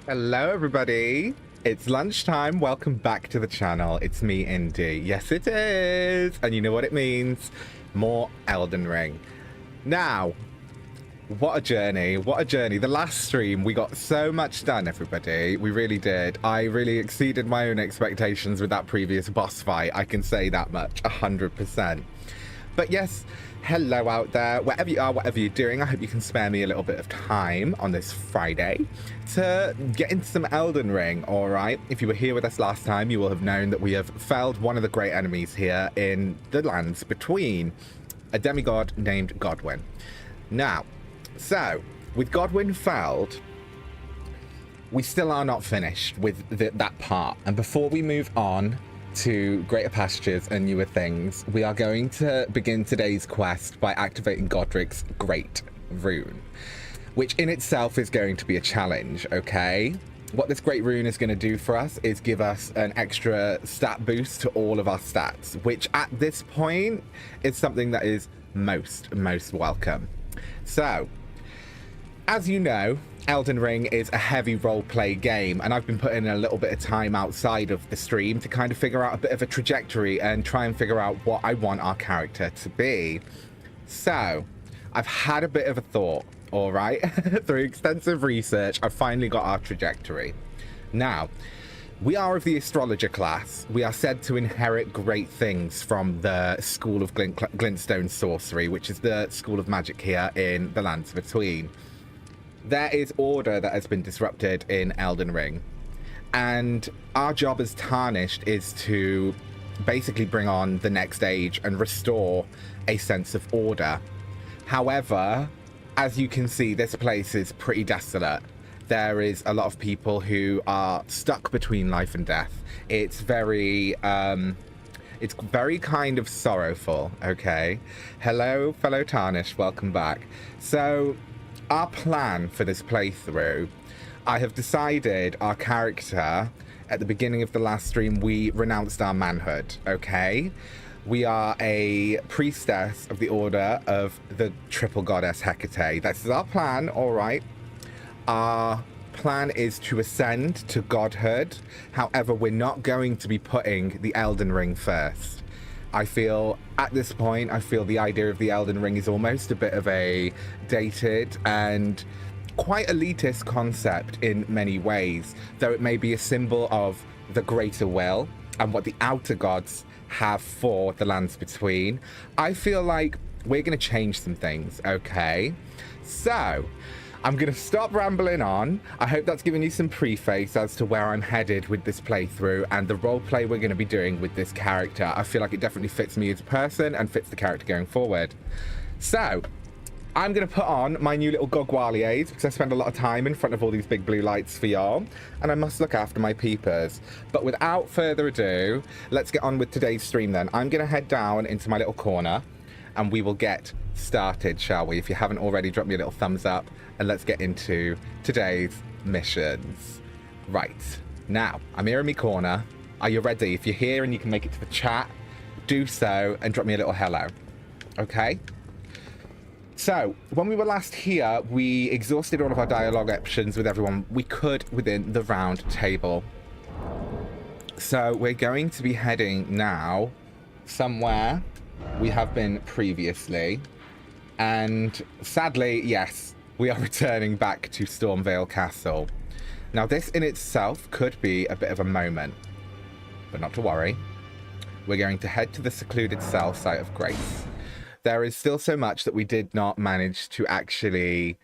Hello everybody, it's lunchtime. Welcome back to the channel. It's me, Indi. Yes it is, and you know what it means, more Elden Ring. Now, what a journey, what a journey. The last stream we got so much done, everybody. We really did. I really exceeded my own expectations with that previous boss fight, I can say that much, 100%. But yes, hello out there, wherever you are, whatever you're doing, I hope you can spare me a little bit of time on this Friday to get into some Elden Ring, alright? If you were here with us last time, you will have known that we have felled one of the great enemies here in the lands between, a demigod named Godwyn. Now, so, with Godwyn felled, we still are not finished with that part, and before we move on to greater pastures and newer things, we are going to begin today's quest by activating Godrick's Great Rune, which in itself is going to be a challenge, okay? What this Great Rune is going to do for us is give us an extra stat boost to all of our stats, which at this point is something that is most welcome. So, as you know, Elden Ring is a heavy roleplay game, and I've been putting in a little bit of time outside of the stream to kind of figure out a bit of a trajectory and try and figure out what I want our character to be. So, I've had a bit of a thought, all right? Through extensive research, I've finally got our trajectory. Now, we are of the astrologer class. We are said to inherit great things from the School of Glintstone Sorcery, which is the school of magic here in the Lands Between. There is order that has been disrupted in Elden Ring, and our job as Tarnished is to basically bring on the next age and restore a sense of order. However, as you can see, this place is pretty desolate. There is a lot of people who are stuck between life and death. It's very kind of sorrowful, okay? Hello, fellow Tarnished, welcome back. So, our plan for this playthrough, I have decided our character, at the beginning of the last stream, we renounced our manhood, okay? We are a priestess of the order of the triple goddess Hecate. This is our plan, all right? Our plan is to ascend to godhood. However, we're not going to be putting the Elden Ring first. I feel, at this point, the idea of the Elden Ring is almost a bit of a dated and quite elitist concept in many ways, though it may be a symbol of the greater will and what the outer gods have for the Lands Between. I feel like we're going to change some things, okay? So, I'm going to stop rambling on. I hope that's given you some preface as to where I'm headed with this playthrough and the roleplay we're going to be doing with this character. I feel like it definitely fits me as a person and fits the character going forward. So, I'm going to put on my new little Gogwaliers because I spend a lot of time in front of all these big blue lights for y'all, and I must look after my peepers. But without further ado, let's get on with today's stream then. I'm going to head down into my little corner and we will get started, shall we? If you haven't already, drop me a little thumbs up and let's get into today's missions. Right, now, I'm here in my corner. Are you ready? If you're here and you can make it to the chat, do so and drop me a little hello, okay? So, when we were last here, we exhausted all of our dialogue options with everyone we could within the round table. So, we're going to be heading now somewhere we have been previously, and sadly, yes, we are returning back to Stormvale Castle. Now, this in itself could be a bit of a moment, but not to worry. We're going to head to the secluded cell site of Grace. There is still so much that we did not manage to actually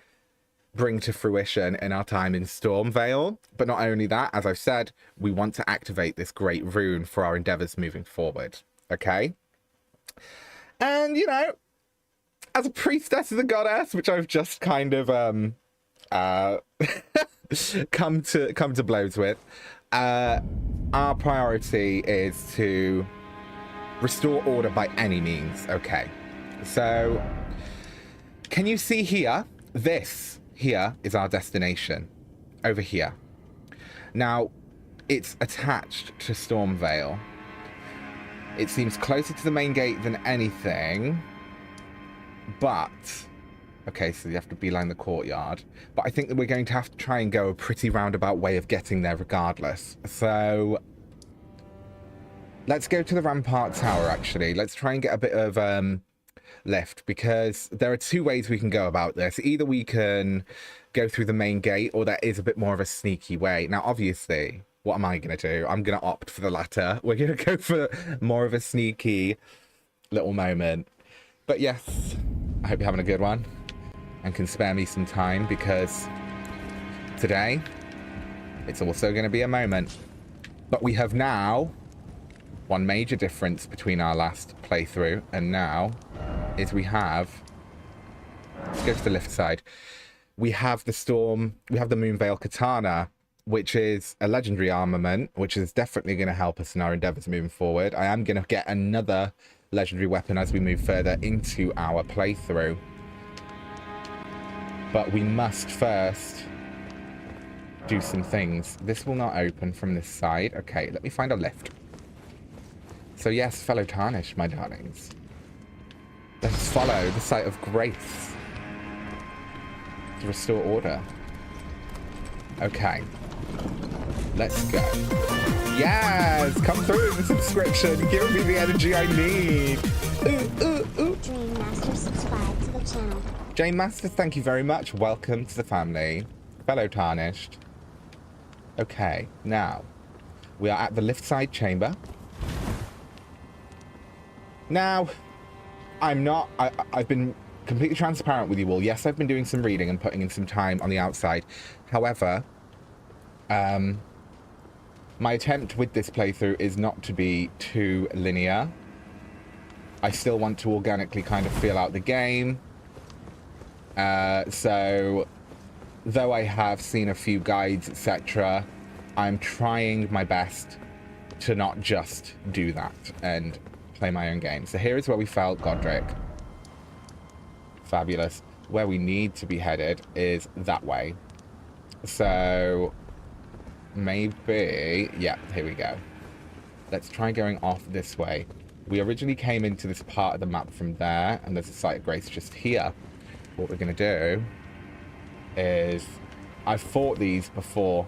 bring to fruition in our time in Stormvale, but not only that, as I've said, we want to activate this Great Rune for our endeavors moving forward, okay? And, you know, as a priestess of the goddess, which I've just kind of come to blows with, our priority is to restore order by any means. Okay, so can you see here? This here is our destination over here. Now, it's attached to Stormvale. It seems closer to the main gate than anything, but Okay, so you have to beeline the courtyard. But I think that we're going to have to try and go a pretty roundabout way of getting there regardless. So let's go to the Rampart Tower, actually. Let's try and get a bit of lift, because there are two ways we can go about this. Either we can go through the main gate, or there is a bit more of a sneaky way. Now, obviously, what am I going to do? I'm going to opt for the latter. We're going to go for more of a sneaky little moment. But yes, I hope you're having a good one and can spare me some time, because today it's also going to be a moment. But we have now one major difference between our last playthrough and now is we have, let's go to the lift side. We have the Storm, we have the Moonveil Katana, which is a legendary armament, which is definitely going to help us in our endeavors moving forward. I am going to get another legendary weapon as we move further into our playthrough. But we must first do some things. This will not open from this side. Okay, let me find a lift. So yes, fellow Tarnished, my darlings. Let's follow the site of grace to restore order. Okay. Let's go. Yes! Come through the subscription. Give me the energy I need. Dream Master subscribe to the channel. Jane Masters, thank you very much. Welcome to the family. Fellow Tarnished. Okay, now we are at the lift side chamber. Now, I've been completely transparent with you all. Yes, I've been doing some reading and putting in some time on the outside. However, my attempt with this playthrough is not to be too linear. I still want to organically kind of feel out the game. So, though I have seen a few guides, etc., I'm trying my best to not just do that and play my own game. So here is where we felt Godrick. Fabulous. Where we need to be headed is that way. So maybe, yeah, here we go. Let's try going off this way. We originally came into this part of the map from there, and there's a site of grace just here. What we're going to do is, I've fought these before.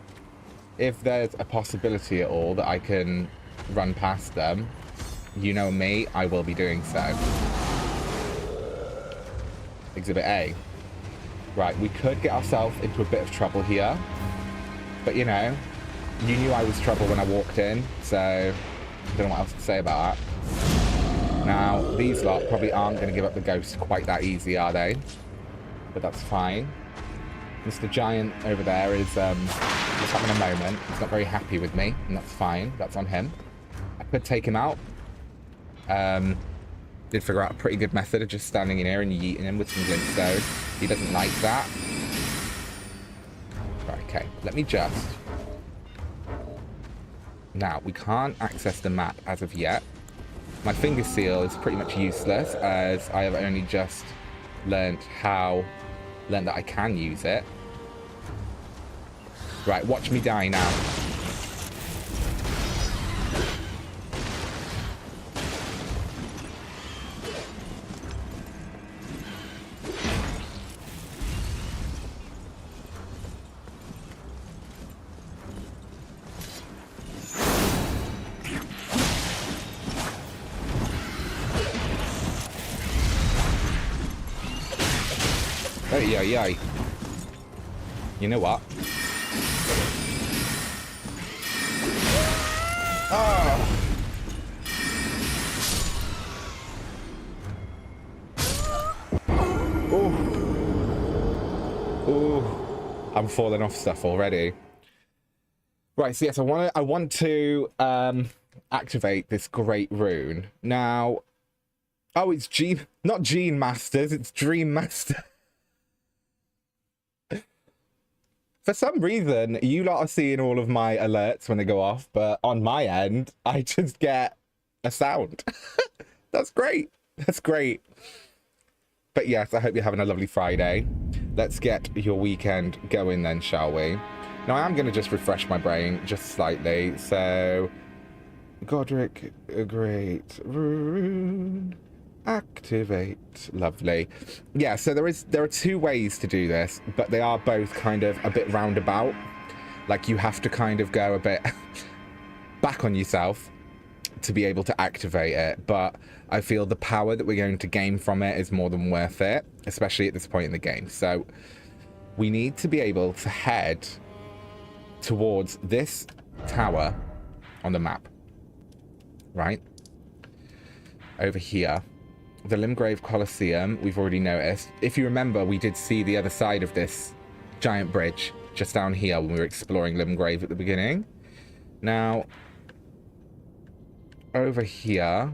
If there's a possibility at all that I can run past them, you know me, I will be doing so. Exhibit A. Right, we could get ourselves into a bit of trouble here. But, you know, you knew I was trouble when I walked in, so I don't know what else to say about that. Now, these lot probably aren't going to give up the ghost quite that easy, are they? But that's fine. Mr. Giant over there is just having a moment. He's not very happy with me, and that's fine. That's on him. I could take him out. Did figure out a pretty good method of just standing in here and yeeting him with some glintstone. He doesn't like that. Right, okay. Let me just... Now, we can't access the map as of yet. My finger seal is pretty much useless, as I have only just learned that I can use it. Right, watch me die now. Yay. You know what? Oh. Oh. I'm falling off stuff already. Right, so yes, I want to activate this great rune. Now, oh, it's not Gene Masters, it's Dream Master. For some reason, you lot are seeing all of my alerts when they go off, but on my end, I just get a sound. That's great. That's great. But yes, I hope you're having a lovely Friday. Let's get your weekend going then, shall we? Now, I am going to just refresh my brain just slightly. So, Godrick, a great rune. Activate. Lovely. Yeah, so there are two ways to do this, but they are both kind of a bit roundabout. Like, you have to kind of go a bit back on yourself to be able to activate it, but I feel the power that we're going to gain from it is more than worth it, especially at this point in the game. So we need to be able to head towards this tower on the map, right? Over here. The Limgrave Colosseum, we've already noticed. If you remember, we did see the other side of this giant bridge just down here when we were exploring Limgrave at the beginning. Now, over here,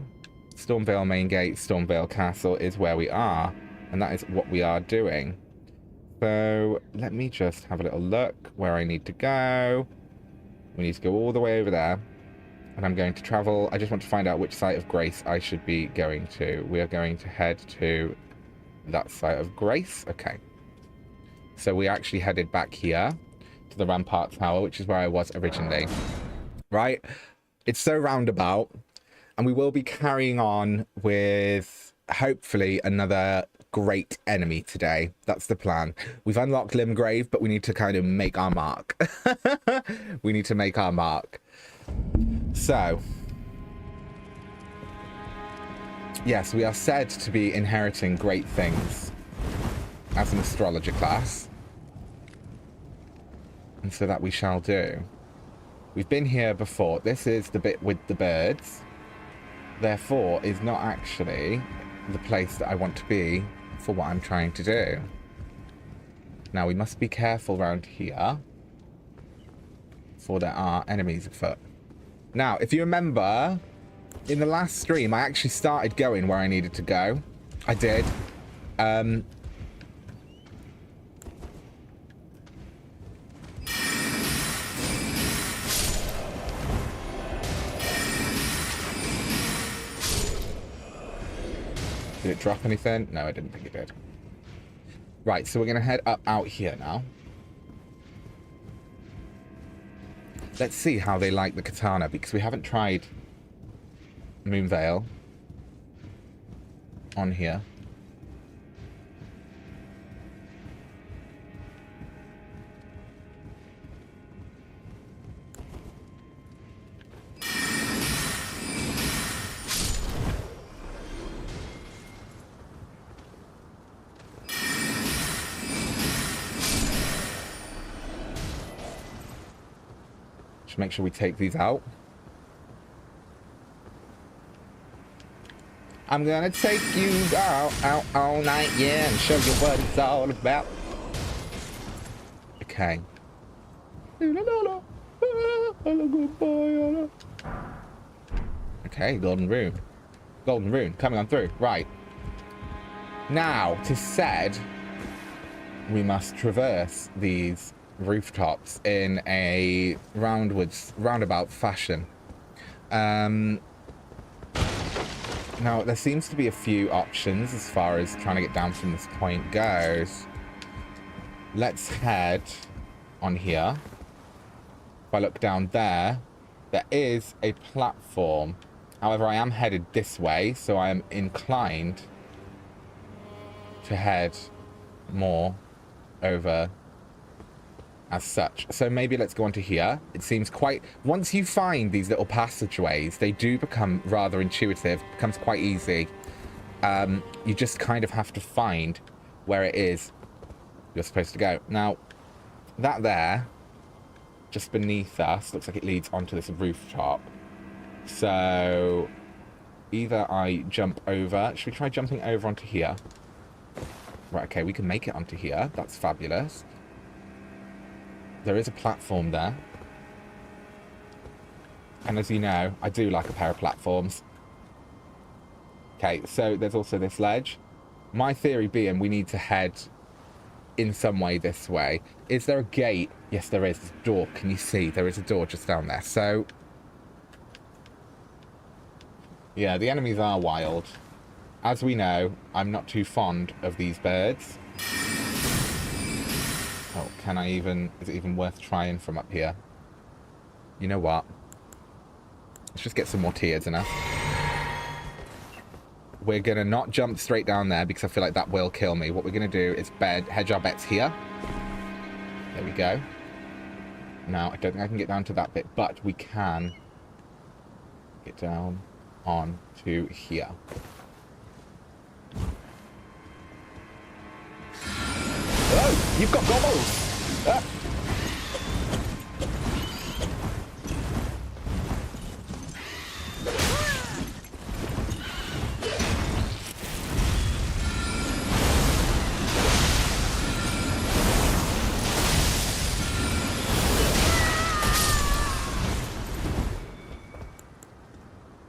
Stormvale Main Gate, Stormvale Castle is where we are, and that is what we are doing. So let me just have a little look where I need to go. We need to go all the way over there, and I'm going to travel. I just want to find out which site of grace I should be going to. We are going to head to that site of grace. Okay. So we actually headed back here to the Rampart Tower, which is where I was originally. Right? It's so roundabout. And we will be carrying on with, hopefully, another great enemy today. That's the plan. We've unlocked Limgrave, but we need to kind of make our mark. We need to make our mark. So, yes, we are said to be inheriting great things as an astrologer class. And so that we shall do. We've been here before. This is the bit with the birds. Therefore, is not actually the place that I want to be for what I'm trying to do. Now, we must be careful around here, for there are enemies afoot. Now, if you remember, in the last stream, I actually started going where I needed to go. I did. Did it drop anything? No, I didn't think it did. Right, so we're going to head up out here now. Let's see how they like the katana, because we haven't tried Moonveil on here. Make sure we take these out. I'm gonna take you out all night, yeah, and show you what it's all about. Okay. Okay, golden rune. Golden rune coming on through. Right. Now, 'tis said we must traverse these rooftops in a roundabout fashion. Now there seems to be a few options as far as trying to get down from this point goes. Let's head on here. If I look down there, there is a platform. However, I am headed this way, so I am inclined to head more over as such. So maybe let's go on to here. It seems quite... Once you find these little passageways, they do become rather intuitive. It becomes quite easy. You just kind of have to find where it is you're supposed to go. Now, that there, just beneath us, looks like it leads onto this rooftop. So, either I jump over... Should we try jumping over onto here? Right, okay, we can make it onto here. That's fabulous. There is a platform there. And as you know, I do like a pair of platforms. Okay, so there's also this ledge. My theory being we need to head in some way this way. Is there a gate? Yes, there is. There's a door. Can you see? There is a door just down there. So, yeah, the enemies are wild. As we know, I'm not too fond of these birds. Oh, can I even... Is it even worth trying from up here? You know what? Let's just get some more tears in us. we're going to not jump straight down there because I feel like that will kill me. What we're going to do is hedge our bets here. There we go. Now, I don't think I can get down to that bit, but we can get down on to here. Oh, you've got gobbles! Ah.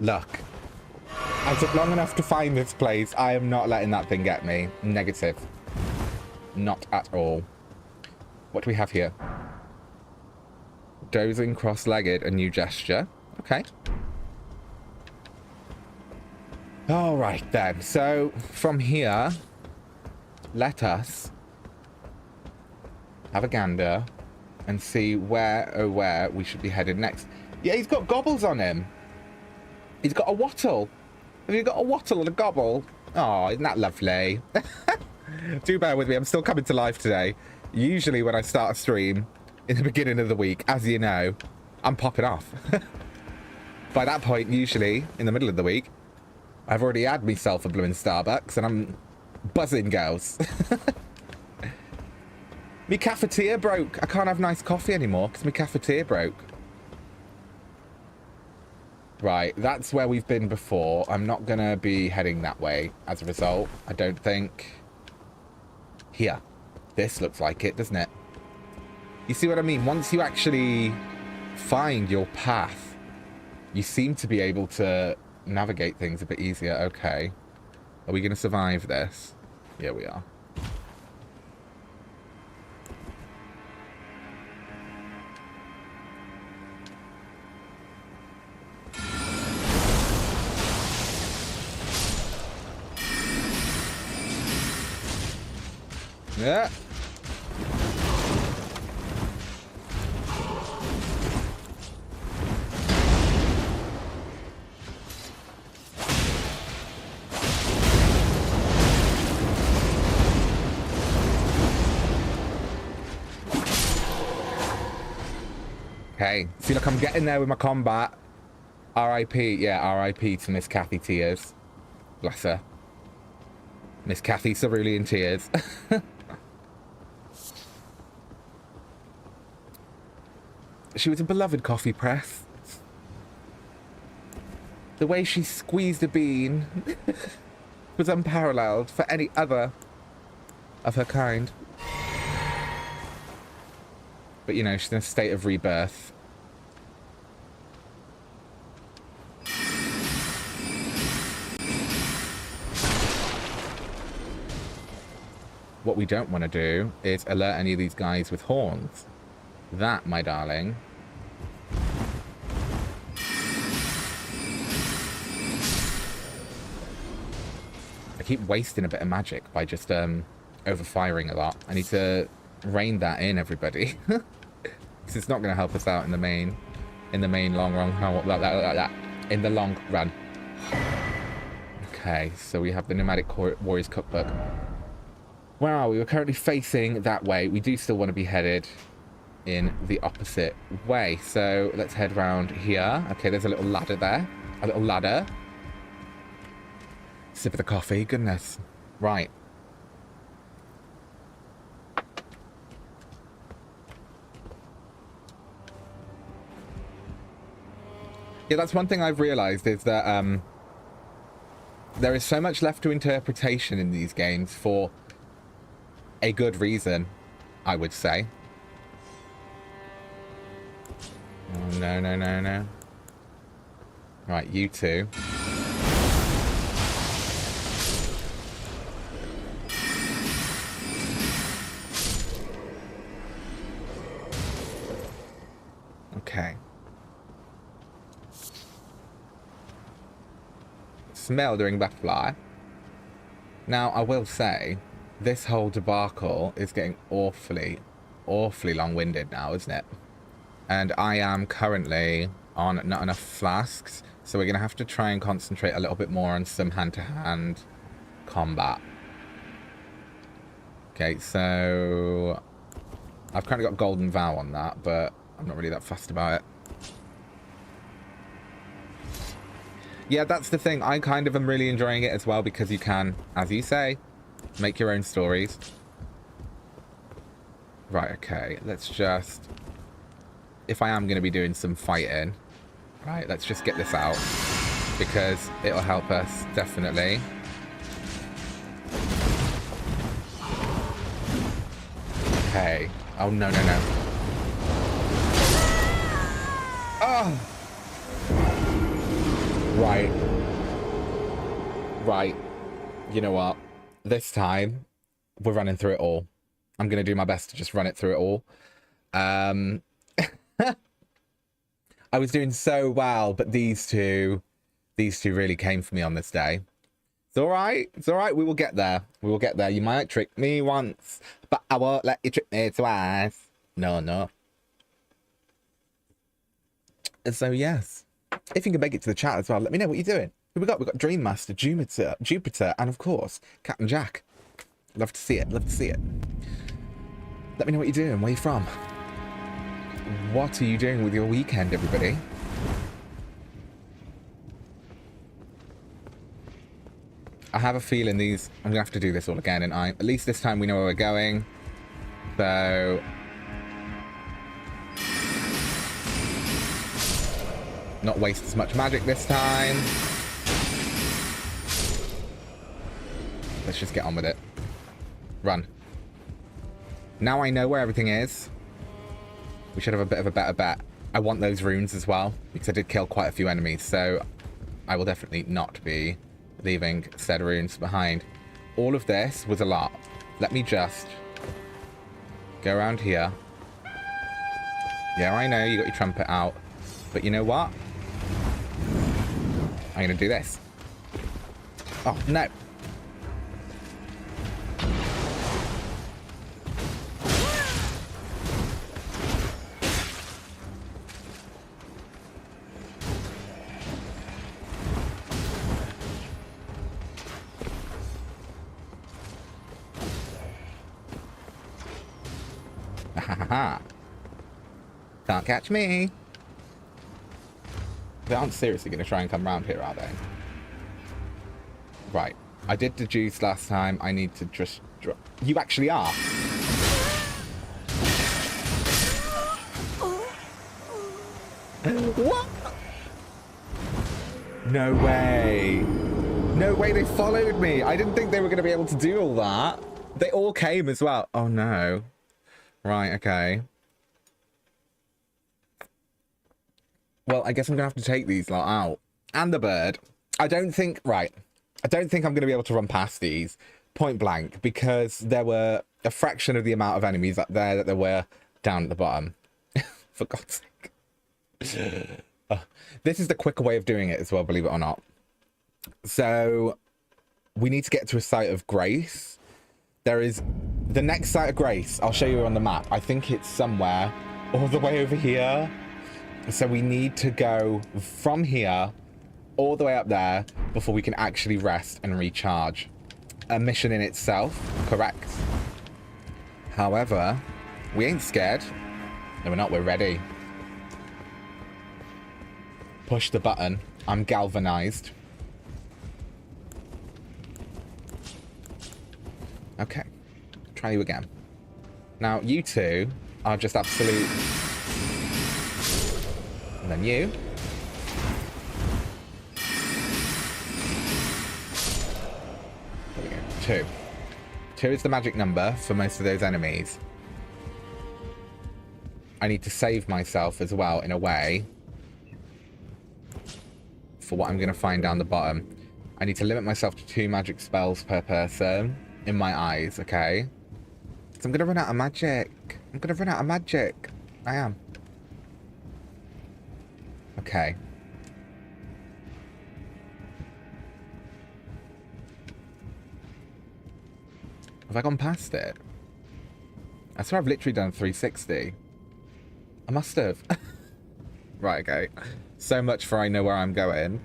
Look, I took long enough to find this place. I am not letting that thing get me. Negative. Not at all. What do we have here? Dozing cross-legged, a new gesture. Okay. All right then. So from here, let us have a gander and see where, oh where, we should be headed next. Yeah, he's got gobbles on him. He's got a wattle. Have you got a wattle and a gobble? Oh, isn't that lovely? Do bear with me. I'm still coming to life today. Usually when I start a stream in the beginning of the week, as you know, I'm popping off. By that point, usually in the middle of the week, I've already had myself a blooming Starbucks and I'm buzzing, girls. My cafetiere broke. I can't have nice coffee anymore because my cafetiere broke. Right, that's where we've been before. I'm not going to be heading that way as a result, I don't think. Here. This looks like it, doesn't it? You see what I mean? Once you actually find your path, you seem to be able to navigate things a bit easier. Okay. Are we going to survive this? Yeah, we are. Yeah. Okay. See, look, I'm getting there with my combat. R.I.P. Yeah, R.I.P. to Miss Kathy Tears. Bless her. Miss Kathy Cerulean Tears. She was a beloved coffee press. The way she squeezed a bean was unparalleled for any other of her kind. But, you know, she's in a state of rebirth. What we don't want to do is alert any of these guys with horns. That, my darling, I keep wasting a bit of magic by just overfiring a lot. I need to rein that in, everybody. Because it's not going to help us out in the main long run. In the long run. Okay, so we have the Nomadic Warriors Cookbook. Where are we? We're currently facing that way. We do still want to be headed in the opposite way. So let's head round here. Okay, there's a little ladder there. A little ladder. Sip of the coffee. Goodness. Right. Yeah, that's one thing I've realized is that there is so much left to interpretation in these games for a good reason, I would say. Oh, no, no, no, no. Right, you two. Okay. Smeldering butterfly. Now, I will say, this whole debacle is getting awfully, awfully long-winded now, isn't it? And I am currently on not enough flasks. So we're going to have to try and concentrate a little bit more on some hand-to-hand combat. Okay, so I've kind of got Golden Vow on that, but I'm not really that fussed about it. Yeah, that's the thing. I kind of am really enjoying it as well because you can, as you say, make your own stories. Right, okay. Let's just... If I am going to be doing some fighting, right, let's just get this out because it'll help us, definitely. Okay. Oh, no, no, no. Oh! Right. Right. You know what? This time, we're running through it all. I'm going to do my best to just run it through it all. I was doing so well, but these two really came for me on this day. It's all right. It's all right. We will get there. We will get there. You might trick me once, but I won't let you trick me twice. No, no. And so, yes. If you can make it to the chat as well, let me know what you're doing. Who we got? We've got Dream Master, Jupiter, and of course, Captain Jack. Love to see it. Love to see it. Let me know what you're doing. Where are you from? What are you doing with your weekend, everybody? I have a feeling these... I'm going to have to do this all again, and at least this time we know where we're going. So... not waste as much magic this time. Let's just get on with it. Run. Now I know where everything is. We should have a bit of a better bet. I want those runes as well, because I did kill quite a few enemies, so I will definitely not be leaving said runes behind. All of this was a lot. Let me just go around here. Yeah, I know you got your trumpet out, but you know what? I'm going to do this. Oh, no. Can't catch me. They aren't seriously going to try and come around here, are they? Right. I did deduce last time. I need to just drop. You actually are. What? No way. No way they followed me. I didn't think they were going to be able to do all that. They all came as well. Oh, no. Right, okay. Well, I guess I'm going to have to take these lot out. And the bird. I don't think... Right. I don't think I'm going to be able to run past these point blank because there were a fraction of the amount of enemies up there that there were down at the bottom. For God's sake. This is the quicker way of doing it as well, believe it or not. So, we need to get to a site of grace. There is... The next site of grace, I'll show you on the map. I think it's somewhere all the way over here. So we need to go from here all the way up there before we can actually rest and recharge. A mission in itself, correct. However, we ain't scared. No, we're not. We're ready. Push the button. I'm galvanized. Okay. Try you again. Now, you two are just absolute... And then you. There we go. 2. 2 is the magic number for most of those enemies. I need to save myself as well, in a way, for what I'm going to find down the bottom. I need to limit myself to 2 magic spells per person in my eyes, okay? So I'm going to run out of magic. I'm going to run out of magic. I am. Okay. Have I gone past it? I swear I've literally done 360. I must have. Right, okay. So much for I know where I'm going.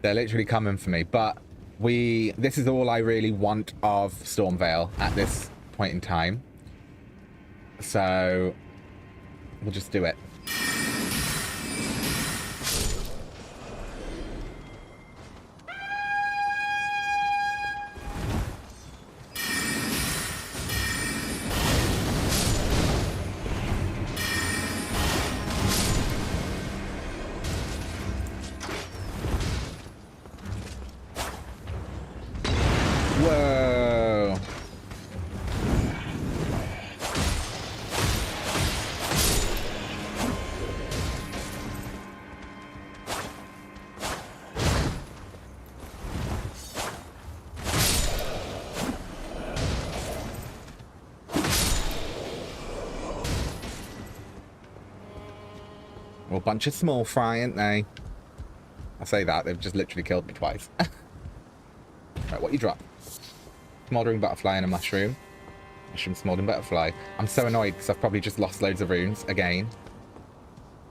They're literally coming for me, but this is all I really want of Stormvale at this point in time. So we'll just do it. Whoa. Well, a bunch of small fry, ain't they? I say that, they've just literally killed me twice. Right, what you drop? Smoldering butterfly and a mushroom. Mushroom, smoldering butterfly. I'm so annoyed because I've probably just lost loads of runes again.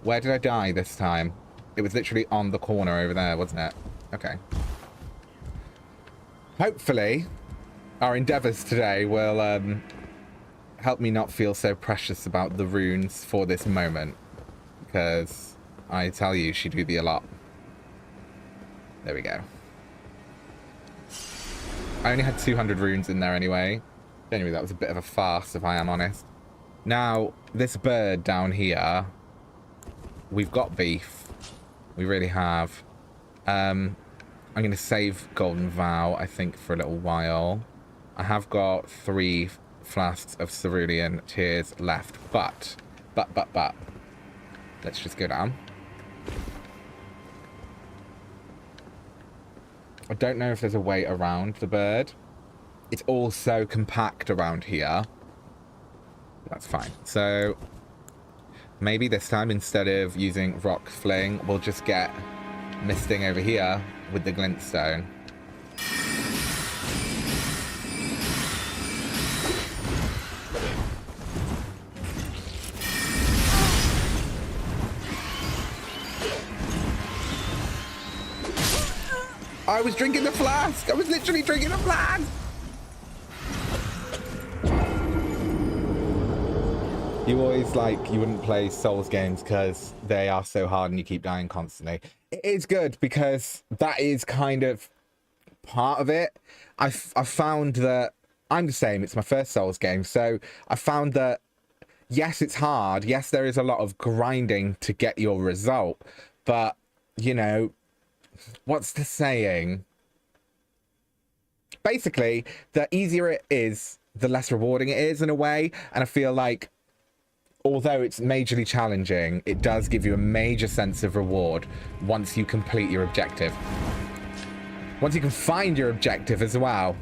Where did I die this time? It was literally on the corner over there, wasn't it? Okay. Hopefully, our endeavors today will help me not feel so precious about the runes for this moment. Because I tell you, she do be a lot. There we go. I only had 200 runes in there anyway. Anyway, that was a bit of a farce, if I am honest. Now, this bird down here, we've got beef. We really have. I'm going to save Golden Vow, I think, for a little while. I have got 3 flasks of cerulean tears left, but. Let's just go down. I don't know if there's a way around the bird. It's all so compact around here. That's fine. So maybe this time, instead of using rock fling, we'll just get misting over here with the glintstone. I was drinking the flask! I was literally drinking the flask! You always you wouldn't play Souls games because they are so hard and you keep dying constantly. It is good because that is kind of part of it. I've found that I'm the same. It's my first Souls game. So I found that, yes, it's hard. Yes, there is a lot of grinding to get your result. But, you know, what's the saying? Basically, the easier it is, the less rewarding it is in a way. And I feel like, although it's majorly challenging, it does give you a major sense of reward once you complete your objective. Once you can find your objective as well.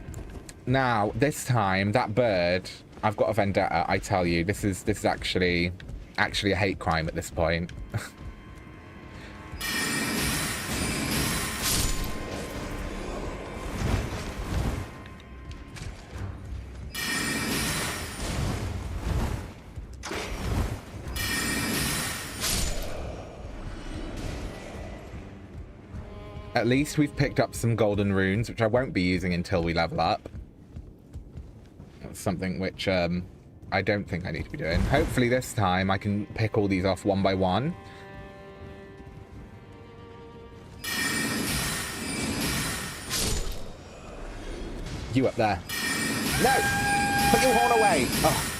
Now, this time, that bird, I've got a vendetta, I tell you. This is actually a hate crime at this point. At least we've picked up some golden runes, which I won't be using until we level up. That's something which I don't think I need to be doing. Hopefully this time I can pick all these off one by one. You up there. No! Put your horn away! Oh.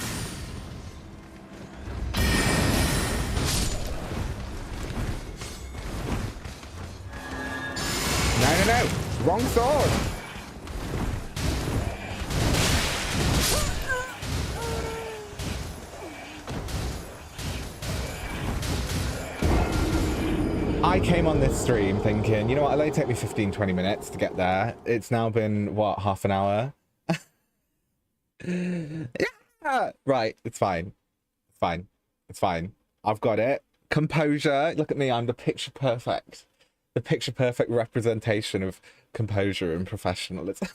No. Wrong sword. I came on this stream thinking, you know what, it'll only take me 15-20 minutes to get there. It's now been, what, half an hour? Yeah! Right, it's fine. It's fine. It's fine. I've got it. Composure. Look at me, I'm the picture perfect. The picture-perfect representation of composure and professionalism.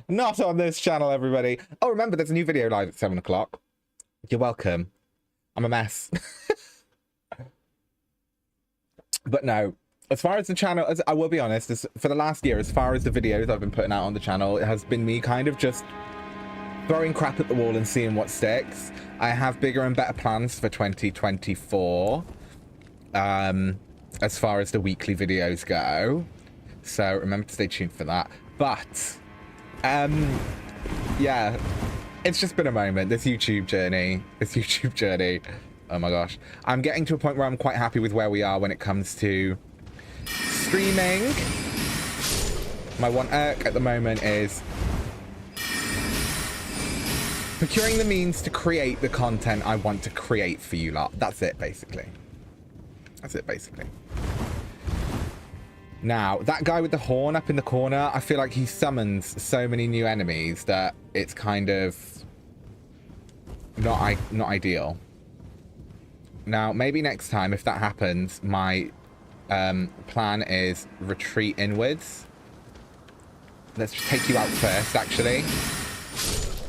Not on this channel, everybody. Oh, remember, there's a new video live at 7 o'clock. You're welcome. I'm a mess. But no, as far as the channel, I will be honest, for the last year, as far as the videos I've been putting out on the channel, it has been me kind of just throwing crap at the wall and seeing what sticks. I have bigger and better plans for 2024, as far as the weekly videos go. So remember to stay tuned for that. But, yeah, it's just been a moment, this YouTube journey. Oh my gosh. I'm getting to a point where I'm quite happy with where we are when it comes to streaming. My one irk at the moment is procuring the means to create the content I want to create for you lot. That's it, basically. Now, that guy with the horn up in the corner, I feel like he summons so many new enemies that it's kind of not ideal. Now, maybe next time, if that happens, my plan is retreat inwards. Let's just take you out first, actually,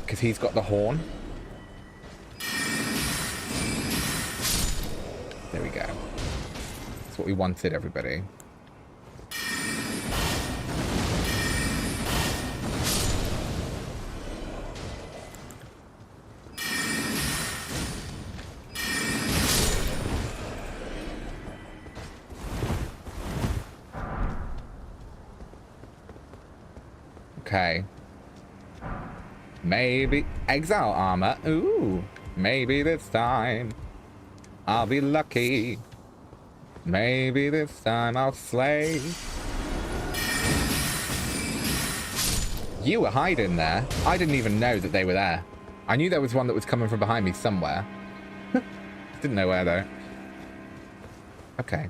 because he's got the horn. There we go. That's what we wanted, everybody. Okay. Maybe exile armor. Ooh. Maybe this time I'll be lucky. Maybe this time I'll slay. You were hiding there. I didn't even know that they were there. I knew there was one that was coming from behind me somewhere. Didn't know where though. Okay.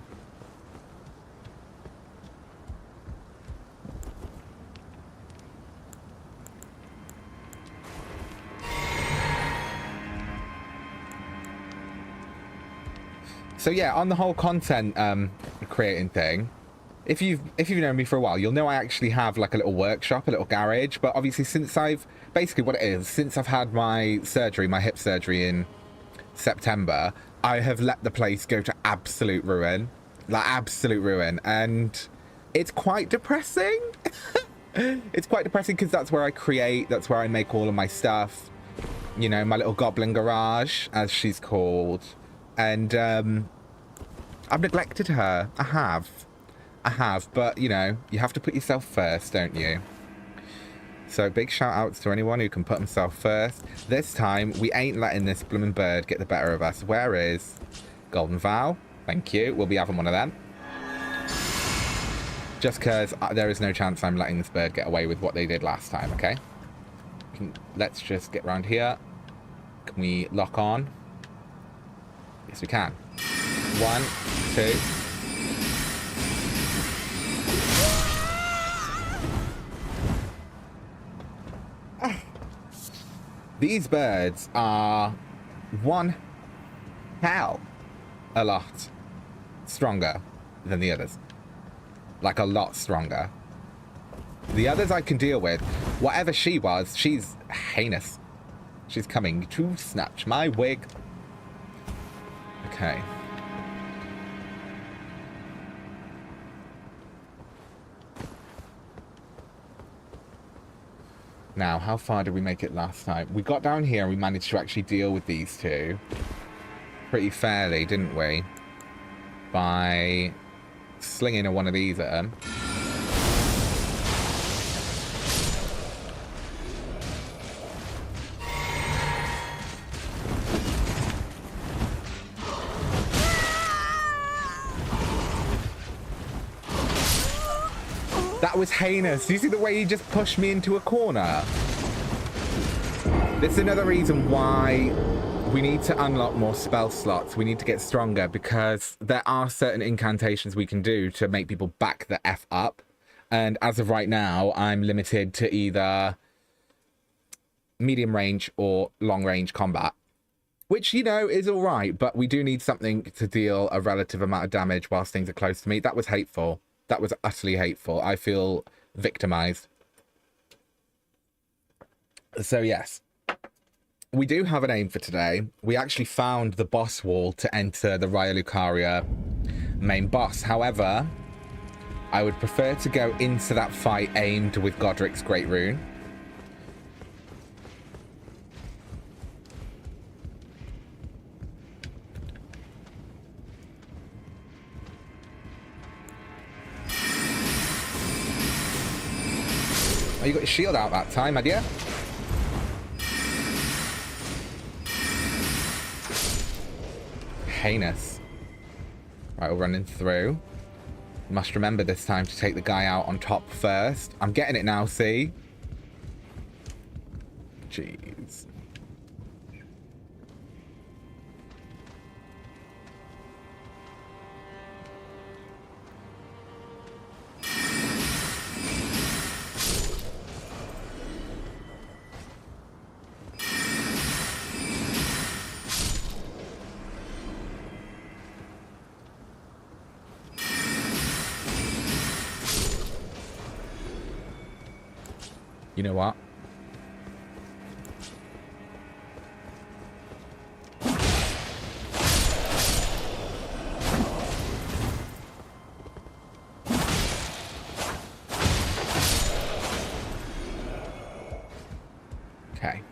So yeah, on the whole content creating thing, if you've known me for a while, you'll know I actually have like a little workshop, a little garage. But obviously, since I've had my surgery, my hip surgery in September, I have let the place go to absolute ruin, and it's quite depressing. It's quite depressing because that's where I create, that's where I make all of my stuff. You know, my little goblin garage, as she's called. And I've neglected her. I have, but you know, you have to put yourself first, don't you? So big shout outs to anyone who can put himself first. This time we ain't letting this blooming bird get the better of us. Where is Golden Vow? Thank you. We'll be having one of them. Just because there is no chance I'm letting this bird get away with what they did last time, okay? Let's just get around here. Can we lock on? Yes, we can. 1, 2. These birds are one hell a lot stronger than the others. Like a lot stronger. The others I can deal with. Whatever she was, she's heinous. She's coming to snatch my wig. Okay. Now, how far did we make it last time? We got down here and we managed to actually deal with these two pretty fairly, didn't we? By slinging one of these at them. That was heinous. Do you see the way he just pushed me into a corner? This is another reason why we need to unlock more spell slots. We need to get stronger because there are certain incantations we can do to make people back the F up. And as of right now, I'm limited to either medium range or long range combat. Which, you know, is all right, but we do need something to deal a relative amount of damage whilst things are close to me. That was hateful. That was utterly hateful. I feel victimized. So, yes. we do have an aim for today. We actually found the boss wall to enter the Raya Lucaria main boss. However, I would prefer to go into that fight aimed with Godrick's Great Rune. Oh, you got your shield out that time, had you? Heinous. Right, we're running through. Must remember this time to take the guy out on top first. I'm getting it now, see? Jeez. You know what? Okay.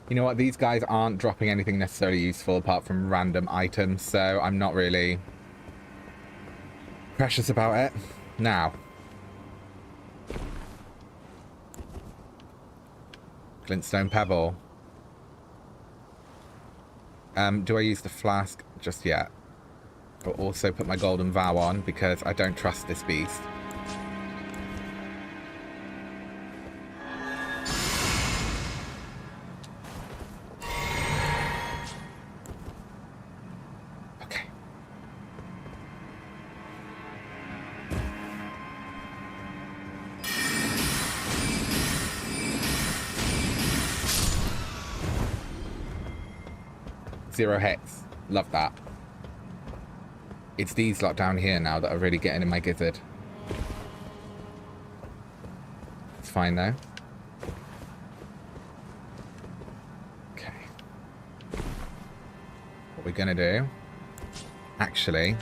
You know what? These guys aren't dropping anything necessarily useful apart from random items, so I'm not really precious about it. Now, glintstone pebble. Do I use the flask just yet? I'll also put my golden vow on because I don't trust this beast. Zero hits. Love that. It's these lot down here now that are really getting in my gizzard. It's fine though. Okay. What we're gonna do... Actually,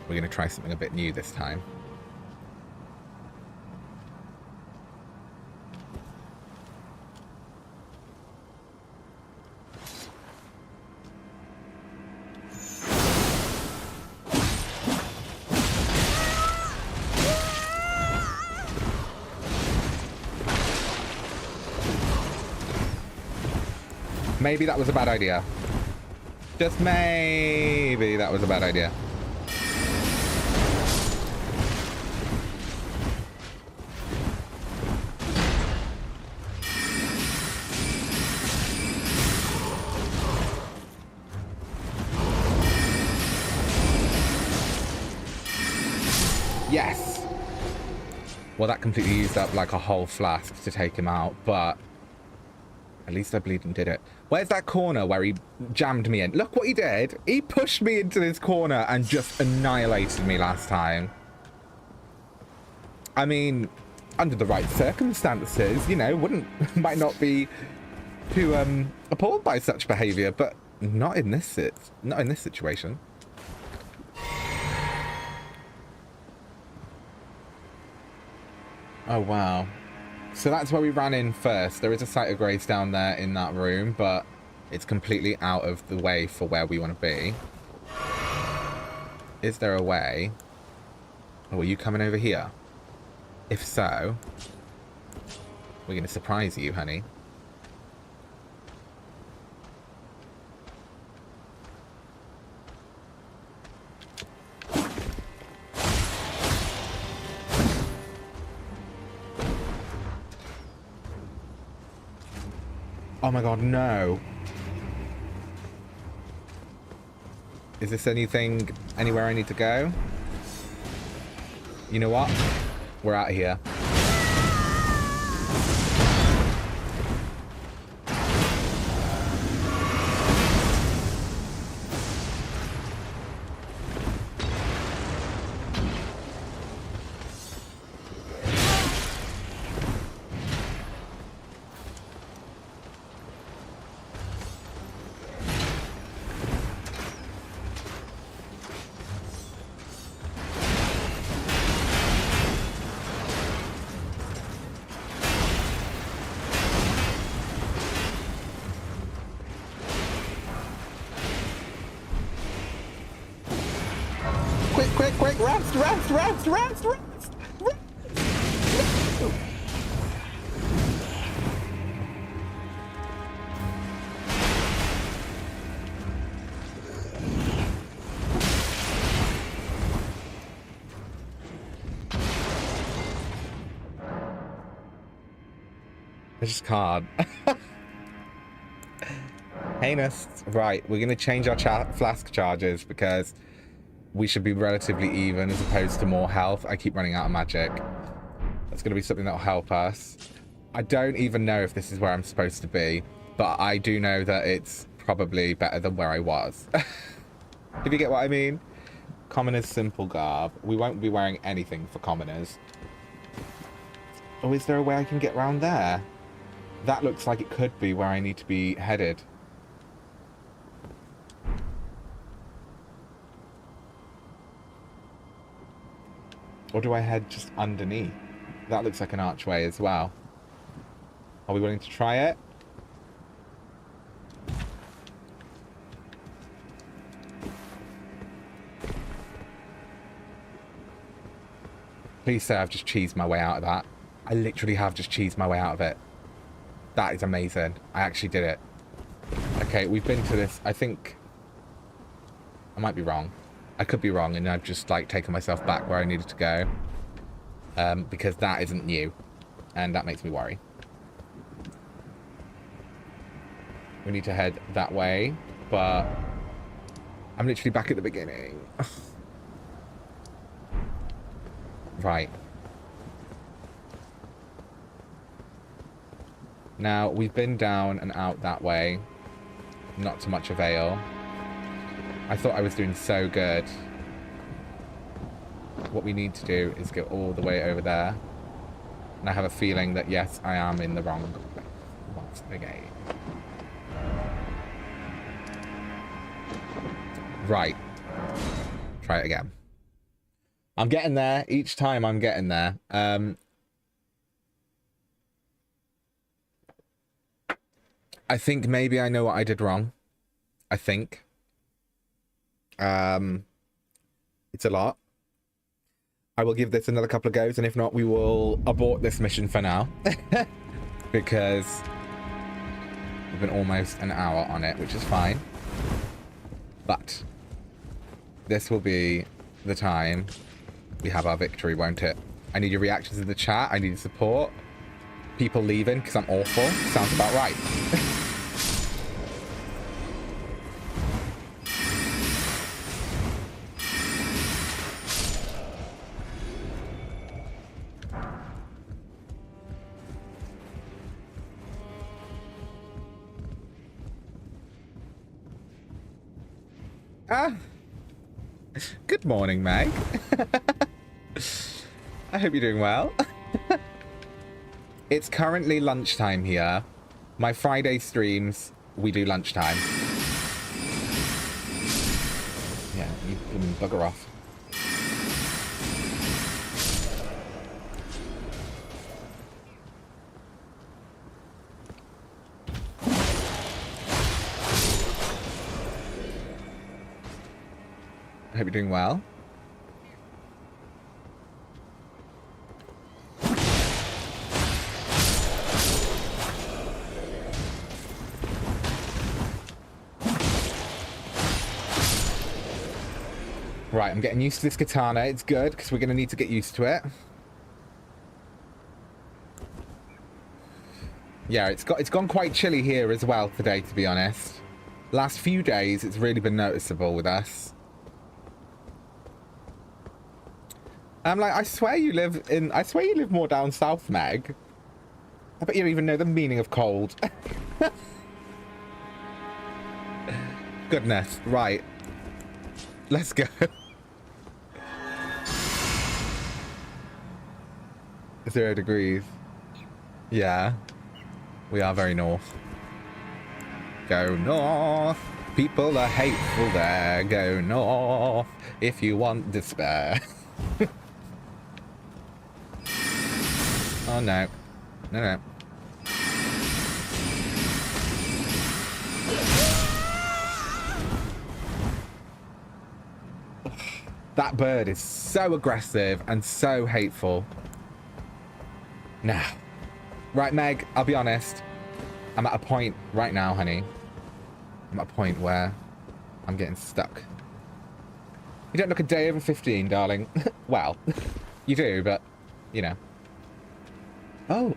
we're gonna try something a bit new this time. Maybe that was a bad idea. Just maybe that was a bad idea. Yes! Well, that completely used up like a whole flask to take him out, but at least I believe he did it. Where's that corner where he jammed me in? Look what he did. He pushed me into this corner and just annihilated me last time. I mean, under the right circumstances, you know, might not be too appalled by such behavior, but not in this situation. Oh wow. So that's where we ran in first. There is a site of grace down there in that room, but it's completely out of the way for where we want to be. Is there a way? Oh, are you coming over here? If so, we're going to surprise you, honey. Oh my god, no. Is this anywhere I need to go? You know what? We're out of here. quick, quick, rest. I just can't. Heinous. Right, we're going to change our flask charges because we should be relatively even as opposed to more health. I keep running out of magic. That's going to be something that will help us. I don't even know if this is where I'm supposed to be, but I do know that it's probably better than where I was. If you get what I mean. Commoner's simple garb. We won't be wearing anything for commoners. Oh, is there a way I can get around there? That looks like it could be where I need to be headed. Or do I head just underneath? That looks like an archway as well. Are we willing to try it? Please say I've just cheesed my way out of that. I literally have just cheesed my way out of it. That is amazing. I actually did it. Okay, we've been to this. I think I might be wrong. I could be wrong, and I've just like taken myself back where I needed to go, because that isn't new, and that makes me worry. We need to head that way, but I'm literally back at the beginning. Right. Now, we've been down and out that way. Not to much avail. I thought I was doing so good. What we need to do is go all the way over there. And I have a feeling that, yes, I am in the wrong place once again. Right. Try it again. I'm getting there. Each time I'm getting there. I think maybe I know what I did wrong. I think. It's a lot. I will give this another couple of goes, and if not, we will abort this mission for now. Because we've been almost an hour on it, which is fine. But this will be the time we have our victory, won't it? I need your reactions in the chat. I need support. People leaving because I'm awful. Sounds about right. Good morning, Meg. I hope you're doing well. It's currently lunchtime here. My Friday streams, we do lunchtime. Yeah, you can bugger off. I hope you're doing well. Right, I'm getting used to this katana. It's good, because we're going to need to get used to it. Yeah, it's gone quite chilly here as well today, to be honest. Last few days, it's really been noticeable with us. I'm like, I swear you live more down south, Meg. I bet you don't even know the meaning of cold. Goodness, right. Let's go. 0 degrees. Yeah. We are very north. Go north. People are hateful there. Go north. If you want despair. Oh no. No, no. That bird is so aggressive and so hateful. Now, right, Meg, I'll be honest. I'm at a point right now, honey. I'm at a point where I'm getting stuck. You don't look a day over 15, darling. Well, you do, but, you know.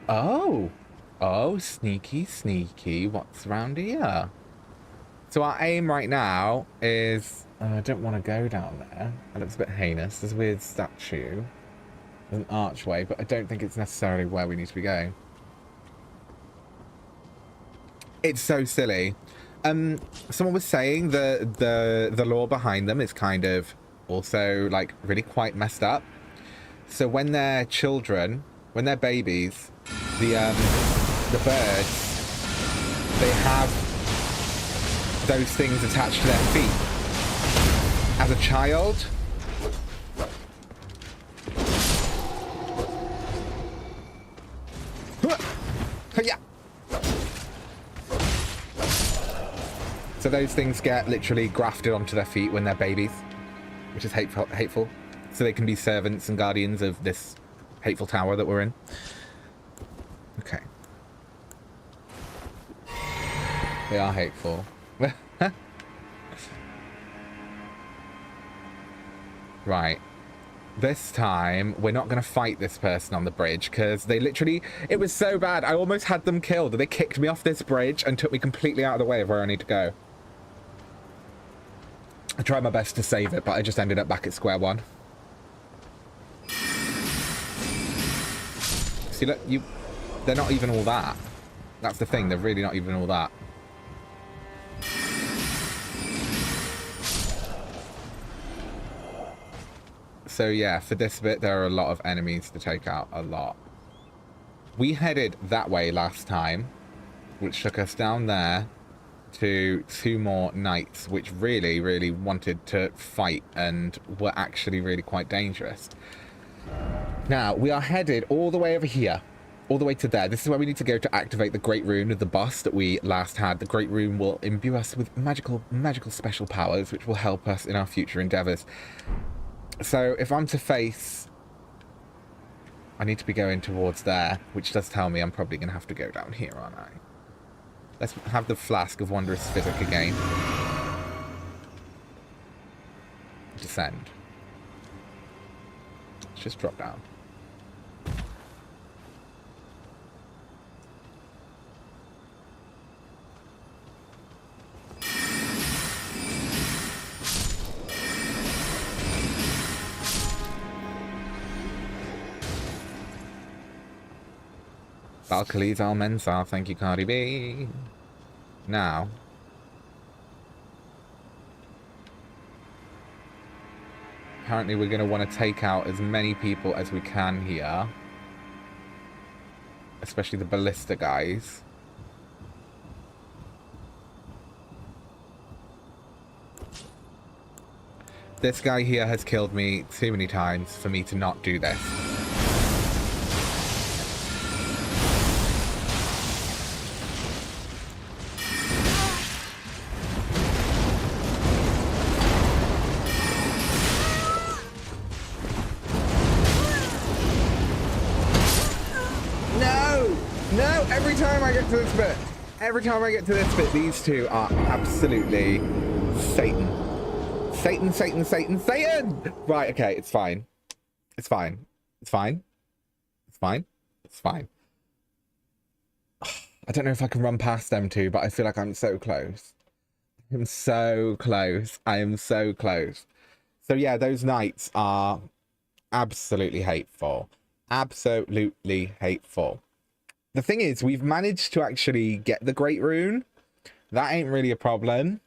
Oh, sneaky, sneaky. What's around here? So our aim right now is... I don't want to go down there. That looks a bit heinous. There's a weird statue. There's an archway, but I don't think it's necessarily where we need to be going. It's so silly. Someone was saying the lore behind them is kind of also like really quite messed up. So when they're children, when they're babies, the birds, they have those things attached to their feet. As a child, so those things get literally grafted onto their feet when they're babies, which is hateful. So they can be servants and guardians of this hateful tower that we're in. Okay. They are hateful. Right. This time, we're not going to fight this person on the bridge, because they literally... It was so bad, I almost had them killed. They kicked me off this bridge and took me completely out of the way of where I need to go. I tried my best to save it, but I just ended up back at square one. See, look, they're not even all that. That's the thing, they're really not even all that. So yeah, for this bit, there are a lot of enemies to take out, a lot. We headed that way last time, which took us down there to 2 more knights, which really, really wanted to fight and were actually really quite dangerous. Now, we are headed all the way over here, all the way to there. This is where we need to go to activate the Great Rune of the boss that we last had. The Great Rune will imbue us with magical special powers, which will help us in our future endeavors. So if I'm to face, I need to be going towards there, which does tell me I'm probably going to have to go down here, aren't I? Let's have the Flask of Wondrous Physic again. Descend. Let's just drop down. Valkyries al Mensar, thank you, Cardi B. Now, apparently we're going to want to take out as many people as we can here, especially the ballista guys. This guy here has killed me too many times for me to not do this. Every time I get to this bit, these two are absolutely Satan. Satan, Satan, Satan, Satan! Right, okay, it's fine. It's fine. It's fine. It's fine. It's fine. I don't know if I can run past them two, but I feel like I'm so close. I'm so close. I am so close. So yeah, those knights are absolutely hateful. Absolutely hateful. The thing is, we've managed to actually get the Great Rune. That ain't really a problem.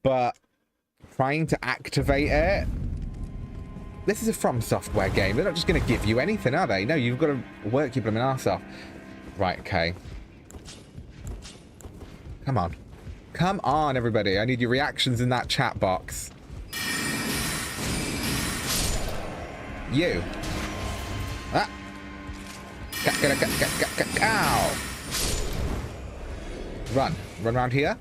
But trying to activate it... This is a From Software game. They're not just going to give you anything, are they? No, you've got to work your blooming arse off. Right, okay. Come on. Come on, everybody. I need your reactions in that chat box. You. Ah. Ow. Run. Run around here.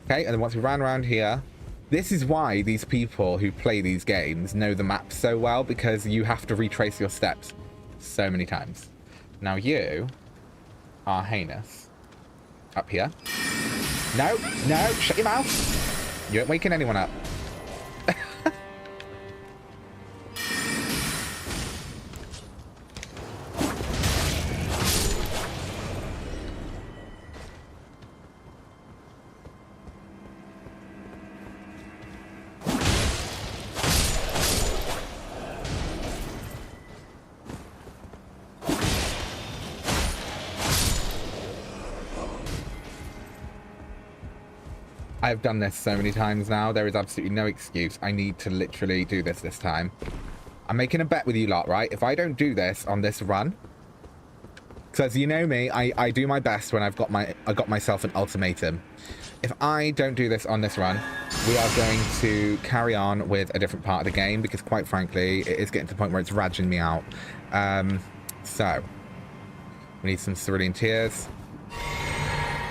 Okay, and then once we ran around here, This is why these people who play these games know the map so well, because you have to retrace your steps so many times. Now you are heinous. Up here. No, no, shut your mouth. You ain't waking anyone up. I've done this so many times now. There is absolutely no excuse. I need to literally do this time. I'm making a bet with you lot, right? If I don't do this on this run, because you know me, I do my best when I got myself an ultimatum. If I don't do this on this run, we are going to carry on with a different part of the game, because quite frankly, it is getting to the point where it's raging me out. So we need some cerulean tears.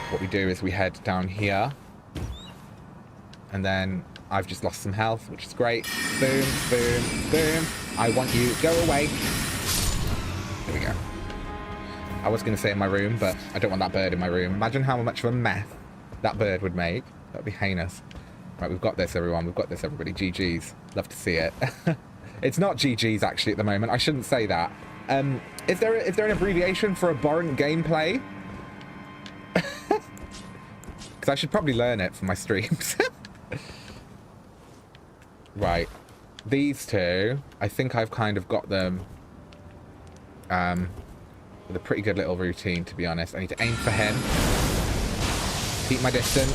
What we do is we head down here. And then I've just lost some health, which is great. Boom, boom, boom. I want you. Go away. There we go. I was going to say in my room, but I don't want that bird in my room. Imagine how much of a mess that bird would make. That would be heinous. Right, we've got this, everyone. We've got this, everybody. GG's. Love to see it. It's not GG's, actually, at the moment. I shouldn't say that. Is there an abbreviation for abhorrent gameplay? Because I should probably learn it for my streams. Right, these two, I think I've kind of got them with a pretty good little routine, to be honest. I need to aim for him, keep my distance.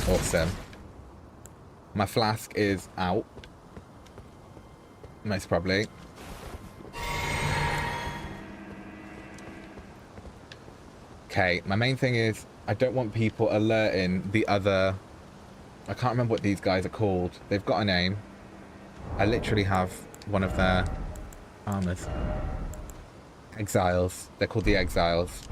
Awesome. My flask is out, most probably. Okay, my main thing is I don't want people alerting the other... I can't remember what these guys are called. They've got a name. I literally have one of their armors. Exiles. They're called the Exiles.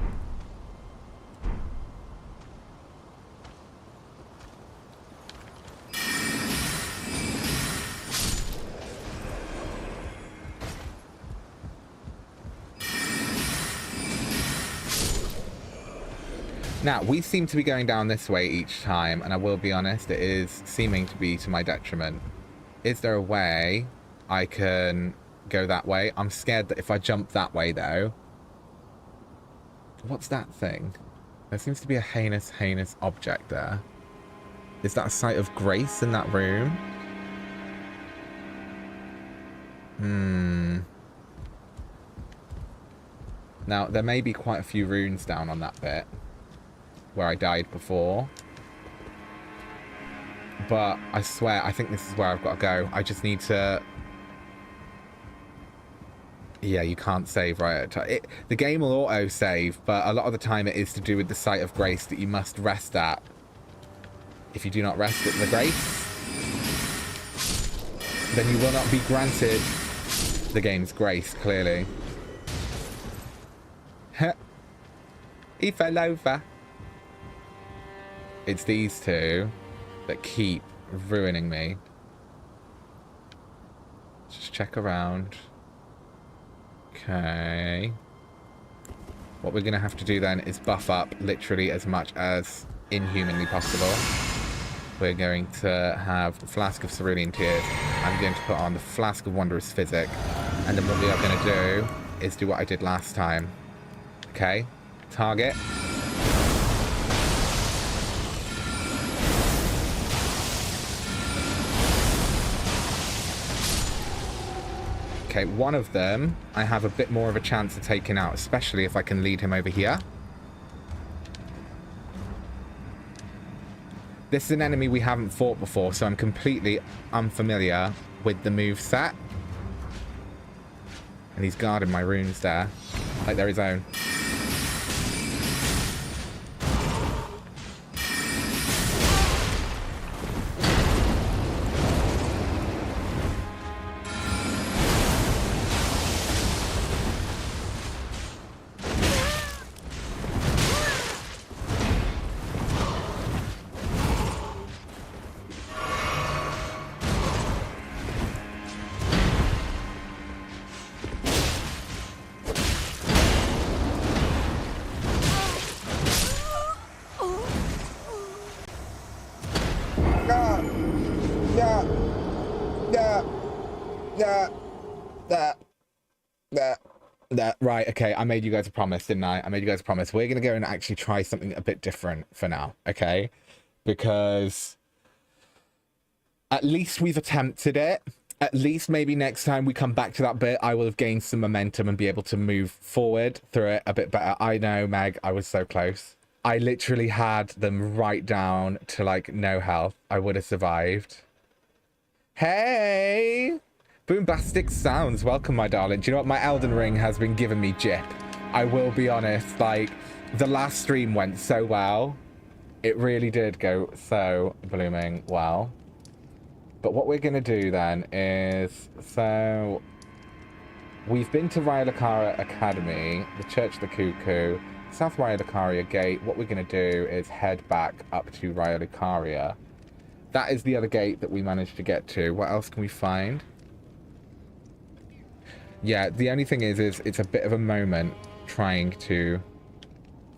Now, we seem to be going down this way each time, and I will be honest, it is seeming to be to my detriment. Is there a way I can go that way? I'm scared that if I jump that way, though... What's that thing? There seems to be a heinous, heinous object there. Is that a site of grace in that room? Now, there may be quite a few runes down on that bit where I died before, but I swear I think this is where I've got to go. I just need to... Yeah, you can't save right at the game will auto save, but a lot of the time it is to do with the site of grace that you must rest at. If you do not rest at the grace, then you will not be granted the game's grace, clearly. He fell over. It's these two that keep ruining me. Just check around. Okay. What we're going to have to do then is buff up literally as much as inhumanly possible. We're going to have the Flask of Cerulean Tears. I'm going to put on the Flask of Wondrous Physic. And then what we are going to do is do what I did last time. Okay. Target. Okay, one of them I have a bit more of a chance of taking out, especially if I can lead him over here. This is an enemy we haven't fought before, so I'm completely unfamiliar with the moveset. And he's guarding my runes there, like they're his own. Right, okay, I made you guys a promise, didn't I? I made you guys a promise. We're gonna go and actually try something a bit different for now, okay? Because at least we've attempted it. At least maybe next time we come back to that bit, I will have gained some momentum and be able to move forward through it a bit better. I know, Meg, I was so close. I literally had them right down to, like, no health. I would have survived. Hey! Boombastic sounds. Welcome, my darling. Do you know what? My Elden Ring has been giving me jip. I will be honest. Like, the last stream went so well. It really did go so blooming well. But what we're going to do then is... So, we've been to Rylakara Academy, the Church of the Cuckoo, South Rylakaria Gate. What we're going to do is head back up to Rylakaria. That is the other gate that we managed to get to. What else can we find? Yeah, the only thing is it's a bit of a moment trying to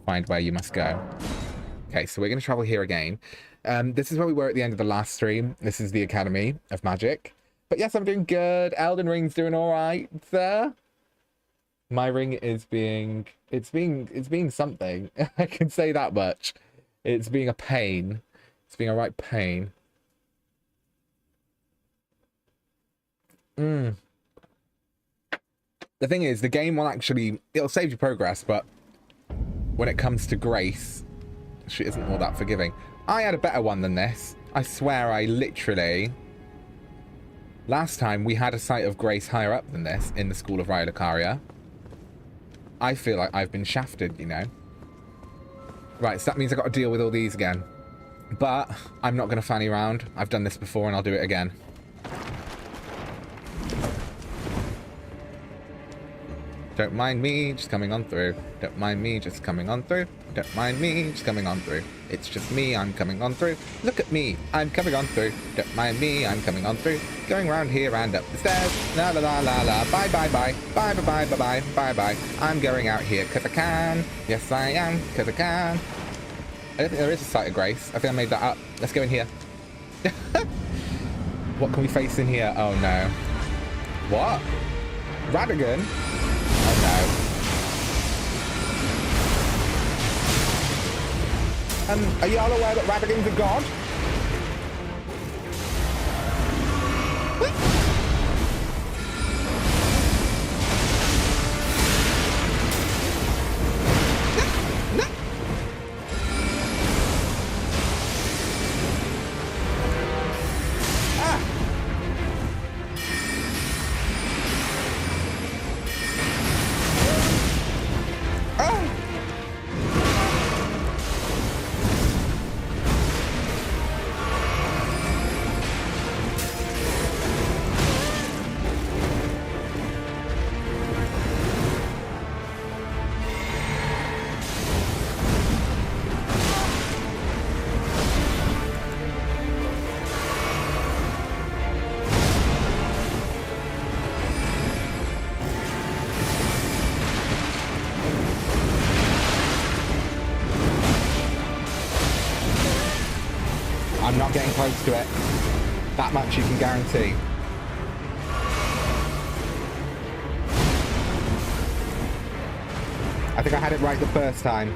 find where you must go. Okay, so we're going to travel here again. This is where we were at the end of the last stream. This is the Academy of Magic. But yes, I'm doing good. Elden Ring's doing all right, sir. My ring is being... It's being something. I can say that much. It's being a pain. It's being a right pain. The thing is, the game will actually... It'll save you progress, but when it comes to grace, she isn't all that forgiving. I had a better one than this. I swear I literally... Last time, we had a site of grace higher up than this in the School of Rylakaria. I feel like I've been shafted, you know. Right, so that means I've got to deal with all these again. But I'm not going to fanny around. I've done this before and I'll do it again. Don't mind me just coming on through. Don't mind me just coming on through. Don't mind me just coming on through. It's just me, I'm coming on through. Look at me, I'm coming on through. Don't mind me, I'm coming on through. Going around here and up the stairs. La la la la la. Bye bye bye. Bye bye bye bye bye bye bye. I'm going out here because I can. Yes I am, because I can. I don't think there is a site of grace. I think I made that up. Let's go in here. What can we face in here? Oh no. What? Radagon? Oh no. Are y'all aware that Radagon's a god? I'm not getting close to it. That much you can guarantee. I think I had it right the first time.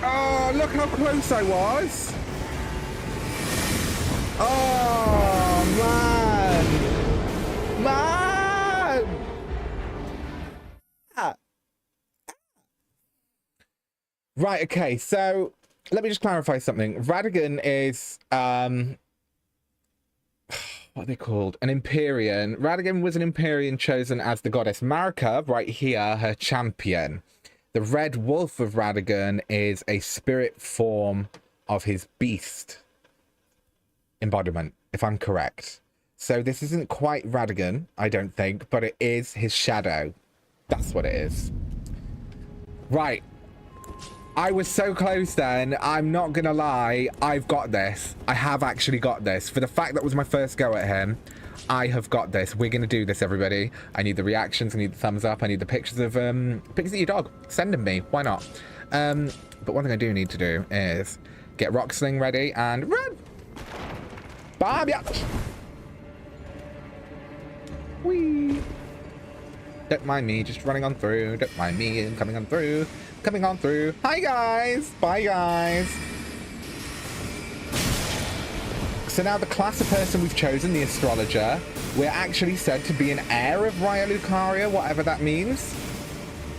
Oh, look how close I was. Oh, man. Man. Ah. Right, okay, so let me just clarify something. Radagon is, what are they called? An Empyrean. Radagon was an Empyrean chosen as the goddess Marika, right here, her champion. The Red Wolf of Radagon is a spirit form of his beast embodiment, if I'm correct. So this isn't quite Radagon, I don't think, but it is his shadow. That's what it is. Right. I was so close then. I'm not gonna lie. I've got this. I have actually got this. For the fact that was my first go at him, I have got this. We're going to do this, everybody. I need the reactions. I need the thumbs up. I need the pictures of your dog. Send them me. Why not? But one thing I do need to do is get Rock Sling ready and run. Bam, yeah. Whee. Don't mind me, just running on through. Don't mind me, I'm coming on through. Coming on through. Hi, guys. Bye, guys. So now the class of person we've chosen, the astrologer, we're actually said to be an heir of Raya Lucaria, whatever that means.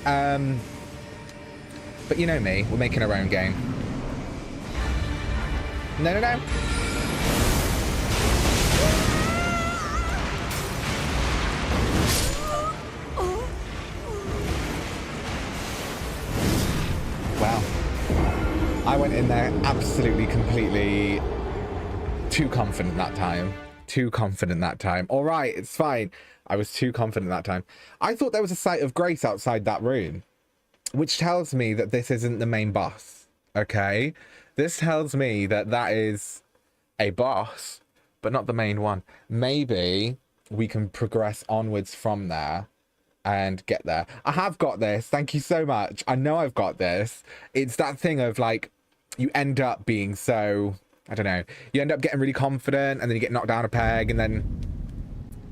But you know me, we're making our own game. No, no, no. Wow. I went in there absolutely, completely too confident that time. Too confident that time. All right, it's fine. I was too confident that time. I thought there was a site of grace outside that room, which tells me that this isn't the main boss. Okay? This tells me that that is a boss, but not the main one. Maybe we can progress onwards from there and get there. I have got this. Thank you so much. I know I've got this. It's that thing of like, you end up being so, I don't know, you end up getting really confident and then you get knocked down a peg and then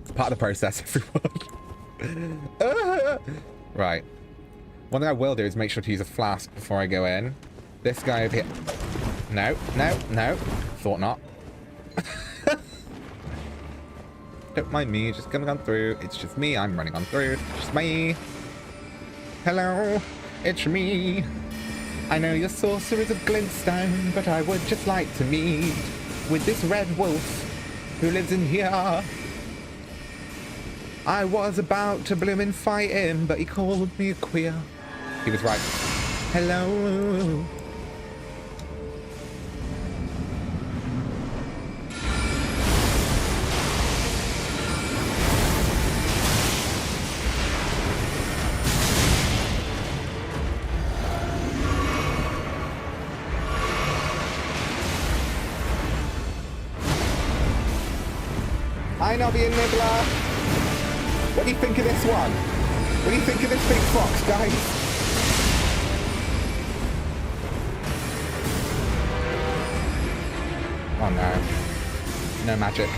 it's part of the process, everyone. Right. One thing I will do is make sure to use a flask before I go in. This guy over here. No, no, no. Thought not. Don't mind me, just coming on through. It's just me, I'm running on through. It's just me. Hello, it's me. I know you're sorcerers of glintstone, but I would just like to meet with this red wolf who lives in here. I was about to bloomin' fight him, but he called me a queer. He was right. Hello. Hi, Nobby and Nibbler. What do you think of this one? What do you think of this big fox, guys? Oh no. No magic.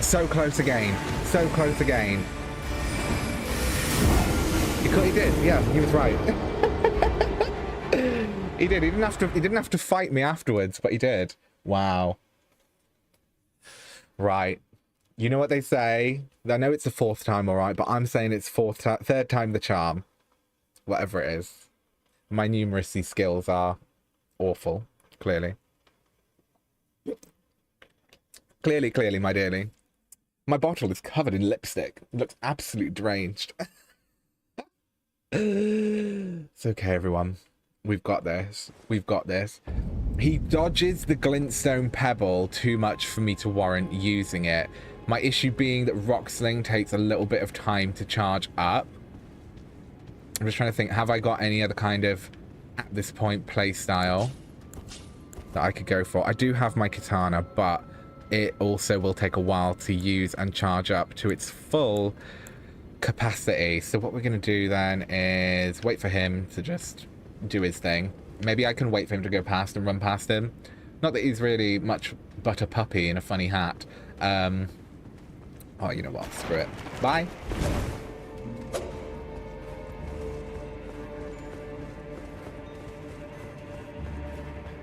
So close again. So close again. He did. Yeah, he was right. He did. He didn't have to fight me afterwards, but he did. Wow. Right. You know what they say? I know it's the fourth time, all right, but I'm saying it's third time the charm. Whatever it is. My numeracy skills are awful, clearly. Clearly, my dearly. My bottle is covered in lipstick. It looks absolutely deranged. It's okay, everyone. We've got this. We've got this. He dodges the glintstone pebble too much for me to warrant using it. My issue being that Rock Sling takes a little bit of time to charge up. I'm just trying to think, have I got any other kind of, at this point, play style that I could go for? I do have my katana, but it also will take a while to use and charge up to its full capacity. So what we're going to do then is wait for him to just do his thing. Maybe I can wait for him to go past and run past him. Not that he's really much but a puppy in a funny hat. Oh, you know what? Screw it. Bye.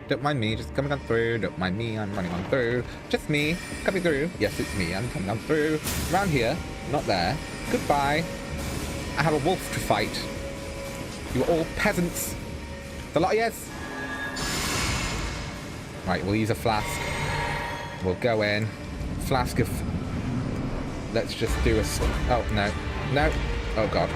Don't mind me, just coming on through. Don't mind me, I'm running on through. Just me, coming through. Yes, it's me, I'm coming on through. Around here, not there. Goodbye. I have a wolf to fight. You are all peasants. The lot of yes. Right, we'll use a flask. We'll go in. Flask of... Let's just do a... Oh, no. No. Oh, God.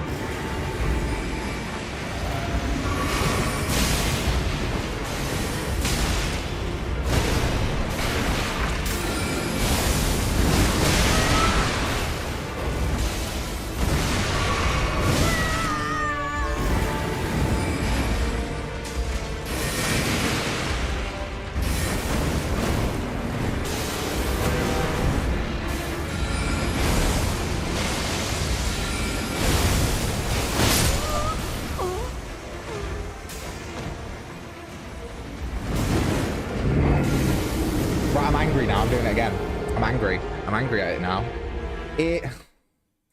I'm angry at it now.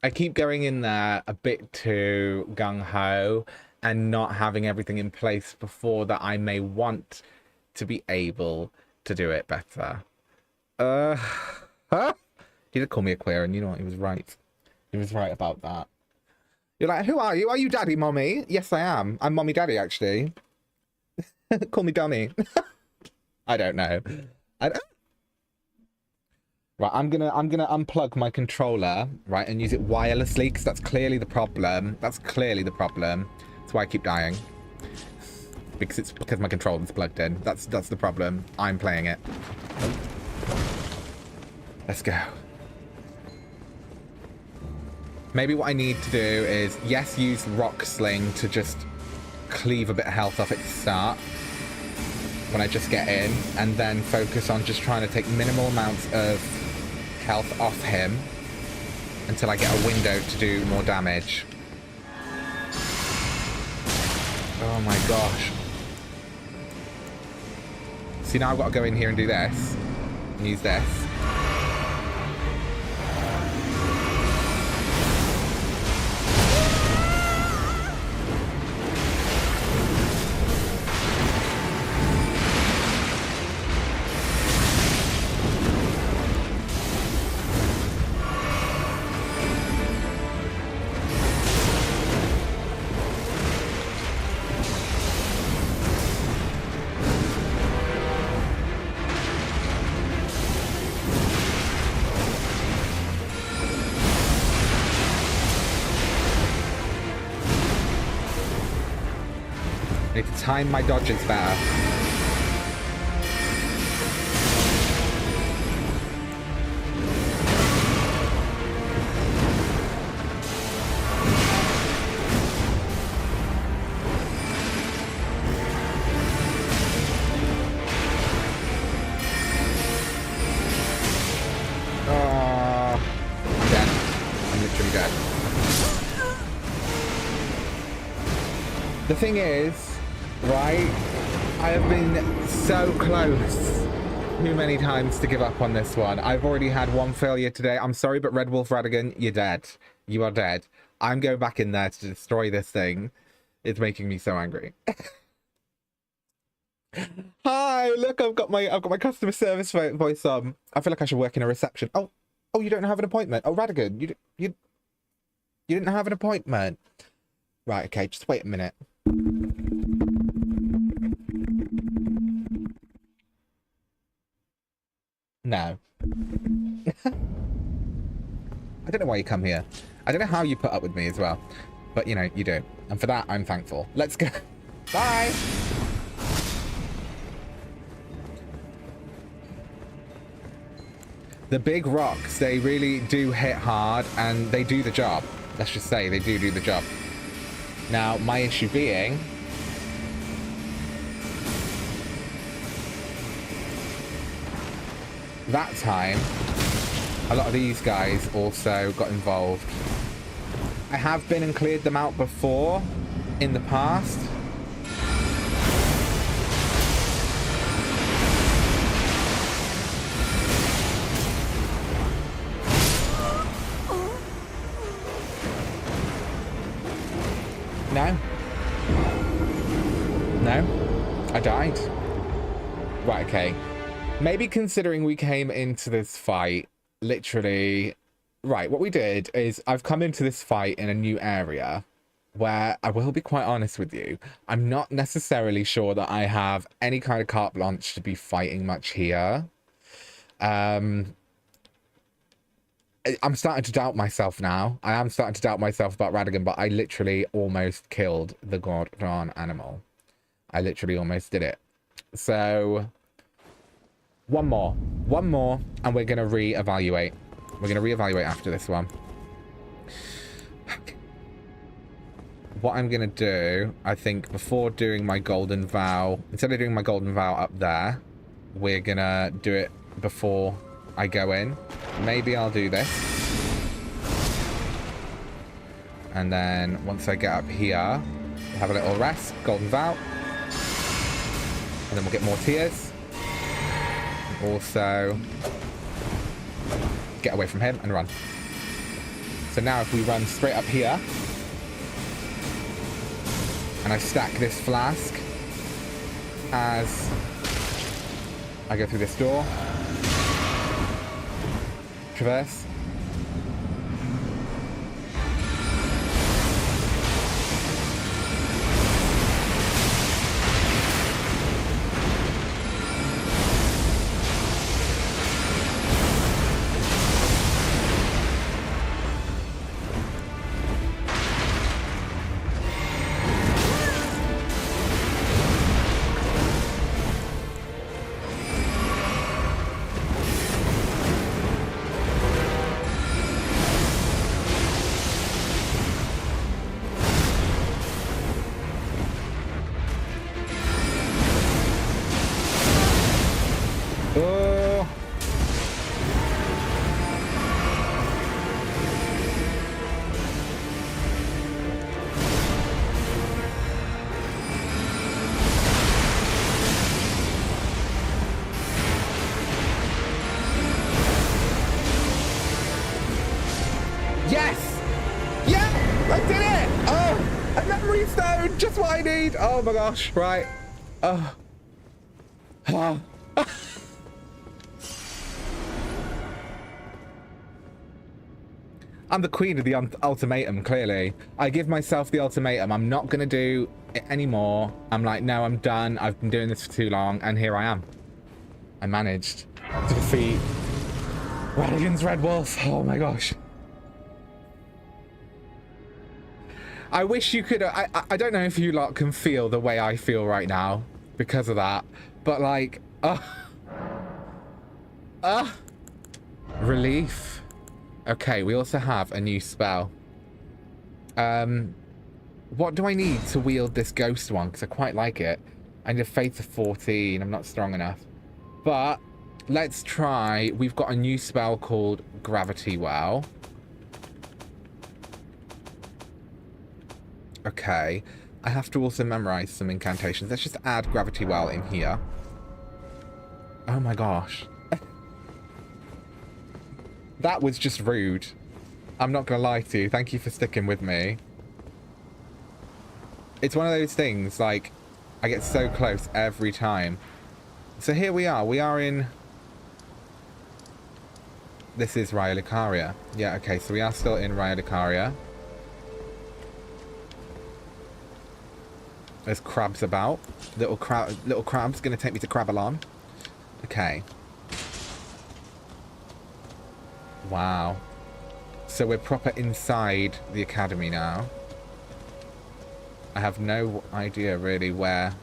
I keep going in there a bit too gung-ho and not having everything in place before that I may want to be able to do it better. He did call me a queer, and you know what? He was right. He was right about that. You're like, who are you? Are you daddy, mommy? Yes, I am. I'm mommy daddy, actually. Call me dummy. I don't know. Right, I'm gonna unplug my controller, right, and use it wirelessly, because that's clearly the problem. That's clearly the problem. That's why I keep dying. Because my controller's plugged in. That's the problem. I'm playing it. Let's go. Maybe what I need to do is, yes, use Rock Sling to just cleave a bit of health off at the start when I just get in, and then focus on just trying to take minimal amounts of health off him until I get a window to do more damage. Oh my gosh. See, now I've got to go in here and do this and use this. I need to time my dodges better. Oh, I'm dead. I'm literally dead. The thing is, right, I have been so close too many times to give up on this one. I've already had one failure today. I'm sorry, but Red Wolf Radigan, you're dead. You are dead. I'm going back in there to destroy this thing. It's making me so angry. Hi, look, I've got my customer service voice on. I feel like I should work in a reception. Oh, you don't have an appointment. Oh, Radigan, you didn't have an appointment. Right, okay, just wait a minute. No. I don't know why you come here. I don't know how you put up with me as well. But, you know, you do. And for that, I'm thankful. Let's go. Bye! The big rocks, they really do hit hard, and they do the job. Let's just say they do the job. Now, my issue being... that time, a lot of these guys also got involved. I have been and cleared them out before, in the past. No. No. I died. Right, okay. Maybe considering we came into this fight, literally... Right, what we did is I've come into this fight in a new area. where I will be quite honest with you. I'm not necessarily sure that I have any kind of carte blanche to be fighting much here. I'm starting to doubt myself now. I am starting to doubt myself about Radagon, but I literally almost killed the goddamn animal. I literally almost did it. So, one more, and we're going to reevaluate. We're going to reevaluate after this one. What I'm going to do, I think, before doing my golden vow, instead of doing my golden vow up there, we're going to do it before I go in. Maybe I'll do this. And then once I get up here, we'll have a little rest, golden vow. And then we'll get more tears. And also get away from him and run. So now if we run straight up here, and I stack this flask as I go through this door. Traverse. Just what I need. Oh my gosh. Right. Oh. I'm the queen of the ultimatum, clearly. I give myself the ultimatum. I'm not going to do it anymore. I'm like, no, I'm done. I've been doing this for too long. And here I am. I managed to defeat Radagon's Red Wolf. Oh my gosh. I wish you could... I don't know if you lot can feel the way I feel right now because of that. But like... relief. Okay, we also have a new spell. What do I need to wield this ghost one? Because I quite like it. I need a faith of 14. I'm not strong enough. But let's try... We've got a new spell called Gravity Well. Okay, I have to also memorize some incantations. Let's just add Gravity Well in here. Oh my gosh. That was just rude. I'm not gonna lie to you. Thank you for sticking with me. It's one of those things, like, I get so close every time. So here we are. We are in... This is Raya Lucaria. Yeah, okay, so we are still in Raya Lucaria. There's crabs about. Little crabs gonna take me to Crabalon. Okay. Wow. So we're proper inside the academy now. I have no idea really where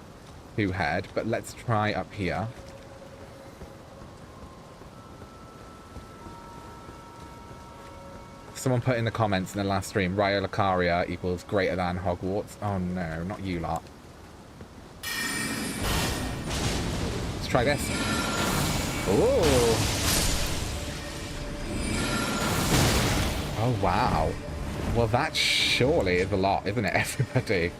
to head, but let's try up here. Someone put in the comments in the last stream, Raya Lucaria equals greater than Hogwarts. Oh no, not you lot. Let's try this. Ooh. Oh wow. Well, that surely is a lot, isn't it, everybody?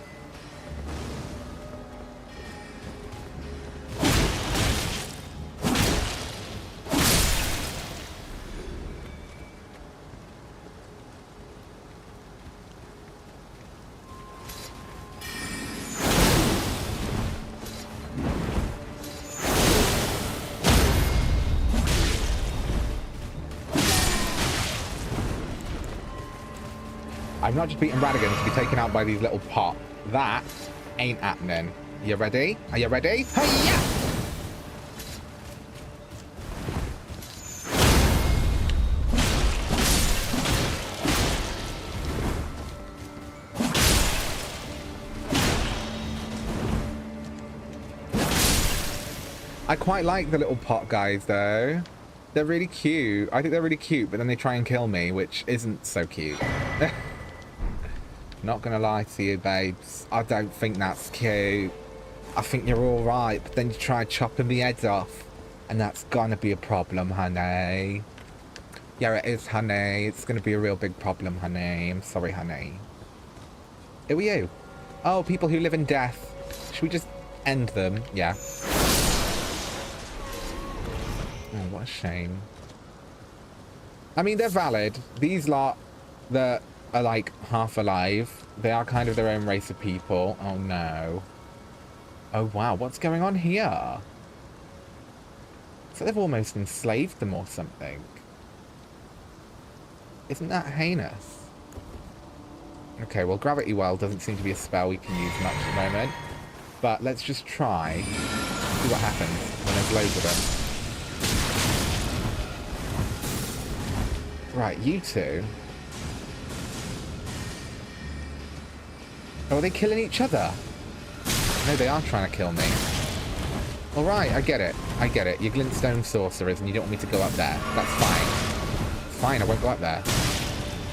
I'm not just beating Radigan to be taken out by these little pot. That ain't happening. You ready? Are you ready? Hi-ya! I quite like the little pot guys, though. They're really cute. I think they're really cute, but then they try and kill me, which isn't so cute. Not gonna lie to you, babes. I don't think that's cute. I think you're alright, but then you try chopping me heads off. And that's gonna be a problem, honey. Yeah, it is, honey. It's gonna be a real big problem, honey. I'm sorry, honey. Who are you? Oh, people who live in death. Should we just end them? Yeah. Oh, what a shame. I mean, they're valid. These lot that are like half alive, they are kind of their own race of people. Oh no. Oh wow, what's going on here? So they've almost enslaved them or something. Isn't that heinous? Okay, well, Gravity Well doesn't seem to be a spell we can use much at the moment. But let's just try. See what happens when there's loads of them. Right, you two. Oh, are they killing each other? No, they are trying to kill me. Alright, I get it. I get it. You're glintstone sorcerers and you don't want me to go up there. That's fine. It's fine, I won't go up there.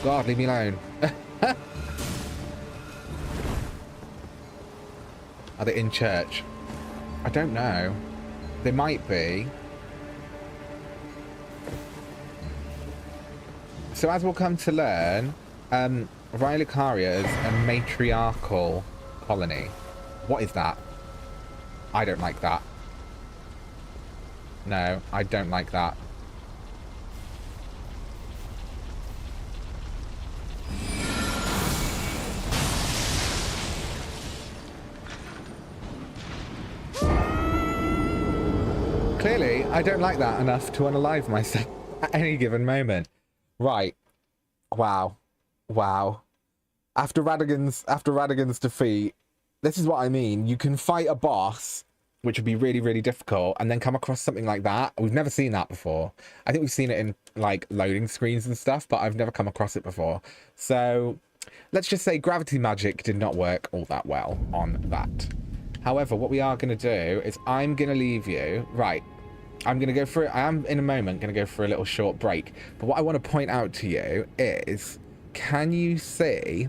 God, leave me alone. Are they in church? I don't know. They might be. So as we'll come to learn, Lucaria is a matriarchal colony. What is that? I don't like that. No, I don't like that. Clearly, I don't like that enough to unalive myself at any given moment. Right. Wow. Wow. After Radigan's defeat, this is what I mean. You can fight a boss, which would be really, really difficult, and then come across something like that. We've never seen that before. I think we've seen it in, like, loading screens and stuff, but I've never come across it before. So, let's just say gravity magic did not work all that well on that. However, what we are going to do is I'm going to leave you... Right. I'm going to go for it. I am, in a moment, going to go for a little short break. But what I want to point out to you is, can you see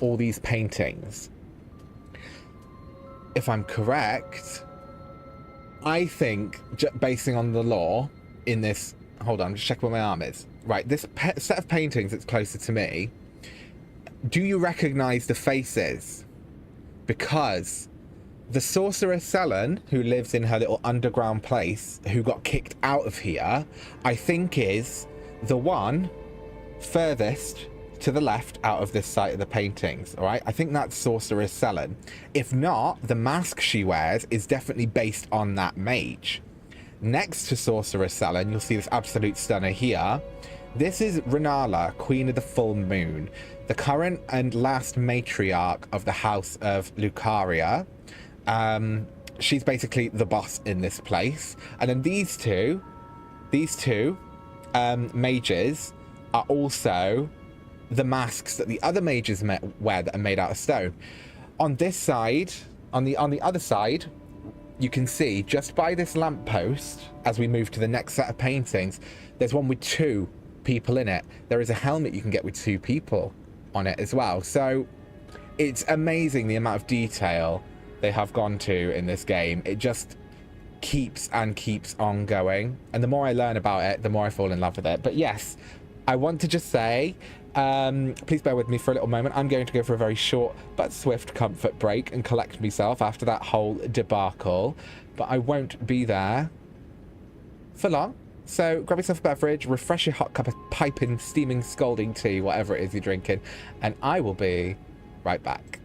all these paintings? If I'm correct, I think, basing on the lore in this... Hold on, just check where my arm is. Right, this set of paintings that's closer to me, do you recognize the faces? Because the sorceress Selen, who lives in her little underground place, who got kicked out of here, I think is the one furthest to the left out of this site of the paintings, all right? I think that's Sorceress Selen. If not, the mask she wears is definitely based on that mage. Next to Sorceress Selen, you'll see this absolute stunner here. This is Renala, Queen of the Full Moon, the current and last matriarch of the House of Lucaria. She's basically the boss in this place. And then these two mages are also the masks that the other mages wear that are made out of stone. On this side, on the other side, you can see just by this lamppost, as we move to the next set of paintings, there's one with 2 people in it. There is a helmet you can get with 2 people on it as well. So it's amazing the amount of detail they have gone to in this game. It just keeps and keeps on going. And the more I learn about it, the more I fall in love with it. But yes, I want to just say, please bear with me for a little moment. I'm going to go for a very short but swift comfort break and collect myself after that whole debacle. But I won't be there for long. So grab yourself a beverage, refresh your hot cup of piping, steaming, scalding tea, whatever it is you're drinking, and I will be right back.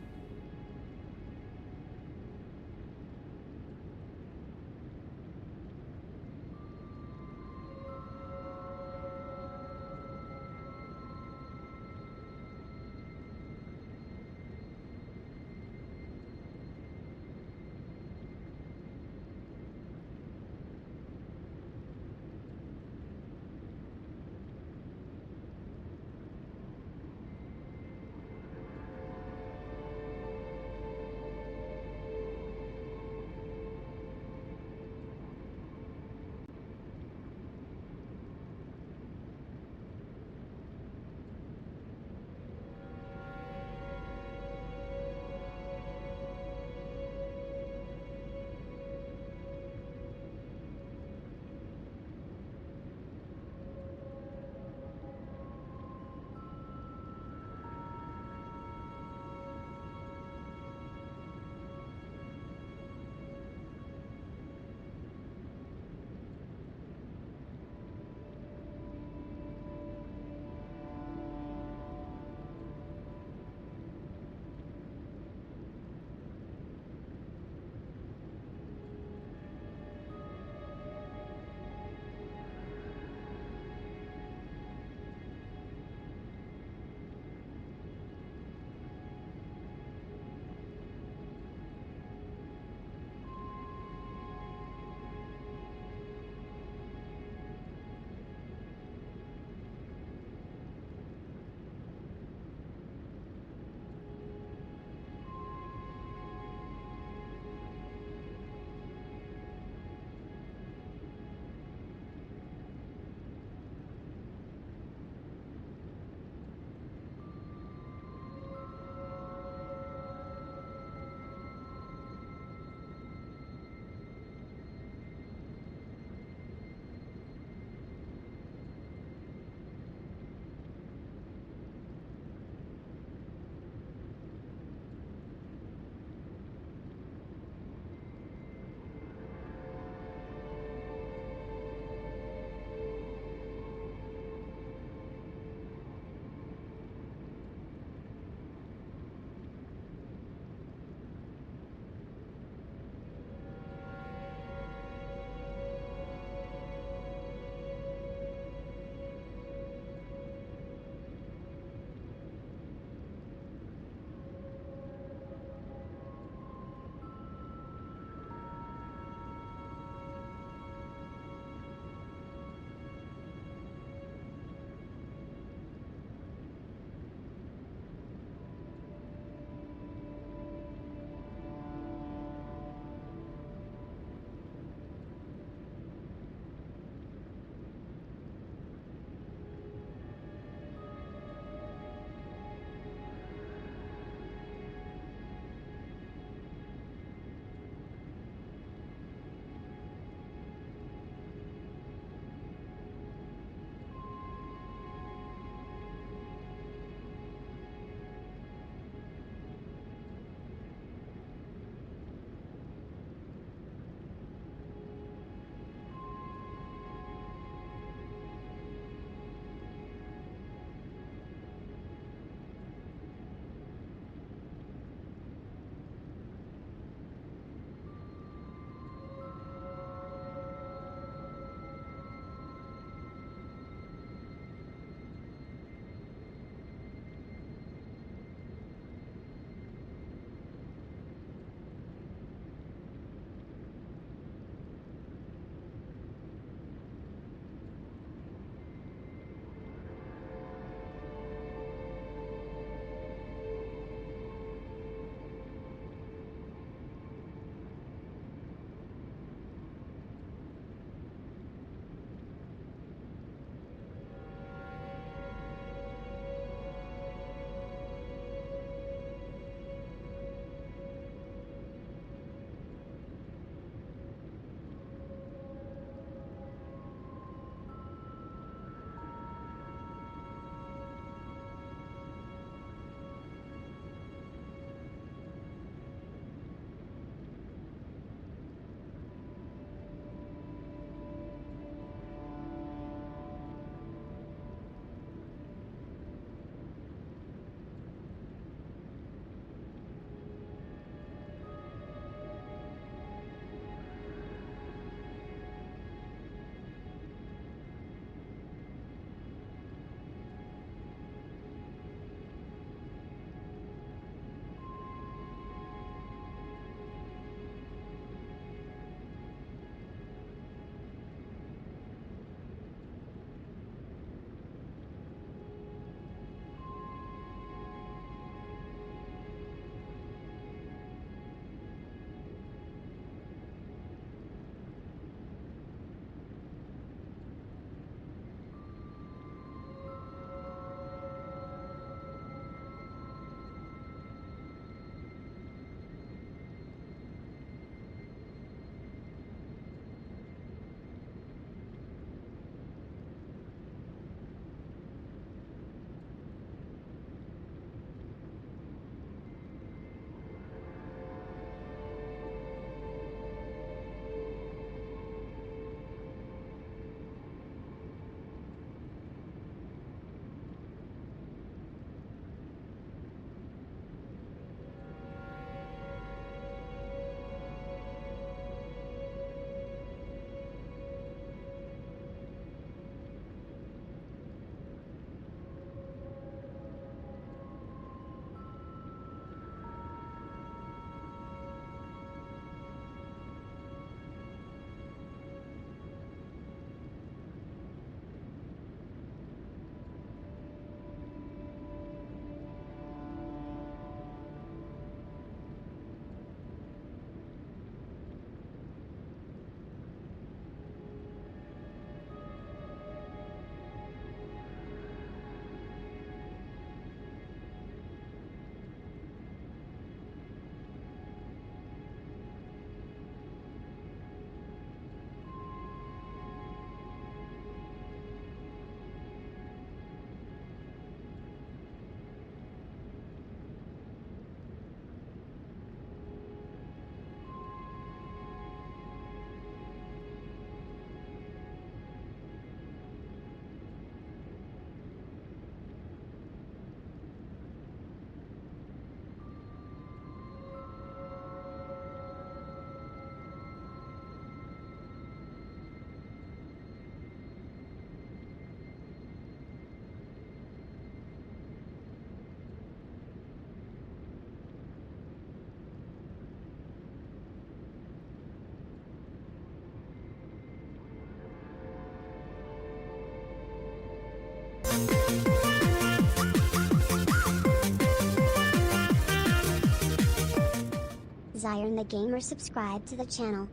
while you're in the game or subscribe to the channel.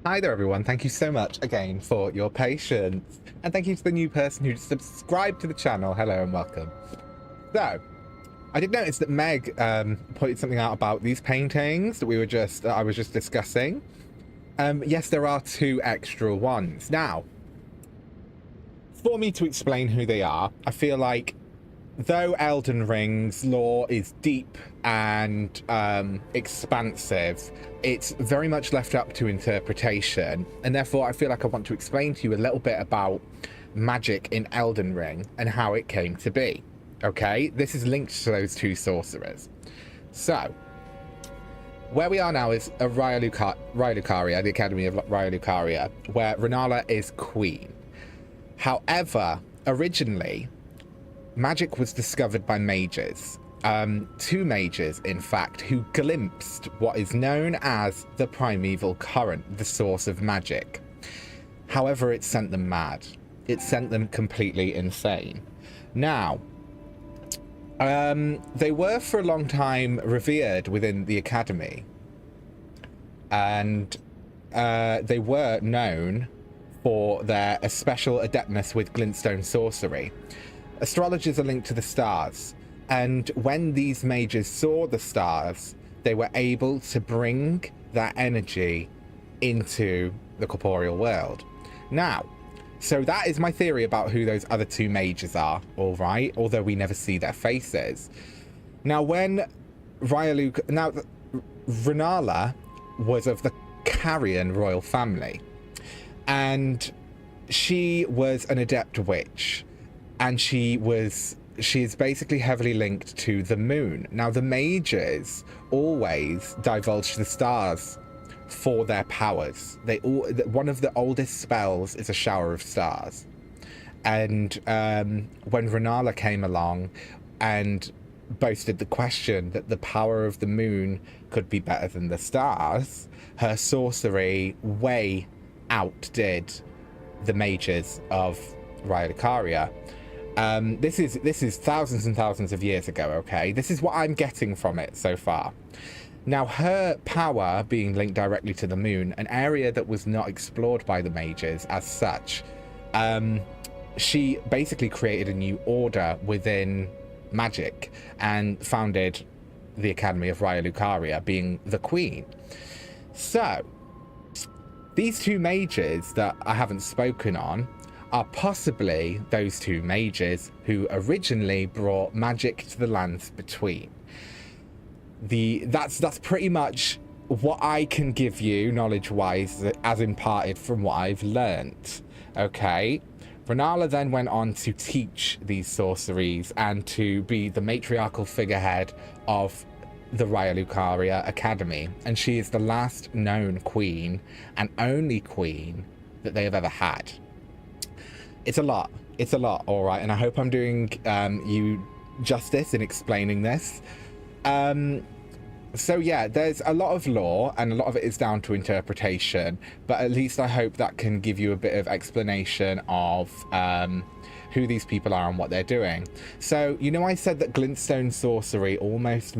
Hi there, everyone. Thank you so much again for your patience. And thank you to the new person who subscribed to the channel. Hello and welcome. So, I did notice that Meg pointed something out about these paintings that I was just discussing. Yes, there are 2 extra ones. Now, for me to explain who they are, I feel like though Elden Ring's lore is deep and expansive, it's very much left up to interpretation, and therefore I feel like I want to explain to you a little bit about magic in Elden Ring and how it came to be. Okay, this is linked to those 2 sorcerers. So, where we are now is Raya Lucaria, the Academy of Raya Lucaria, where Renala is queen. However, originally, magic was discovered by mages. 2 mages, in fact, who glimpsed what is known as the primeval current, the source of magic. However, it sent them mad. It sent them completely insane. Now, they were for a long time revered within the academy, and they were known for their special adeptness with glintstone sorcery. Astrologers are linked to the stars, and when these mages saw the stars, they were able to bring that energy into the corporeal world. Now, so that is my theory about who those other 2 mages are, all right, although we never see their faces. Now, when Renala was of the Carrion royal family, and she was an adept witch, and she is basically heavily linked to the moon. Now, the mages always divulge the stars for their powers. One of the oldest spells is a shower of stars. And when Renala came along and boasted the question that the power of the moon could be better than the stars, her sorcery way outdid the mages of Raya Lucaria. This is thousands and thousands of years ago, okay? This is what I'm getting from it so far. Now, her power being linked directly to the moon, an area that was not explored by the mages as such, she basically created a new order within magic and founded the Academy of Raya Lucaria, being the queen. So, these 2 mages that I haven't spoken on are possibly those 2 mages who originally brought magic to the lands between. That's pretty much what I can give you knowledge-wise as imparted from what I've learnt. Okay? Renala then went on to teach these sorceries and to be the matriarchal figurehead of the Raya Lucaria Academy, and she is the last known queen and only queen that they have ever had. It's a lot, all right, and I hope I'm doing you justice in explaining this. So yeah, there's a lot of lore, and a lot of it is down to interpretation, but at least I hope that can give you a bit of explanation of who these people are and what they're doing. So, you know, I said that glintstone sorcery almost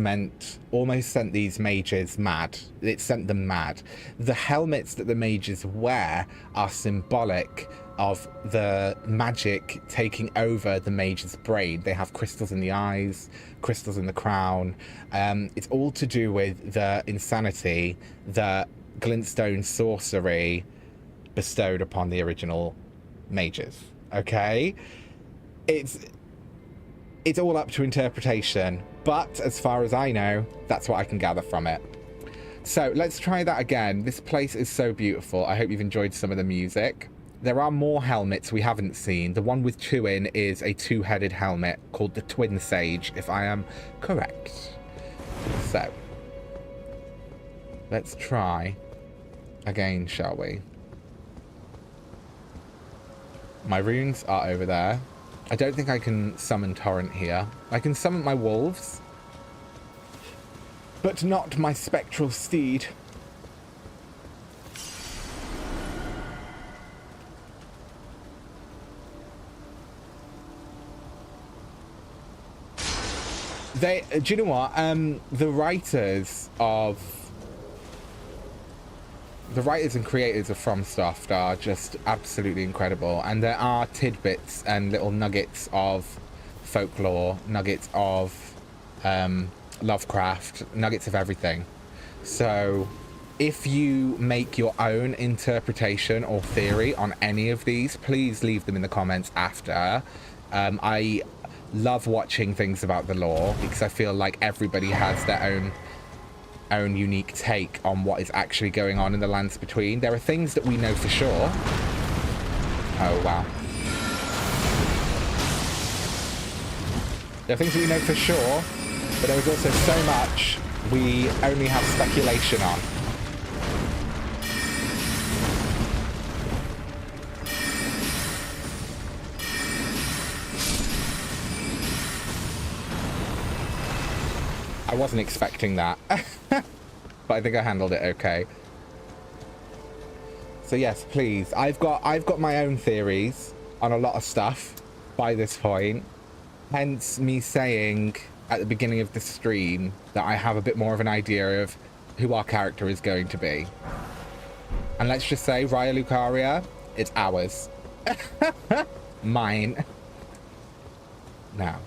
sent these mages mad. It sent them mad. The helmets that the mages wear are symbolic of the magic taking over the mage's brain. They have crystals in the eyes, crystals in the crown. It's all to do with the insanity that glintstone sorcery bestowed upon the original mages. Okay? It's all up to interpretation, but as far as I know, that's what I can gather from it. So let's try that again. This place is so beautiful. I hope you've enjoyed some of the music. There are more helmets we haven't seen. The one with two in is a two-headed helmet called the Twin Sage, if I am correct. So let's try again, shall we? My runes are over there. I don't think I can summon Torrent here. I can summon my wolves, but not my spectral steed. Do you know what? The writers and creators of FromSoft are just absolutely incredible, and there are tidbits and little nuggets of folklore, nuggets of Lovecraft, nuggets of everything. So if you make your own interpretation or theory on any of these, please leave them in the comments after. I love watching things about the lore because I feel like everybody has their own unique take on what is actually going on in the lands between. There are things that we know for sure. Oh, wow. There are things that we know for sure, but there is also so much we only have speculation on. I wasn't expecting that. But I think I handled it okay. So yes, please. I've got my own theories on a lot of stuff by this point. Hence me saying at the beginning of the stream that I have a bit more of an idea of who our character is going to be. And let's just say, Raya Lucaria, it's ours. Mine. Now.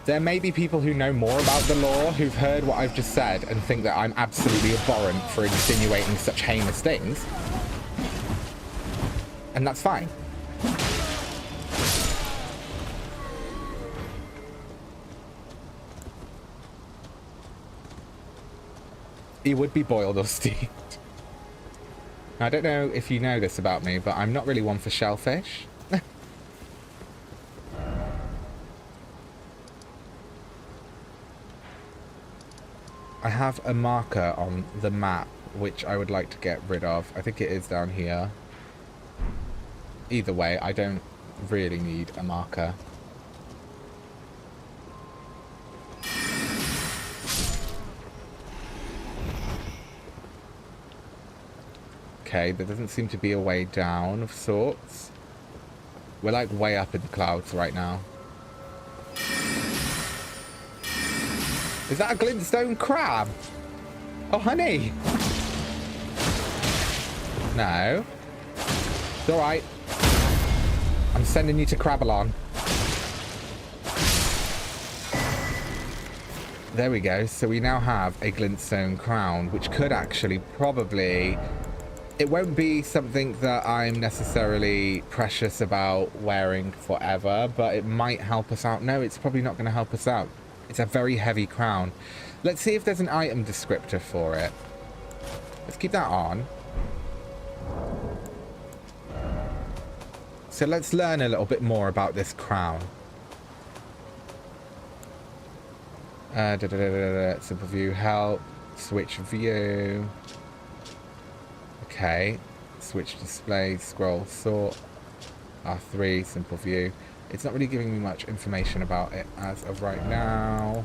There may be people who know more about the lore who've heard what I've just said and think that I'm absolutely abhorrent for insinuating such heinous things. And that's fine. He would be boiled or steamed. I don't know if you know this about me, but I'm not really one for shellfish. I have a marker on the map which I would like to get rid of. I think it is down here. Either way, I don't really need a marker. Okay, there doesn't seem to be a way down of sorts. We're like way up in the clouds right now. Is that a glintstone crab? Oh, honey. No. It's all right. I'm sending you to Crabalon. There we go. So we now have a glintstone crown, which could actually probably... It won't be something that I'm necessarily precious about wearing forever, but it might help us out. No, it's probably not going to help us out. It's a very heavy crown. Let's see if there's an item descriptor for it. Let's keep that on. So let's learn a little bit more about this crown. Simple view, help, switch view. Okay, switch display, scroll, sort. R3, simple view. It's not really giving me much information about it as of right now.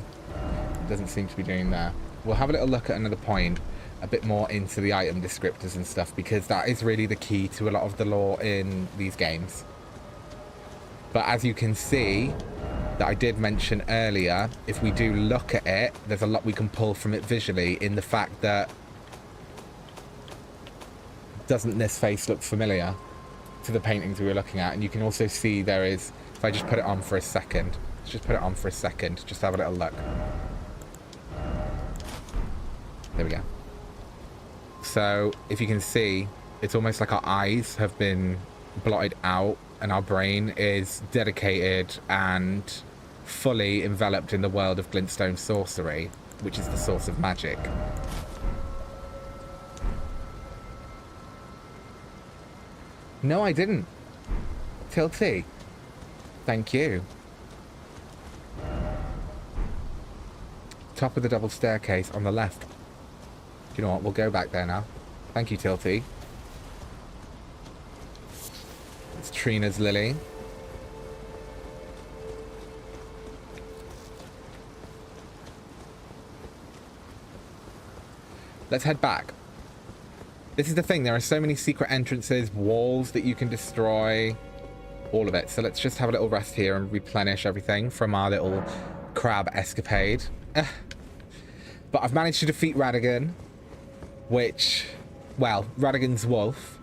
It doesn't seem to be doing that. We'll have a little look at another point, a bit more into the item descriptors and stuff, because that is really the key to a lot of the lore in these games. But as you can see, that I did mention earlier, if we do look at it, there's a lot we can pull from it visually, in the fact that, doesn't this face look familiar to the paintings we were looking at? And you can also see there is, if I just put it on for a second, let's just put it on for a second, just have a little look. There we go. So if you can see, it's almost like our eyes have been blotted out and our brain is dedicated and fully enveloped in the world of glintstone sorcery, which is the source of magic. No, I didn't. Tilty. Thank you. Top of the double staircase on the left. Do you know what? We'll go back there now. Thank you, Tilty. It's Trina's Lily. Let's head back. This is the thing. There are so many secret entrances, walls that you can destroy. All of it. So let's just have a little rest here and replenish everything from our little crab escapade. But I've managed to defeat Radagon, which, well, Radagon's wolf.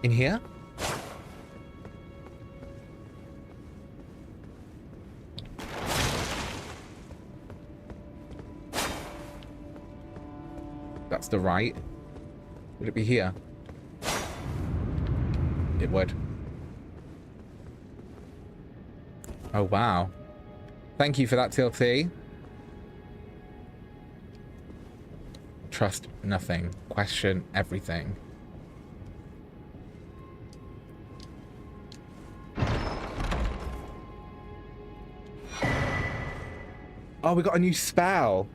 In here? That's the right. Would it be here? It would. Oh, wow. Thank you for that, TLT. Trust nothing. Question everything. Oh, we got a new spell.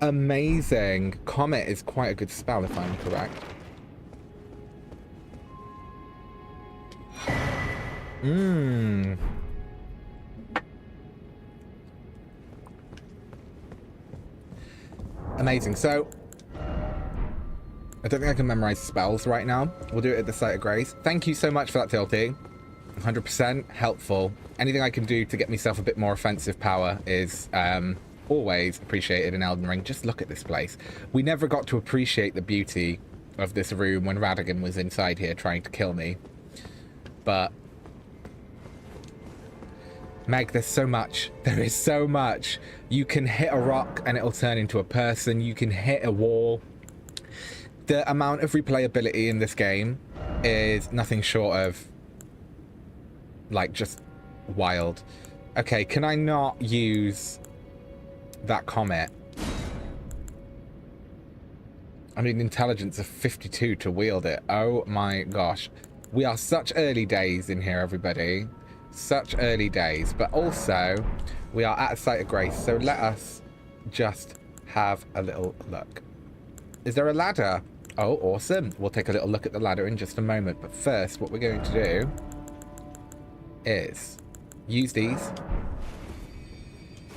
Amazing. Comet is quite a good spell, if I'm correct. Amazing. So, I don't think I can memorize spells right now. We'll do it at the site of grace. Thank you so much for that, TLT. 100% helpful. Anything I can do to get myself a bit more offensive power is always appreciated in Elden Ring. Just look at this place. We never got to appreciate the beauty of this room when Radagon was inside here trying to kill me. But Meg, there's so much. There is so much. You can hit a rock and it'll turn into a person. You can hit a wall. The amount of replayability in this game is nothing short of, like, just wild. Okay, can I not use that comet? I need intelligence of 52 to wield it. Oh my gosh. We are such early days in here, everybody. Such early days. But also, we are at a site of grace, so let us just have a little look. Is there a ladder? Oh, awesome. We'll take a little look at the ladder in just a moment. But first, what we're going to do is use these.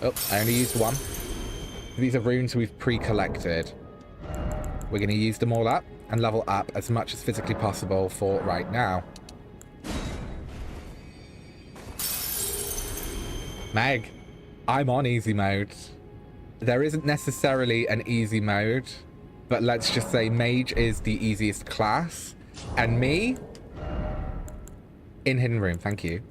Oh, I only used one. These are runes we've pre-collected. We're going to use them all up and level up as much as physically possible for right now. Meg, I'm on easy mode. There isn't necessarily an easy mode, but let's just say mage is the easiest class. And me, in hidden room, thank you.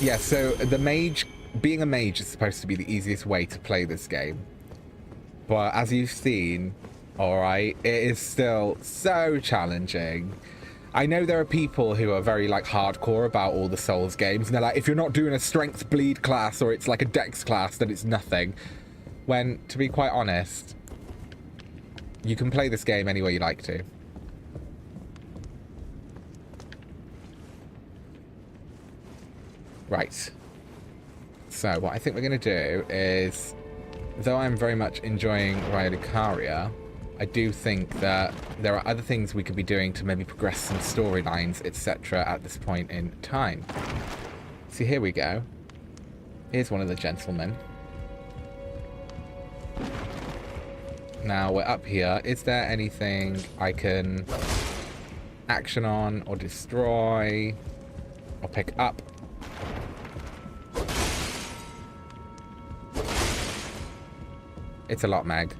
Yeah, so the mage, being a mage is supposed to be the easiest way to play this game. But as you've seen, alright, it is still so challenging. I know there are people who are very, like, hardcore about all the Souls games, and they're like, if you're not doing a strength bleed class or it's like a dex class, then it's nothing. When, to be quite honest, you can play this game any way you like to. Right. So, what I think we're going to do is, though I'm very much enjoying Raya Lucaria, I do think that there are other things we could be doing to maybe progress some storylines, etc. at this point in time. See, here we go. Here's one of the gentlemen. Now we're up here. Is there anything I can action on or destroy or pick up? It's a lot, Meg.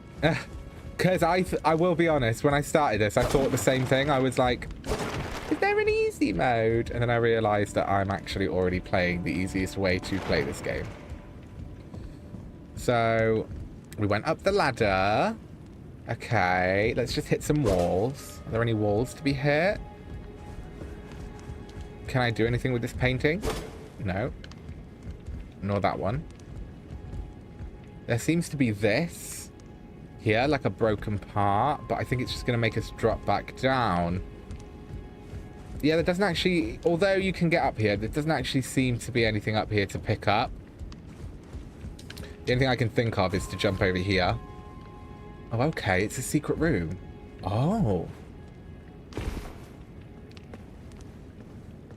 Because I will be honest, when I started this, I thought the same thing. I was like, is there an easy mode? And then I realized that I'm actually already playing the easiest way to play this game. So we went up the ladder. Okay, let's just hit some walls. Are there any walls to be hit? Can I do anything with this painting? No. Nor that one. There seems to be this here, like a broken part, but I think it's just going to make us drop back down. Yeah, there doesn't actually, although you can get up here, there doesn't actually seem to be anything up here to pick up. The only thing I can think of is to jump over here. Oh, okay, it's a secret room. Oh.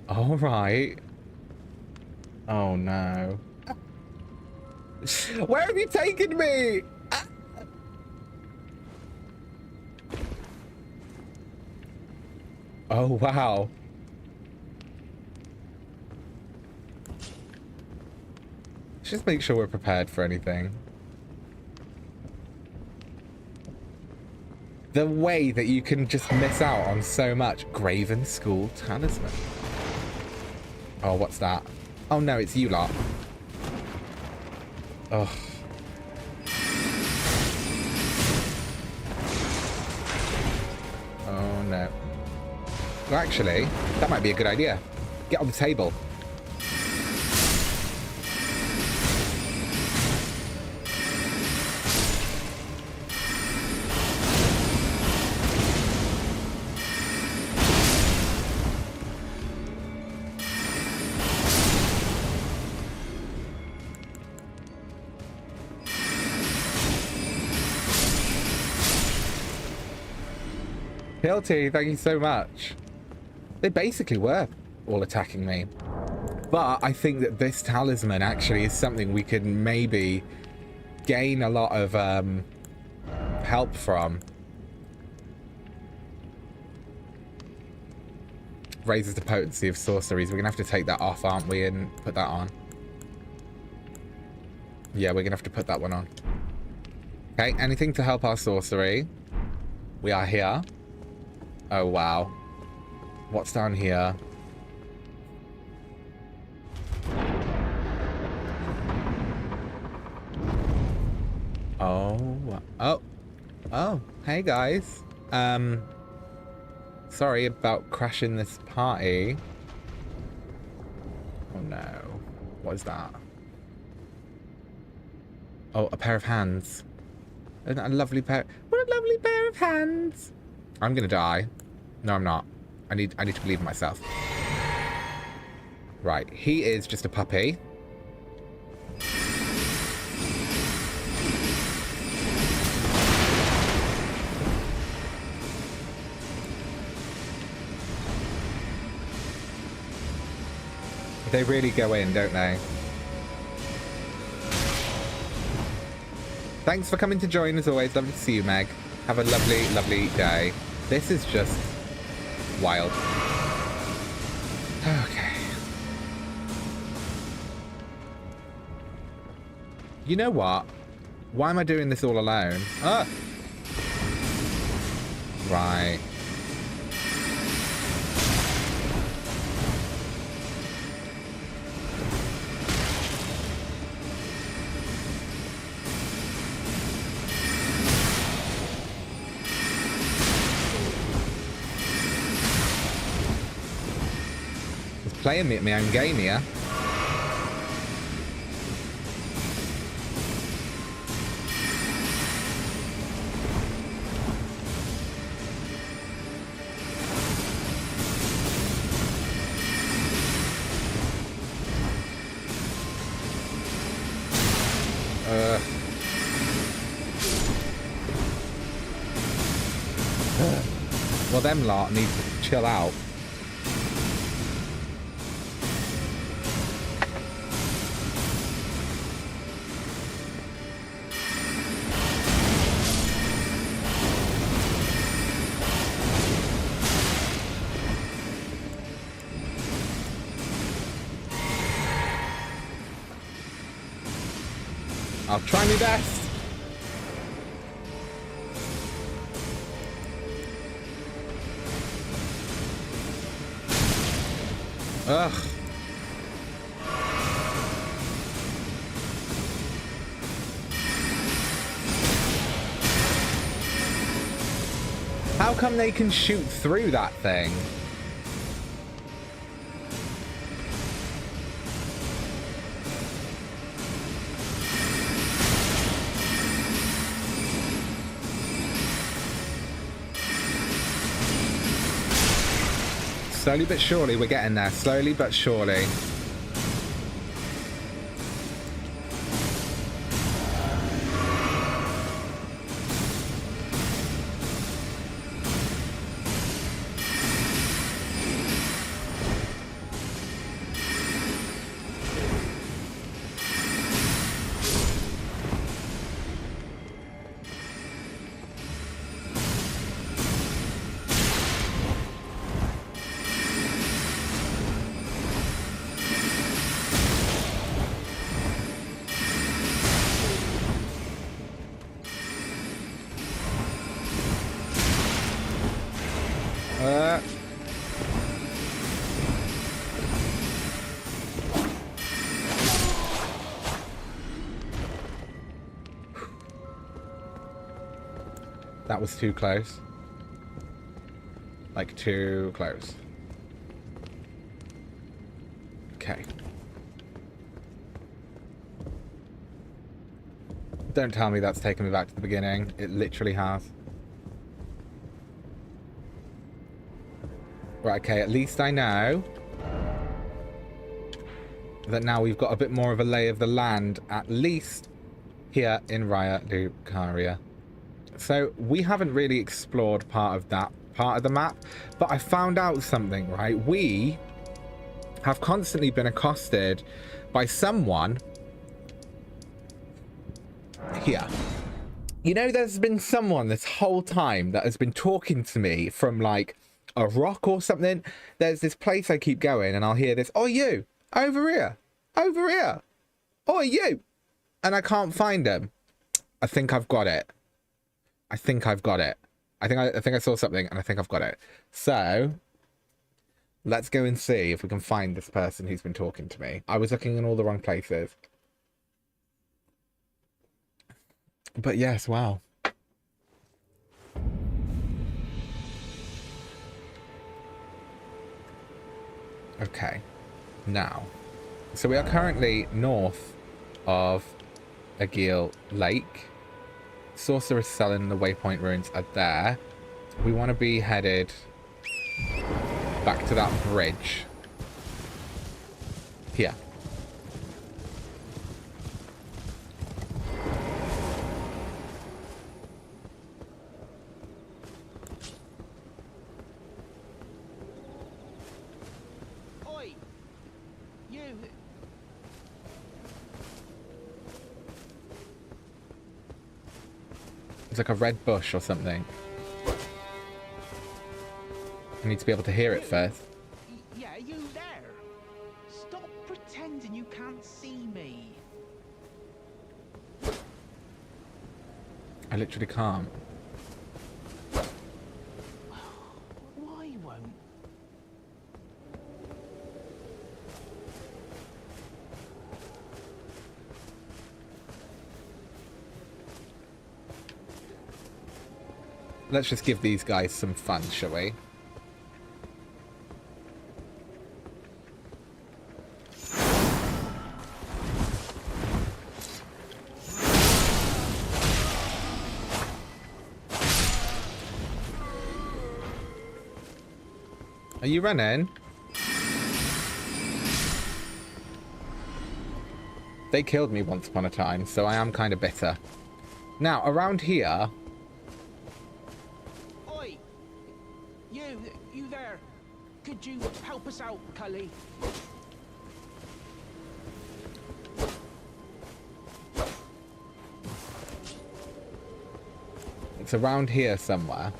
All right. Oh, no. Where have you taken me? Oh, wow. Let's just make sure we're prepared for anything. The way that you can just miss out on so much. Graven School Talisman. Oh, what's that? Oh, no, it's you lot. Oh. Oh, no. Well, actually, that might be a good idea. Get on the table. Guilty, thank you so much. They basically were all attacking me. But I think that this talisman actually is something we could maybe gain a lot of help from. Raises the potency of sorceries. We're going to have to take that off, aren't we, and put that on. Yeah, we're going to have to put that one on. Okay, anything to help our sorcery. We are here. Oh, wow. What's down here? Oh, hey guys. Sorry about crashing this party. Oh no. What is that? Oh, a pair of hands. Isn't that a lovely pair? What a lovely pair of hands. I'm gonna die. No, I'm not. I need to believe in myself. Right, he is just a puppy. They really go in, don't they? Thanks for coming to join as always. Lovely to see you, Meg. Have a lovely, lovely day. This is just wild. Okay. You know what? Why am I doing this all alone? Ah! Right. Playing me at my own game here. Well, them lot need to chill out. I'll try my best. Ugh. How come they can shoot through that thing? Slowly but surely, we're getting there. Slowly but surely. That was too close. Like, too close. Okay. Don't tell me that's taken me back to the beginning. It literally has. Right, okay, at least I know that now we've got a bit more of a lay of the land, at least here in Raya Lucaria. So we haven't really explored part of that part of the map, but I found out something, right? We have constantly been accosted by someone here. You know, there's been someone this whole time that has been talking to me from like a rock or something. There's this place I keep going and I'll hear this, oh, you, over here, oh, you, and I can't find him. I think I've got it. I think I've got it. I think I saw something and I think I've got it. So let's go and see if we can find this person who's been talking to me. I was looking in all the wrong places. But yes, wow. Okay. Now, so we are currently north of Agil Lake. Sorcerer's Cell and the Waypoint Ruins are there. We want to be headed back to that bridge. Here. Oi! You! It's like a red bush or something. I need to be able to hear it first. Yeah, you there? Stop pretending you can't see me. I literally can't. Why won't? Let's just give these guys some fun, shall we? Are you running? They killed me once upon a time, so I am kind of bitter. Now, around here... Oi! You there? Could you help us out, Cully? It's around here somewhere.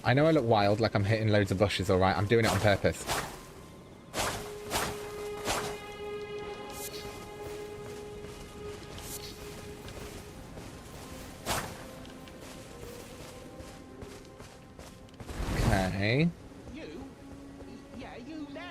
I know I look wild, like I'm hitting loads of bushes, alright? I'm doing it on purpose. Okay. Yeah, you there?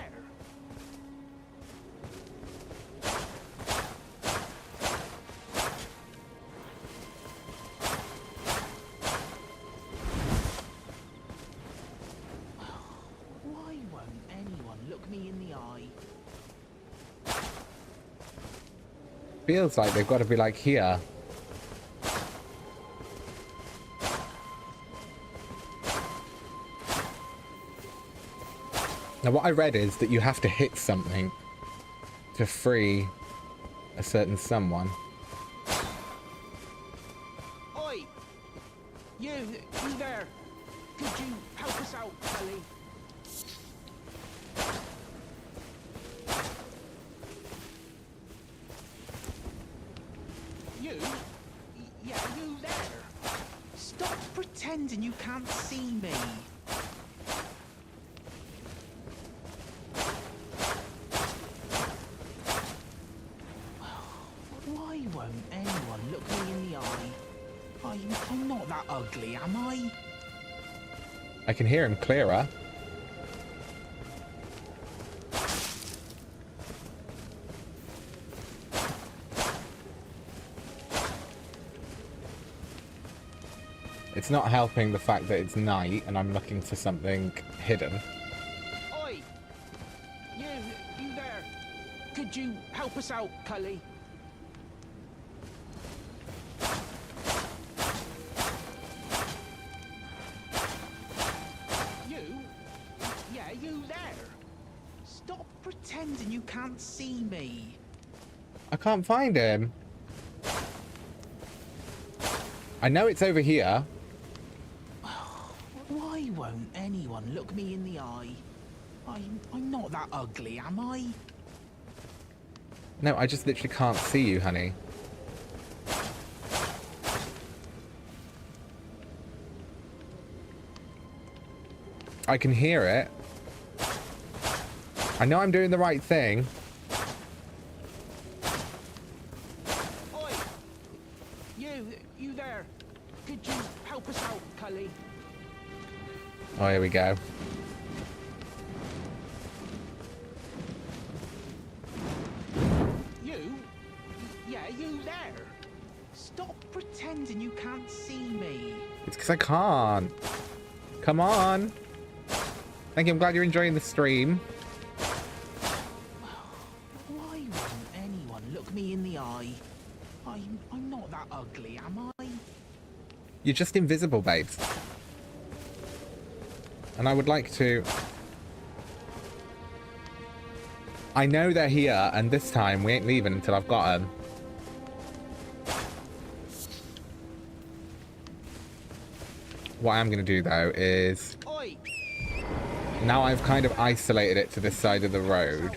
Why won't anyone look me in the eye? Feels like they've got to be like here. Now what I read is that you have to hit something to free a certain someone. Oi! You there? Could you help us out, Cully? Yeah, you there? Stop pretending you can't see me. Why won't anyone look me in the eye? I'm not that ugly, am I? I can hear him clearer. It's not helping the fact that it's night and I'm looking for something hidden. Oi! You there? Could you help us out, Cully? You there? Stop pretending you can't see me. I can't find him. I know it's over here. Why won't anyone look me in the eye? I'm not that ugly, am I? No, I just literally can't see you, honey. I can hear it. I know I'm doing the right thing. Oi! You there? Could you help us out, Cully? Oh, here we go. You there? Stop pretending you can't see me. It's because I can't. Come on. Thank you. I'm glad you're enjoying the stream. Why won't anyone look me in the eye? I'm not that ugly, am I? You're just invisible, babes. And I would like to... I know they're here, and this time we ain't leaving until I've got them. What I'm going to do, though, is... Oi! Now I've kind of isolated it to this side of the road.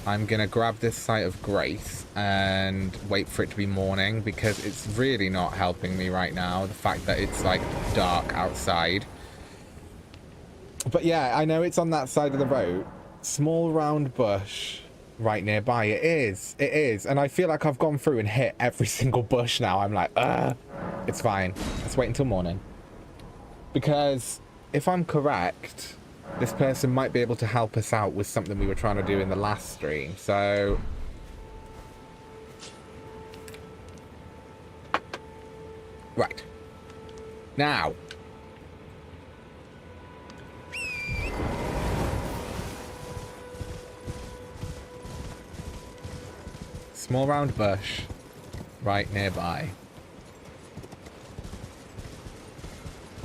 I'm going to grab this site of grace and wait for it to be morning, because it's really not helping me right now, the fact that it's, like, dark outside. But yeah, I know it's on that side of the road. Small round bush right nearby. It is. And I feel like I've gone through and hit every single bush now. I'm like, it's fine. Let's wait until morning. Because if I'm correct, this person might be able to help us out with something we were trying to do in the last stream. So... Right. Now... Small round bush right nearby.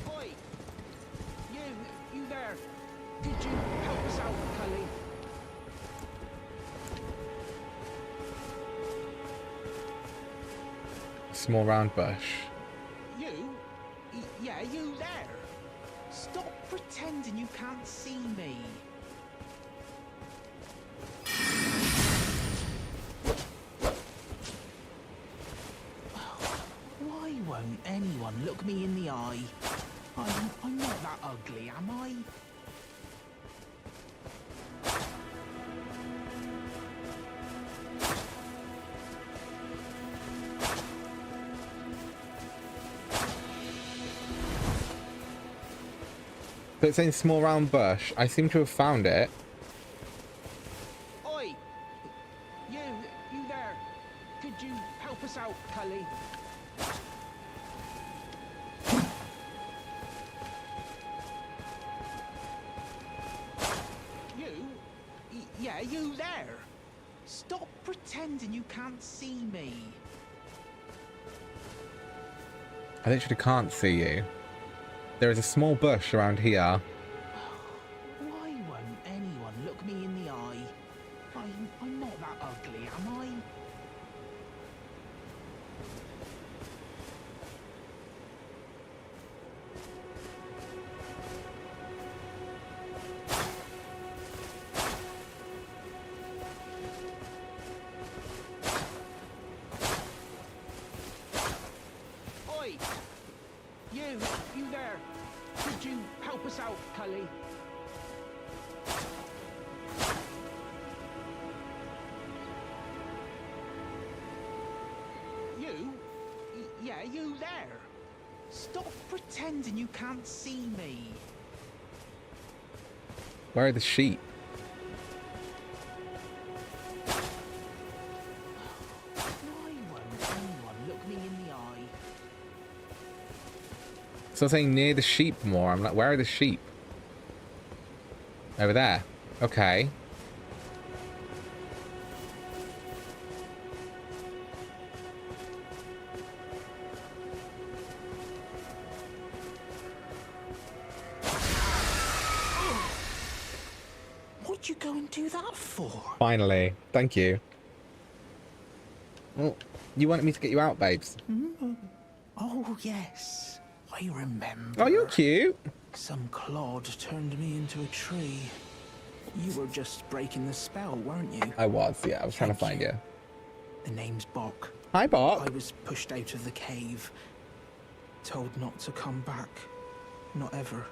Oi! You there? Could you help us out, Cully? small round bush. You? Yeah, you there? Stop pretending you can't see me. Why won't anyone look me in the eye? I'm not that ugly, am I? So it's saying small round bush. I seem to have found it. Oi! You there? Could you help us out, Cully? Yeah, you there? Stop pretending you can't see me. I literally can't see you. There is a small bush around here. Why won't anyone look me in the eye? I'm not that ugly, am I? Oi! You there? Could you help us out, Cully? Yeah, you there? Stop pretending you can't see me. Where are the sheep? Why won't anyone look me in the eye? So I'm saying near the sheep more. I'm like, where are the sheep? Over there. Okay. What'd you go and do that for? Finally. Thank you. Well, you wanted me to get you out, babes. Oh, yes. I remember. Oh, you're cute. Some clod turned me into a tree. You were just breaking the spell, weren't you? I was, yeah. I was trying to Thank find you. you. The name's Bok. Hi, I Bok. was pushed out of the cave. Told not to come back. Not ever.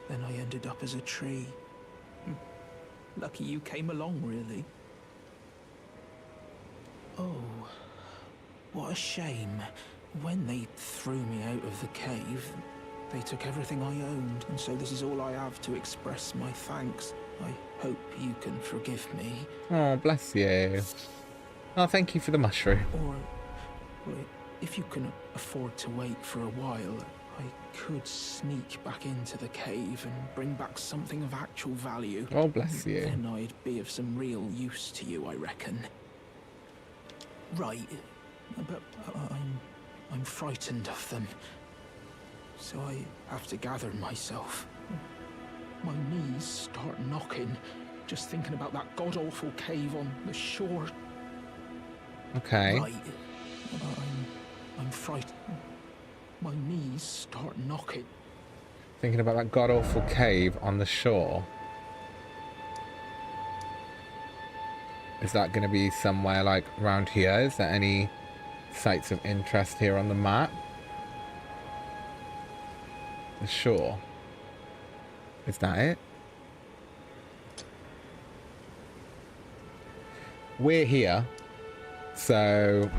Then I ended up as a tree. Lucky you came along, really. Oh, what a shame. When they threw me out of the cave, they took everything I owned, and so this is all I have to express my thanks. I hope you can forgive me. Oh, bless you. Oh, thank you for the mushroom. Or, well, if you can afford to wait for a while, I could sneak back into the cave and bring back something of actual value. Oh, bless you. Then I'd be of some real use to you, I reckon. Right, but I'm frightened of them. So I have to gather myself. My knees start knocking, just thinking about that god-awful cave on the shore. Okay. Right, I'm frightened. My knees start knocking. Thinking about that god-awful cave on the shore. Is that going to be somewhere like around here? Is there any sites of interest here on the map? The shore. Is that it? We're here. So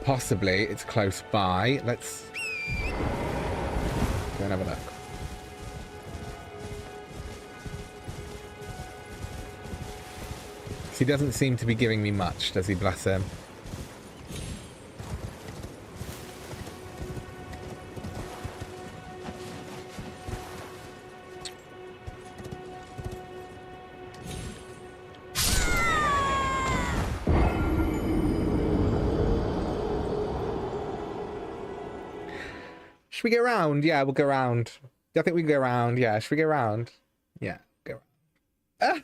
possibly it's close by. Let's go and have a look. He doesn't seem to be giving me much, does he, bless him? Should we go around? Yeah, we'll go around. I think we can go around. Yeah, should we go around? Yeah, go around.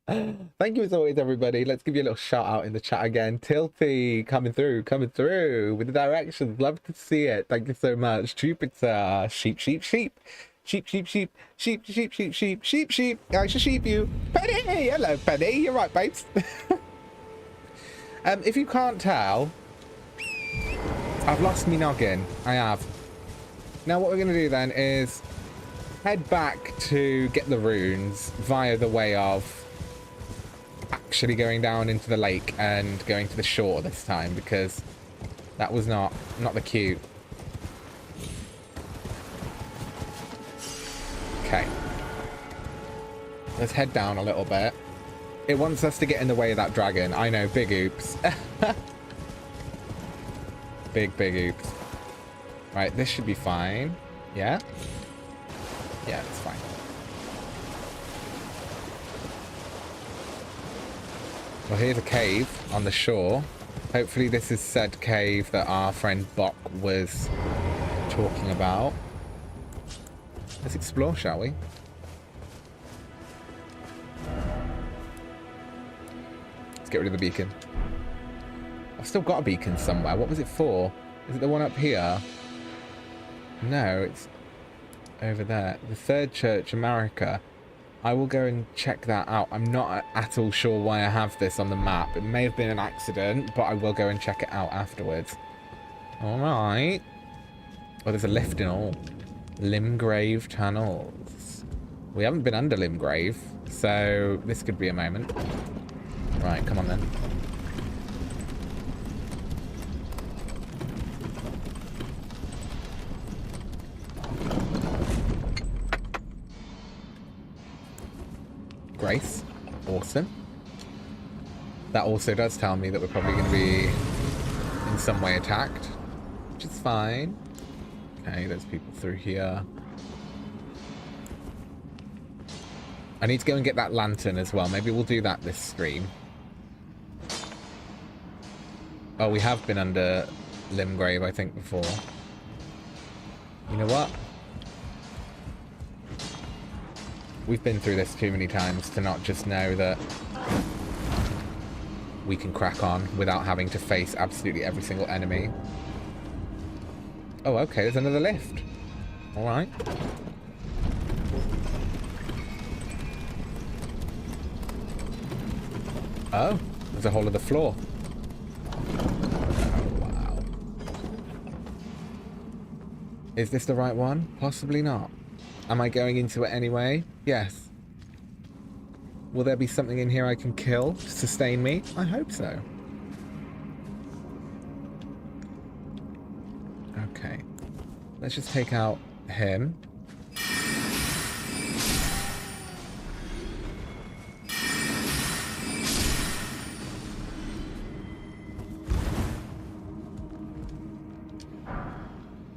Thank you as always, everybody. Let's give you a little shout out in the chat again. Tilty coming through with the directions. Love to see it. Thank you so much. Jupiter, sheep, sheep, sheep. Sheep, sheep, sheep, sheep, sheep, sheep, sheep, sheep, sheep. I should sheep you. Penny! Hello, Penny. You're right, babes. If you can't tell, I've lost me noggin. I have. Now what we're going to do then is head back to get the runes via the way of actually going down into the lake and going to the shore this time, because that was not the cue. Okay. Let's head down a little bit. It wants us to get in the way of that dragon. I know, big oops. Big oops. Right, this should be fine. Yeah? Yeah, it's fine. Well, here's a cave on the shore. Hopefully this is said cave that our friend Bok was talking about. Let's explore, shall we? Let's get rid of the beacon. I've still got a beacon somewhere. What was it for? Is it the one up here? No, it's over there. The Third Church, America. I will go and check that out. I'm not at all sure why I have this on the map. It may have been an accident, but I will go and check it out afterwards. Alright. Oh, there's a lift in all. Limgrave tunnels. We haven't been under Limgrave, so this could be a moment. Right, come on then. Grace. Awesome. That also does tell me that we're probably going to be in some way attacked, which is fine. Okay, there's people through here. I need to go and get that lantern as well. Maybe we'll do that this stream. Oh, we have been under Limgrave, I think, before. You know what? We've been through this too many times to not just know that we can crack on without having to face absolutely every single enemy. Oh, okay, there's another lift. Alright. Oh, there's a hole in the floor. Oh, wow. Is this the right one? Possibly not. Am I going into it anyway? Yes. Will there be something in here I can kill to sustain me? I hope so. Okay. Let's just take out him.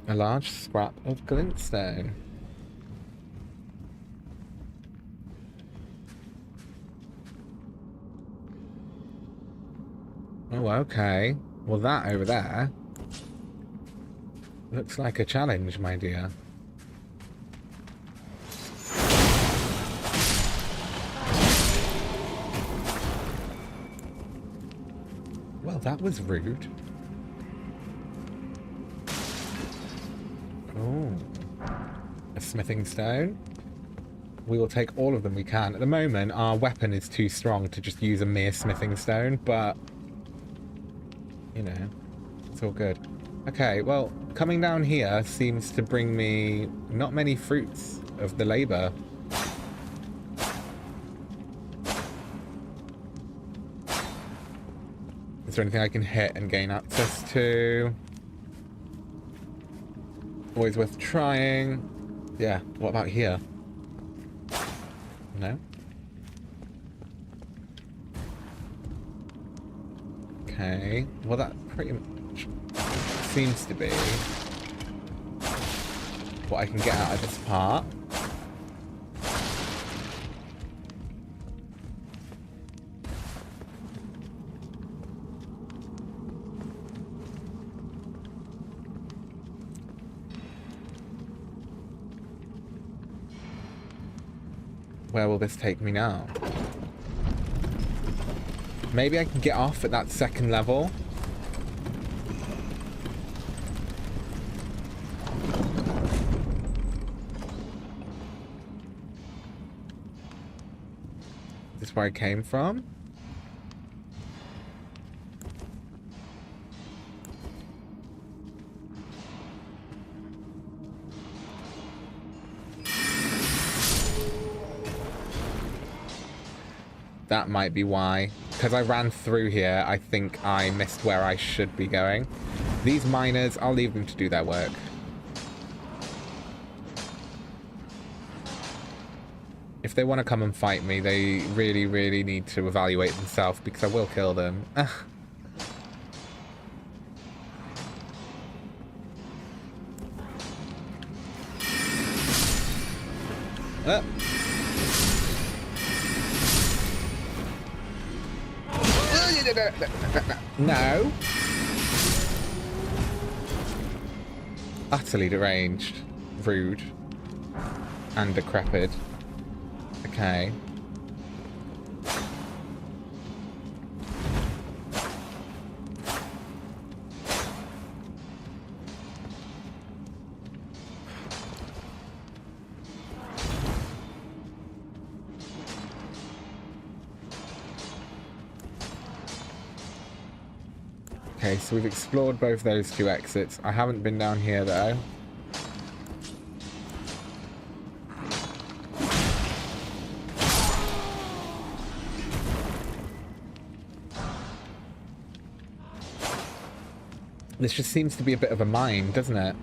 A large scrap of glintstone. Oh, okay. Well, that over there looks like a challenge, my dear. Well, that was rude. Oh. A smithing stone. We will take all of them we can. At the moment, our weapon is too strong to just use a mere smithing stone, but you know, it's all good. Okay, well, coming down here seems to bring me not many fruits of the labor. Is there anything I can hit and gain access to? Always worth trying. Yeah, what about here? No? Okay, well that pretty much seems to be what I can get out of this part. Where will this take me now? Maybe I can get off at that second level. Is this where I came from? That might be why. Because I ran through here, I think I missed where I should be going. These miners, I'll leave them to do their work. If they want to come and fight me, they really, really need to evaluate themselves, because I will kill them. No. Utterly deranged. Rude. And decrepit. Okay. Okay, so we've explored both those two exits. I haven't been down here, though. This just seems to be a bit of a mine, doesn't it?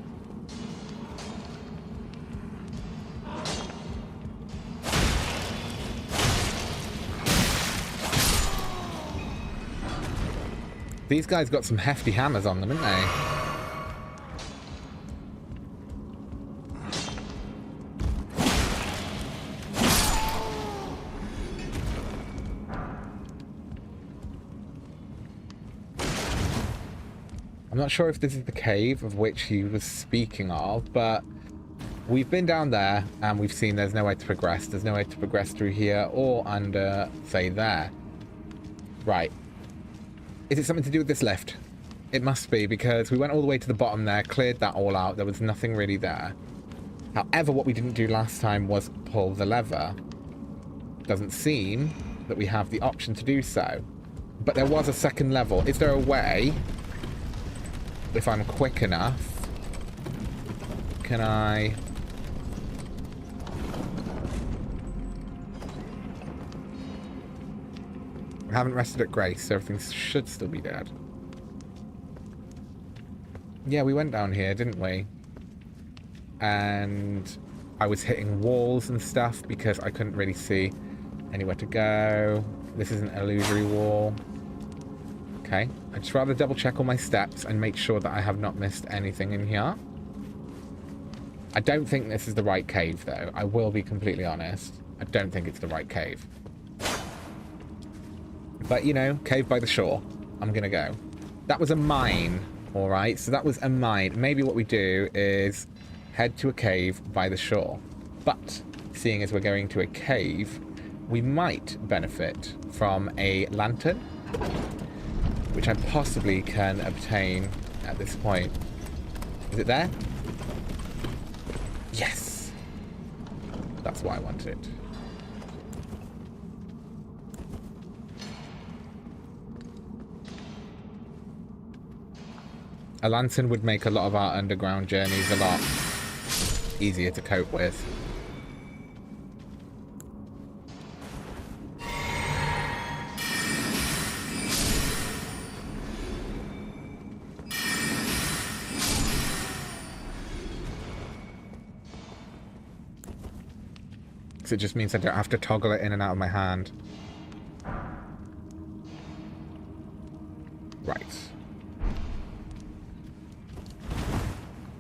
These guys got some hefty hammers on them, haven't they? I'm not sure if this is the cave of which he was speaking of, but we've been down there and we've seen there's no way to progress. There's no way to progress through here or under, say, there. Right. Is it something to do with this lift? It must be, because we went all the way to the bottom there, cleared that all out. There was nothing really there. However, what we didn't do last time was pull the lever. Doesn't seem that we have the option to do so. But there was a second level. Is there a way, if I'm quick enough, can I... I haven't rested at Grace, so everything should still be dead. Yeah, we went down here, didn't we? And I was hitting walls and stuff because I couldn't really see anywhere to go. This is an illusory wall. Okay, I'd just rather double check all my steps and make sure that I have not missed anything in here. I don't think this is the right cave, though. I will be completely honest. I don't think it's the right cave. But, you know, cave by the shore. I'm going to go. That was a mine, all right? So that was a mine. Maybe what we do is head to a cave by the shore. But, seeing as we're going to a cave, we might benefit from a lantern, which I possibly can obtain at this point. Is it there? Yes! That's why I wanted it. A lantern would make a lot of our underground journeys a lot easier to cope with. So it just means I don't have to toggle it in and out of my hand. Right.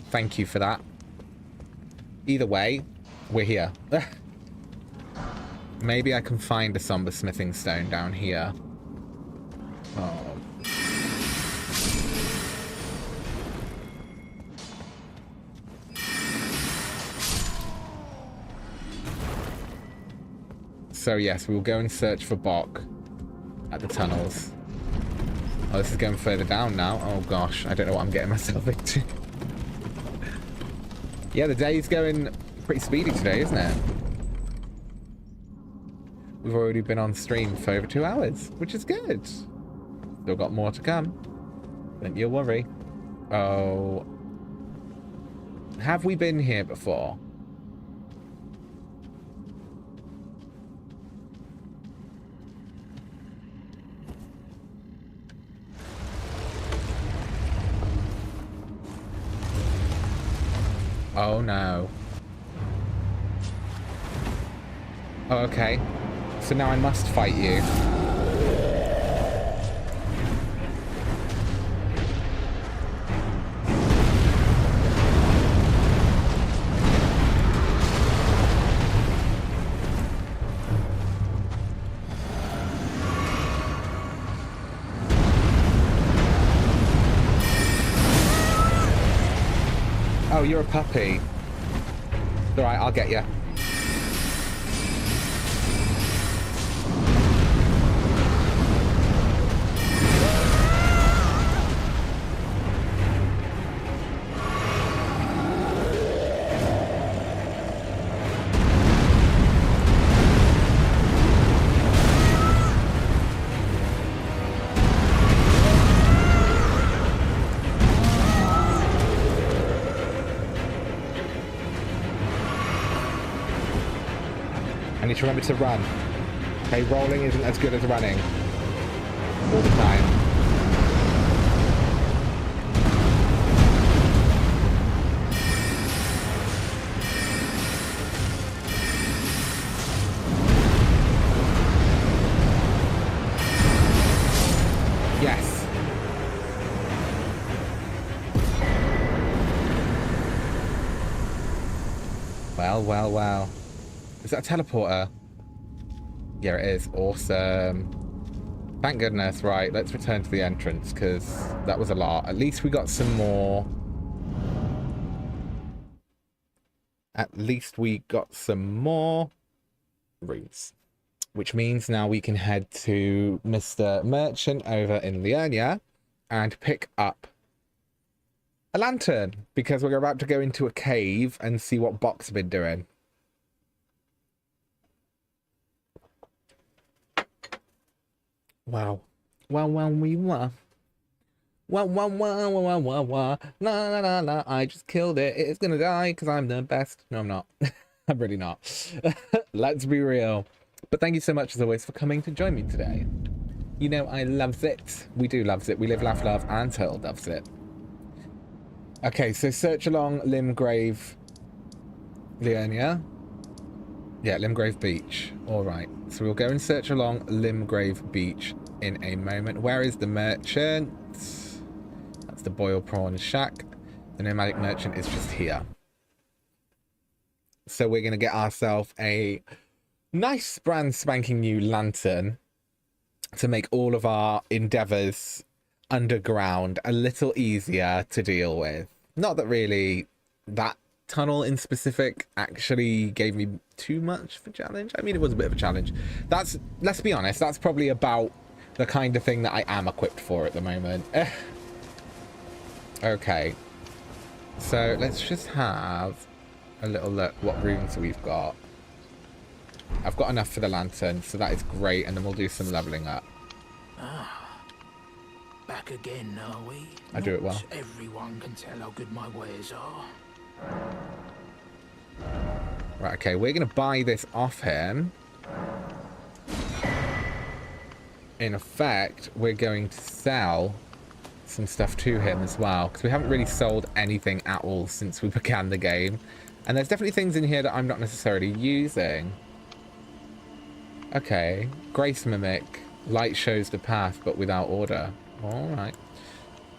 Thank you for that. Either way, we're here. Maybe I can find a somber smithing stone down here. Oh. So yes, we will go and search for Bok. at the tunnels. Oh, this is going further down now. Oh gosh, I don't know what I'm getting myself into. Yeah, the day's going pretty speedy today, isn't it? We've already been on stream for over 2 hours, which is good. Still got more to come. Don't you worry. Oh. Have we been here before? Oh no. Oh, okay. So now I must fight you. Oh, you're a puppy. It's alright, I'll get you. I need to remember to run. Okay, rolling isn't as good as running. All the time. Yes. Well, well, well. Is that a teleporter? Yeah, it is. Awesome. Thank goodness. Right, let's return to the entrance, because that was a lot. At least we got some more. At least we got some more runes. Which means now we can head to Mr. Merchant over in Liurnia and pick up a lantern, because we're about to go into a cave and see what Box have been doing. Wow. Wow, wow, we were. Wow, wow, wow, wow, wow, wow. La, la, la, la. I just killed it. It's gonna die because I'm the best. No, I'm not. I'm really not. Let's be real. But thank you so much, as always, for coming to join me today. You know, I loves it. We do loves it. We live, laugh, love, and Turtle loves it. Okay, so search along Limgrave, Liurnia. Yeah, Limgrave Beach. All right. So we'll go and search along Limgrave Beach in a moment. Where is the merchant? That's the Boil Prawn Shack. The nomadic merchant is just here. So we're going to get ourselves a nice brand spanking new lantern to make all of our endeavors underground a little easier to deal with. Not that really that tunnel in specific actually gave me too much of a challenge. I mean, it was a bit of a challenge. That's, let's be honest, that's probably about the kind of thing that I am equipped for at the moment. Okay, so let's just have a little look what runes we've got. I've got enough for the lantern, so that is great, and then we'll do some leveling up. Back again, are we? I do it well. Not everyone can tell how good my wares are. Right, okay, we're going to buy this off him. In effect, we're going to sell some stuff to him as well, because we haven't really sold anything at all since we began the game. And there's definitely things in here that I'm not necessarily using. Okay, Grace Mimic. Light shows the path, but without order. Alright.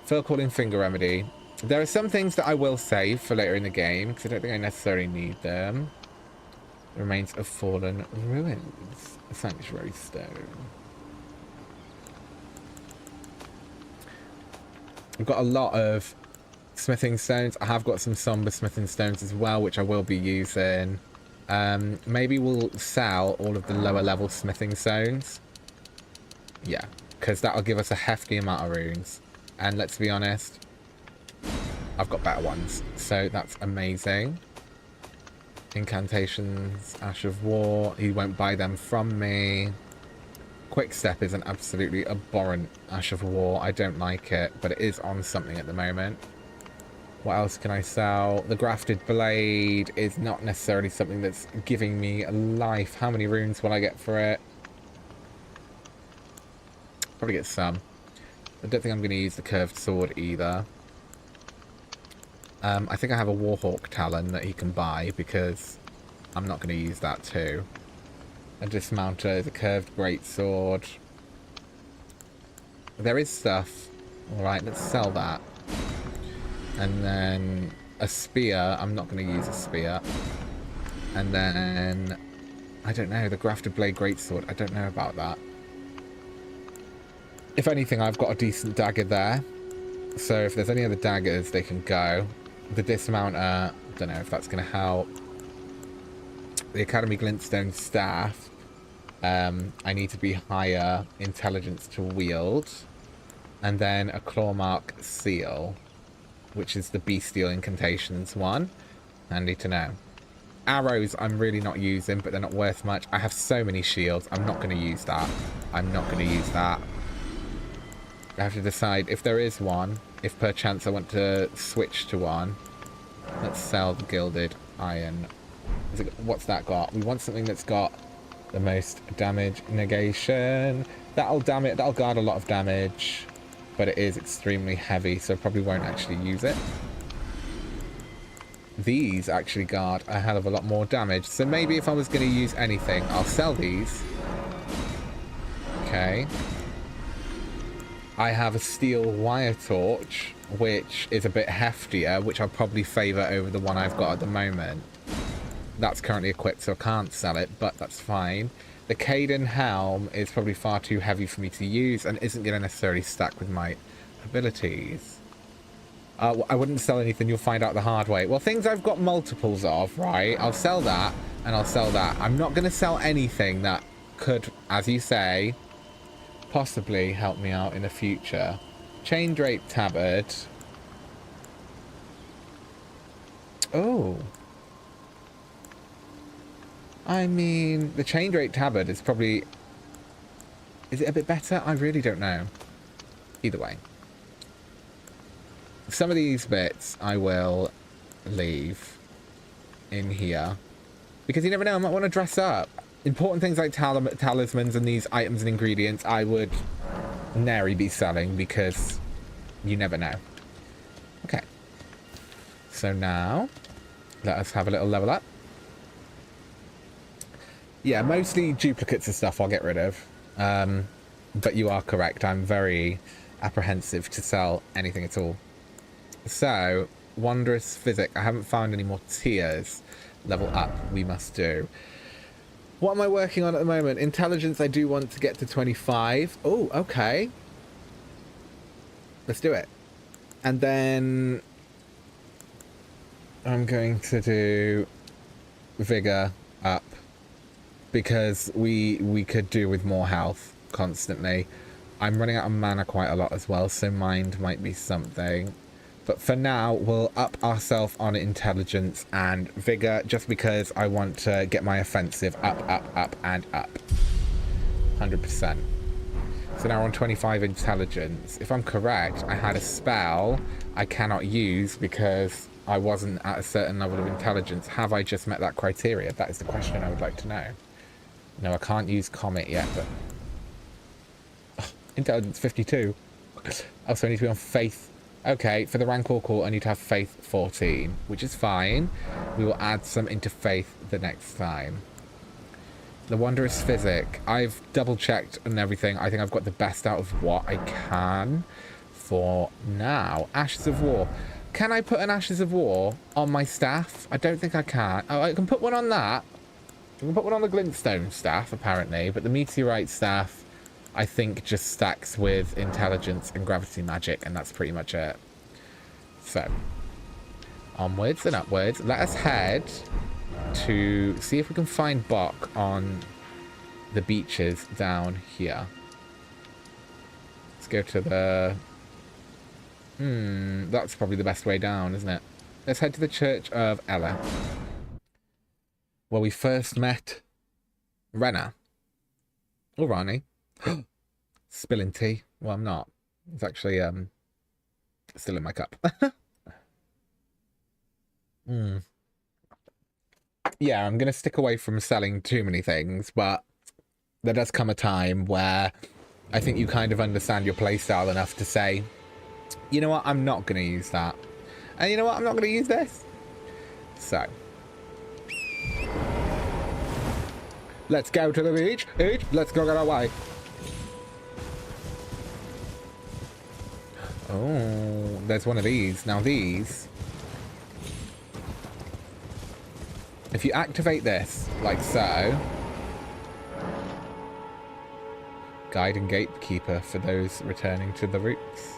Fur Calling Finger Remedy. There are some things that I will save for later in the game, because I don't think I necessarily need them. Remains of Fallen Ruins. A Sanctuary Stone. I've got a lot of smithing stones. I have got some somber smithing stones as well, which I will be using. Maybe we'll sell all of the lower level smithing stones. Yeah, because that'll give us a hefty amount of runes. And let's be honest, I've got better ones. So that's amazing. Incantations, Ash of War. He won't buy them from me. Quick Step is an absolutely abhorrent Ash of War. I don't like it, but it is on something at the moment. What else can I sell? The Grafted Blade is not necessarily something that's giving me life. How many runes will I get for it? Probably get some. I don't think I'm going to use the Curved Sword either. I think I have a Warhawk Talon that he can buy because I'm not going to use that too. A Dismounter is a Curved Greatsword. There is stuff. Alright, let's sell that. And then a Spear. I'm not going to use a Spear. And then, I don't know, the Grafted Blade Greatsword. I don't know about that. If anything, I've got a decent dagger there. So if there's any other daggers, they can go. The Dismounter, don't know if that's going to help. The Academy Glintstone Staff. I need to be higher intelligence to wield. And then a Clawmark Seal, which is the Bestial Incantations one. Handy to know. Arrows I'm really not using, but they're not worth much. I have so many shields. I'm not going to use that. I'm not going to use that. I have to decide if there is one, if perchance I want to switch to one. Let's sell the Gilded Iron. What's that got? We want something that's got the most damage negation. That'll guard a lot of damage, but it is extremely heavy, so I probably won't actually use it. These actually guard a hell of a lot more damage, so maybe if I was going to use anything, I'll sell these. Okay. I have a Steel Wire Torch, which is a bit heftier, which I'll probably favour over the one I've got at the moment. That's currently equipped, so I can't sell it, but that's fine. The Caden Helm is probably far too heavy for me to use and isn't going to necessarily stack with my abilities. I wouldn't sell anything, you'll find out the hard way. Well, things I've got multiples of, right? I'll sell that, and I'll sell that. I'm not going to sell anything that could, as you say, possibly help me out in the future. Chain Drape Tabard. Oh. I mean, the Chain Drape Tabard is probably... Is it a bit better? I really don't know. Either way. Some of these bits I will leave in here. Because you never know, I might want to dress up. Important things like talismans and these items and ingredients I would nary be selling because you never know. Okay. So now, let us have a little level up. Yeah, mostly duplicates of stuff I'll get rid of. But you are correct. I'm very apprehensive to sell anything at all. So, Wondrous Physic. I haven't found any more tiers. Level up we must do. What am I working on at the moment? Intelligence, I do want to get to 25. Oh, okay. Let's do it. And then I'm going to do Vigor up. Because we could do with more health constantly. I'm running out of mana quite a lot as well, so Mind might be something. But for now, we'll up ourselves on Intelligence and Vigor, just because I want to get my offensive up, and up. 100%. So now we're on 25 Intelligence. If I'm correct, I had a spell I cannot use because I wasn't at a certain level of Intelligence. Have I just met that criteria? That is the question I would like to know. No, I can't use Comet yet, but... Oh, Intelligence 52. Oh, so I need to be on Faith. Okay, for the Rancor Call, I need to have Faith 14, which is fine. We will add some into Faith the next time. The Wondrous Physic. I've double-checked and everything. I think I've got the best out of what I can for now. Ashes of War. Can I put an Ashes of War on my staff? I don't think I can. Oh, I can put one on that. I can put one on the Glintstone staff, apparently. But the Meteorite staff, I think, just stacks with Intelligence and Gravity Magic, and that's pretty much it. So, onwards and upwards. Let us head to see if we can find Bok on the beaches down here. go to the... that's probably the best way down, isn't it? Let's head to the Church of Ella, where we first met Renna. Or Rani. Spilling tea. Well, I'm not. It's actually still in my cup. Yeah, I'm going to stick away from selling too many things, but there does come a time where I think you kind of understand your playstyle enough to say, you know what, I'm not going to use that. And you know what, I'm not going to use this. So, let's go to the beach. Let's go get away. Oh, there's one of these. Now these, if you activate this, like so, guide and gatekeeper for those returning to the roots.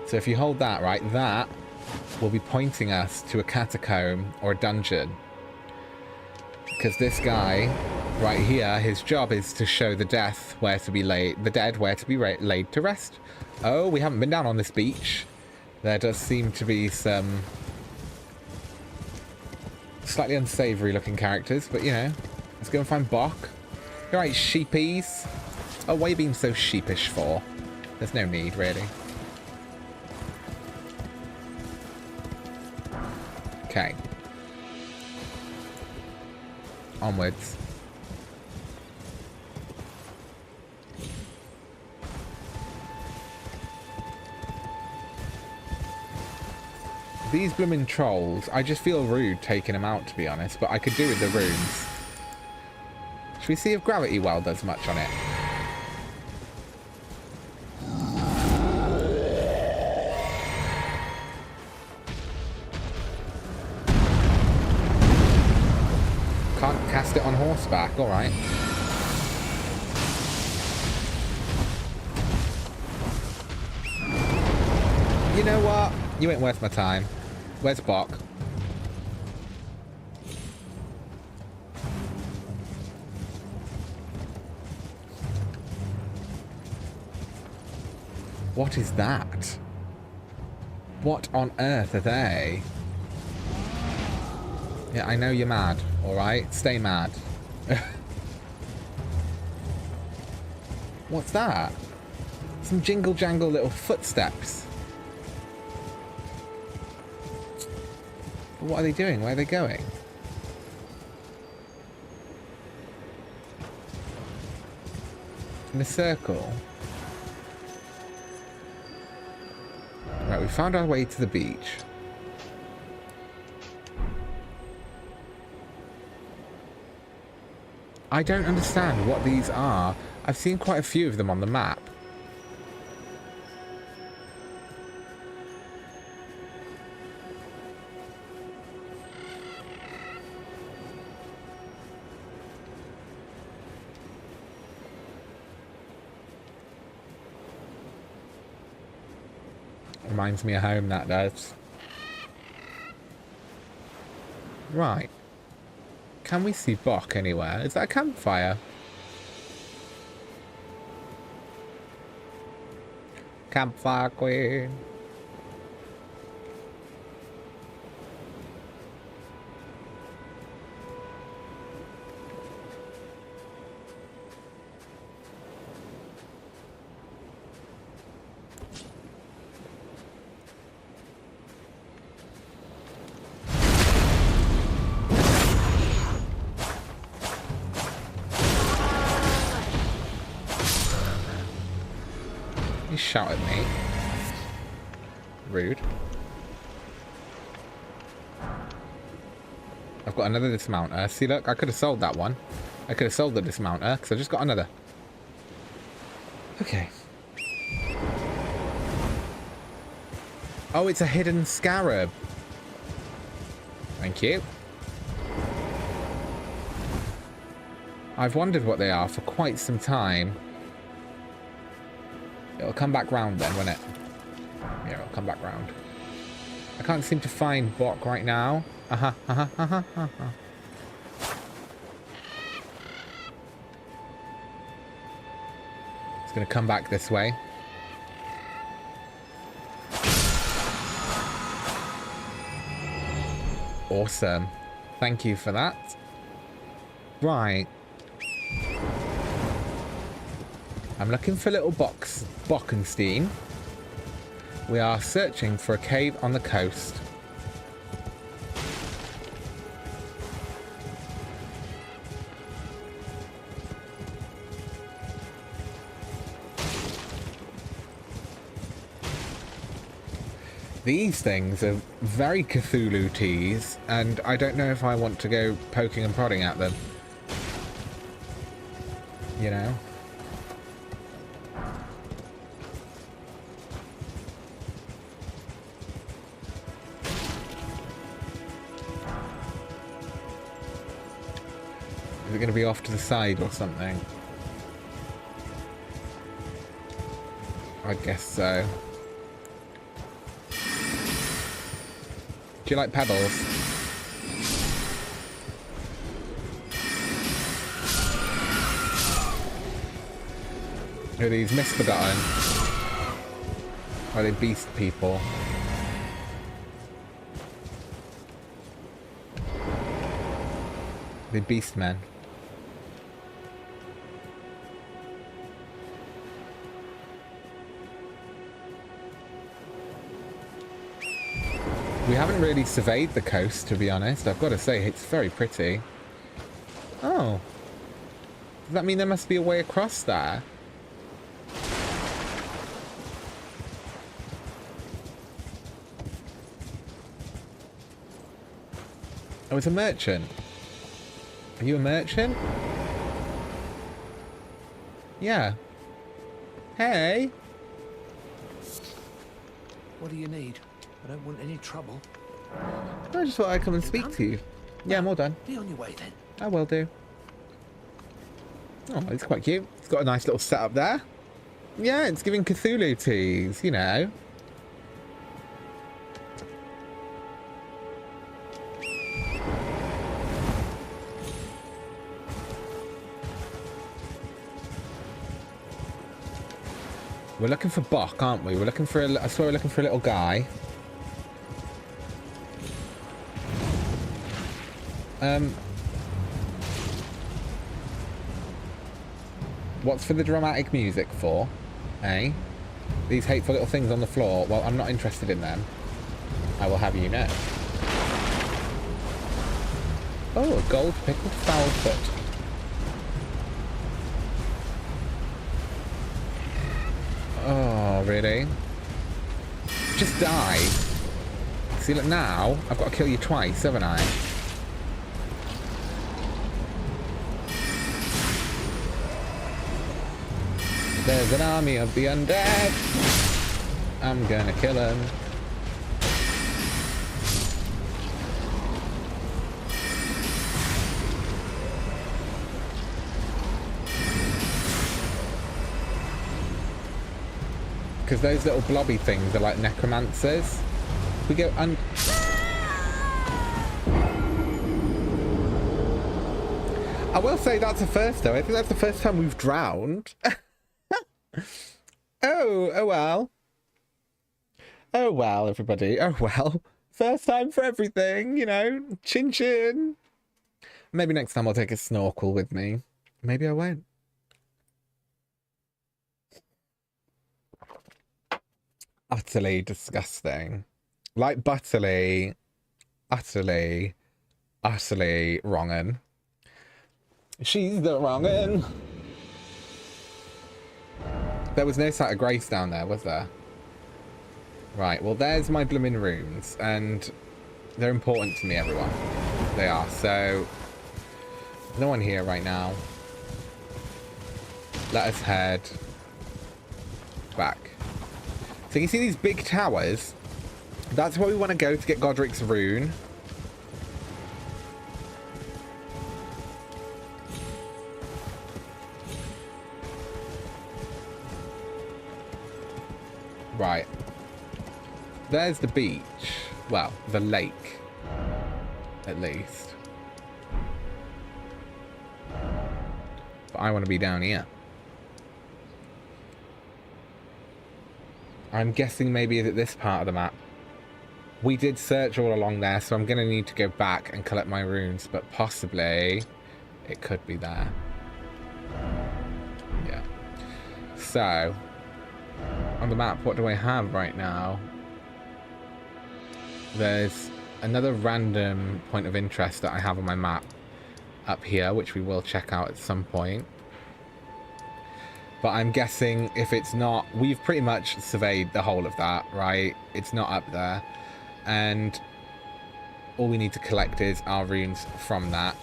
So if you hold that, right, that will be pointing us to a catacomb or a dungeon. Because this guy right here, his job is to show the dead where to be laid to rest. Oh, we haven't been down on this beach. There does seem to be some slightly unsavory looking characters, but you know, let's go and find Bok. All right, sheepies. Oh, why are you being so sheepish for? There's no need, really. Okay. Onwards. These blooming trolls, I just feel rude taking them out, to be honest, but I could do with the runes. Should we see if Gravity Well does much on it? Can't cast it on horseback, alright. You know what? You ain't worth my time. Where's Bok? What is that? What on earth are they? Yeah, I know you're mad, alright? Stay mad. What's that? Some jingle-jangle little footsteps. What are they doing? Where are they going? In a circle. Right, we found our way to the beach. I don't understand what these are. I've seen quite a few of them on the map. Reminds me of home, that does. Right. Can we see Bok anywhere? Is that a campfire? Campfire queen. Shout at me. Rude. I've got another dismounter. See, look, I could have sold that one. I could have sold the dismounter because I just got another. Okay. Oh, it's a hidden scarab. Thank you. I've wondered what they are for quite some time. It'll come back round then, won't it? Yeah, it'll come back round. I can't seem to find Bok right now. It's going to come back this way. Awesome. Thank you for that. Right. I'm looking for little Bockenstein. We are searching for a cave on the coast. These things are very Cthulhu teas, and I don't know if I want to go poking and prodding at them. You know? Is it going to be off to the side or something? I guess so. Do you like pebbles? Are these misbegotten? Are they beast people? They're beast men. We haven't really surveyed the coast, to be honest. I've got to say, it's very pretty. Oh. Does that mean there must be a way across there? Oh, it's a merchant. Are you a merchant? Yeah. Hey. What do you need? I don't want any trouble. I just thought I'd come and speak to you. Yeah, I'm all done. Be on your way then. I will do. Oh, it's quite cute. It's got a nice little setup there. Yeah, it's giving Cthulhu teas, you know. We're looking for Bok, aren't we? We're looking for I swear we're looking for a little guy. What's for the dramatic music for? Eh? These hateful little things on the floor. Well, I'm not interested in them. I will have you know. Oh, a gold pickled foul foot. Oh, really? Just die. See, look, now I've got to kill you twice, haven't I? There's an army of the undead. I'm gonna kill them. Because those little blobby things are like necromancers. We go I will say that's a first though. I think that's the first time we've drowned. Oh well. Oh well, everybody. Oh well. First time for everything, you know. Chin chin. Maybe next time I'll take a snorkel with me. Maybe I won't. Utterly disgusting. Like butterly. Utterly wrongin'. She's the wrongin'. There was no sight of grace down there, was there? Right, well there's my blooming runes, and they're important to me, everyone. They are, so there's no one here right now. Let us head back. So you see these big towers? That's where we want to go to get Godrick's rune. Right. There's the beach. Well, the lake. At least. But I want to be down here. I'm guessing maybe is it this part of the map? We did search all along there, so I'm going to need to go back and collect my runes, but possibly it could be there. Yeah. So, on the map, what do I have right now? There's another random point of interest that I have on my map up here, which we will check out at some point. But I'm guessing if it's not... We've pretty much surveyed the whole of that, right? It's not up there. And all we need to collect is our runes from that.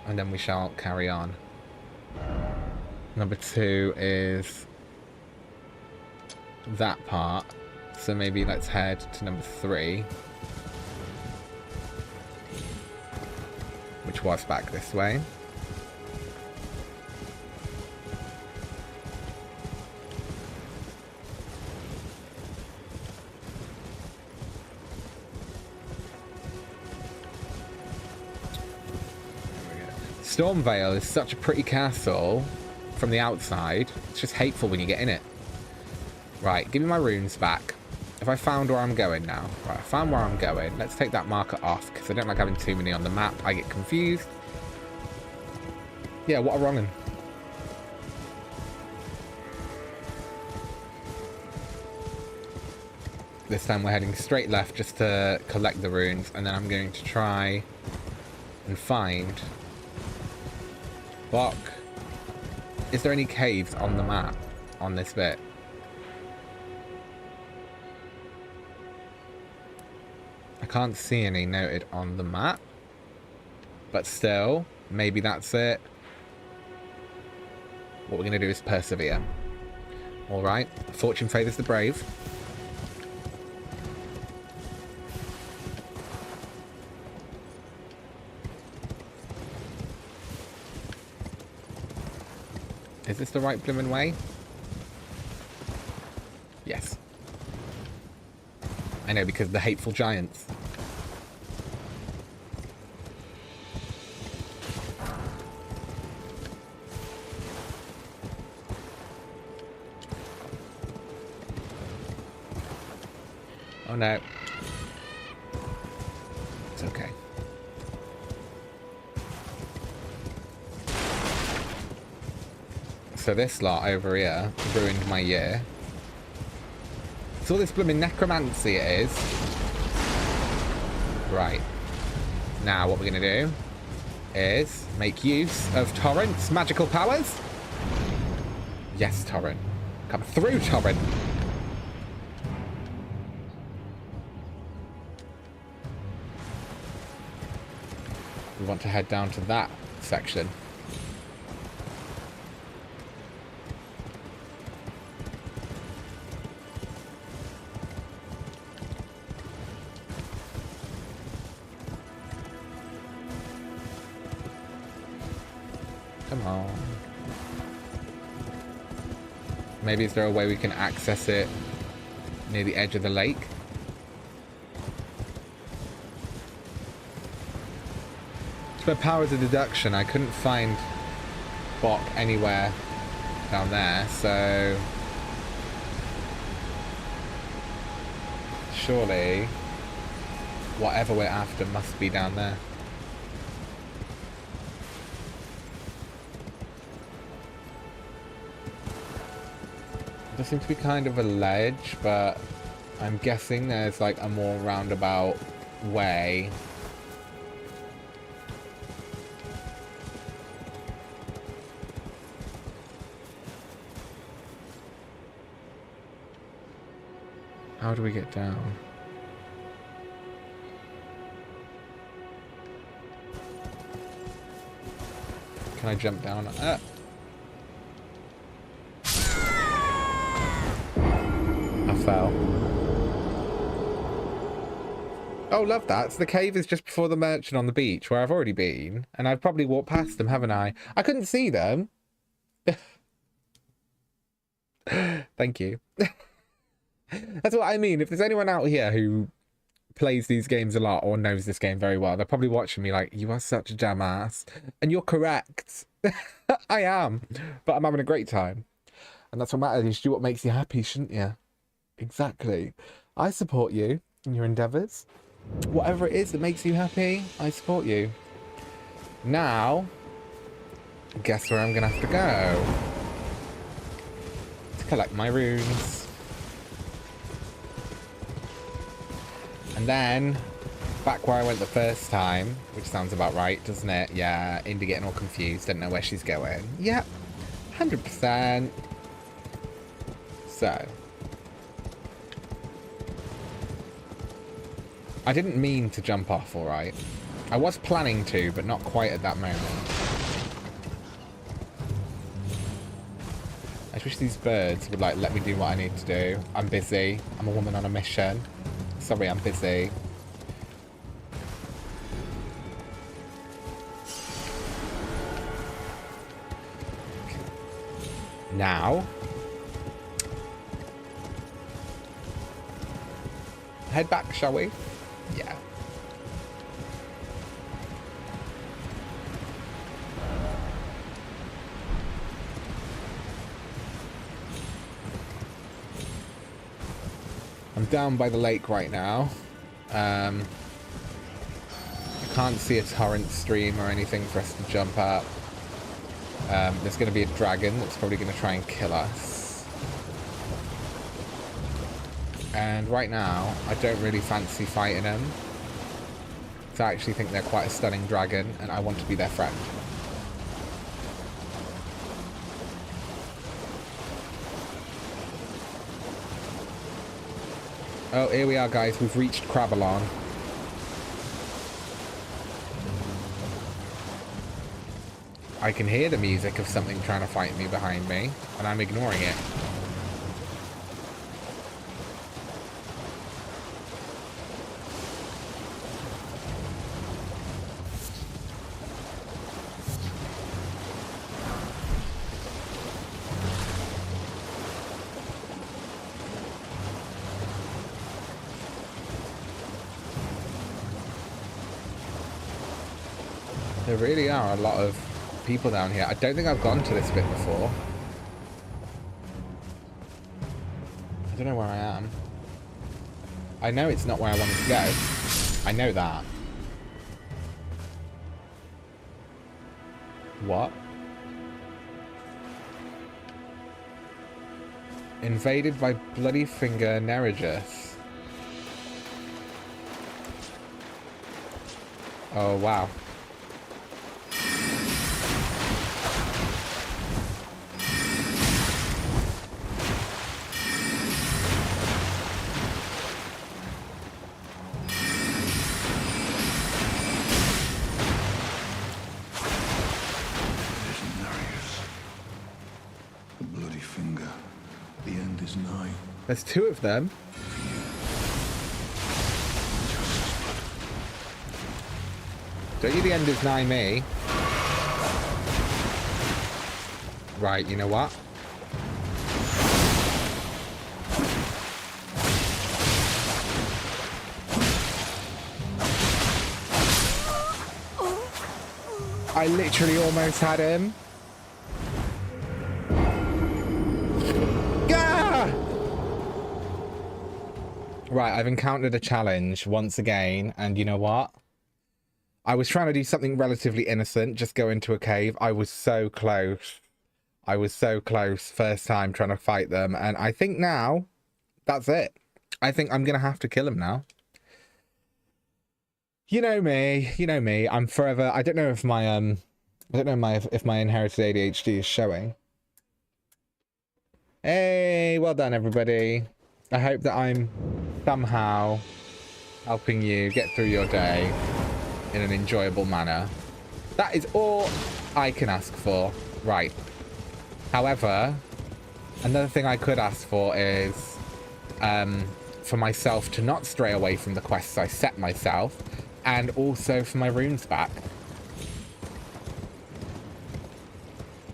And then we shall carry on. Number 2 is that part. So maybe let's head to number 3. Which was back this way. Stormvale is such a pretty castle from the outside. It's just hateful when you get in it. Right, give me my runes back. Have I found where I'm going now? Right, I found where I'm going. Let's take that marker off, because I don't like having too many on the map. I get confused. Yeah, what a wrongin'. This time we're heading straight left just to collect the runes, and then I'm going to try and find... Bok. Is there any caves on the map on this bit? I can't see any noted on the map. But still, maybe that's it. What we're going to do is persevere. Alright, fortune favours the brave. Is this the right blooming way? Yes. I know, because of the hateful giants. Oh no. It's okay. So this lot over here ruined my year. It's all this blooming necromancy it is. Right. Now what we're going to do is make use of Torrent's magical powers. Yes, Torrent. Come through, Torrent. We want to head down to that section. Come on. Maybe is there a way we can access it near the edge of the lake? To my powers of deduction, I couldn't find Bok anywhere down there, so surely whatever we're after must be down there. There seems to be kind of a ledge, but I'm guessing there's like a more roundabout way. How do we get down? Can I jump down? Fell. Oh, love that. So the cave is just before the merchant on the beach, where I've already been, and I've probably walked past them, haven't I? I couldn't see them. Thank you. That's what I mean. If there's anyone out here who plays these games a lot or knows this game very well, they're probably watching me like, you are such a dumbass. And you're correct. I am. But I'm having a great time. And that's what matters. You should do what makes you happy, shouldn't you? Exactly. I support you. in your endeavours. Whatever it is that makes you happy, I support you. Now, guess where I'm going to have to go? To collect my runes. And then, back where I went the first time, which sounds about right, doesn't it? Yeah, Indi getting all confused, didn't know where she's going. Yep, 100%. So, I didn't mean to jump off, alright? I was planning to, but not quite at that moment. I wish these birds would, like, let me do what I need to do. I'm busy. I'm a woman on a mission. Sorry, I'm busy. Now, head back, shall we? Yeah. I'm down by the lake right now. I can't see a torrent stream or anything for us to jump up. There's going to be a dragon that's probably going to try and kill us. And right now, I don't really fancy fighting him. So I actually think they're quite a stunning dragon, and I want to be their friend. Oh, here we are, guys. We've reached Crabalon. I can hear the music of something trying to fight me behind me, and I'm ignoring it. There really are a lot of people down here. I don't think I've gone to this bit before. I don't know where I am. I know it's not where I wanted to go. I know that. What? Invaded by Bloody Finger Neregus. Oh, wow. There's two of them. Don't you the end is nigh me? Right, you know what? I literally almost had him. Right, I've encountered a challenge once again, and you know what? I was trying to do something relatively innocent, just go into a cave. I was so close. I was so close first time trying to fight them, and I think now, that's it. I think I'm gonna have to kill him now. You know me, I'm forever, I don't know if my, if my inherited ADHD is showing. Hey, well done everybody. I hope that I'm somehow helping you get through your day in an enjoyable manner. That is all I can ask for. Right. However, another thing I could ask for is for myself to not stray away from the quests I set myself, and also for my runes back.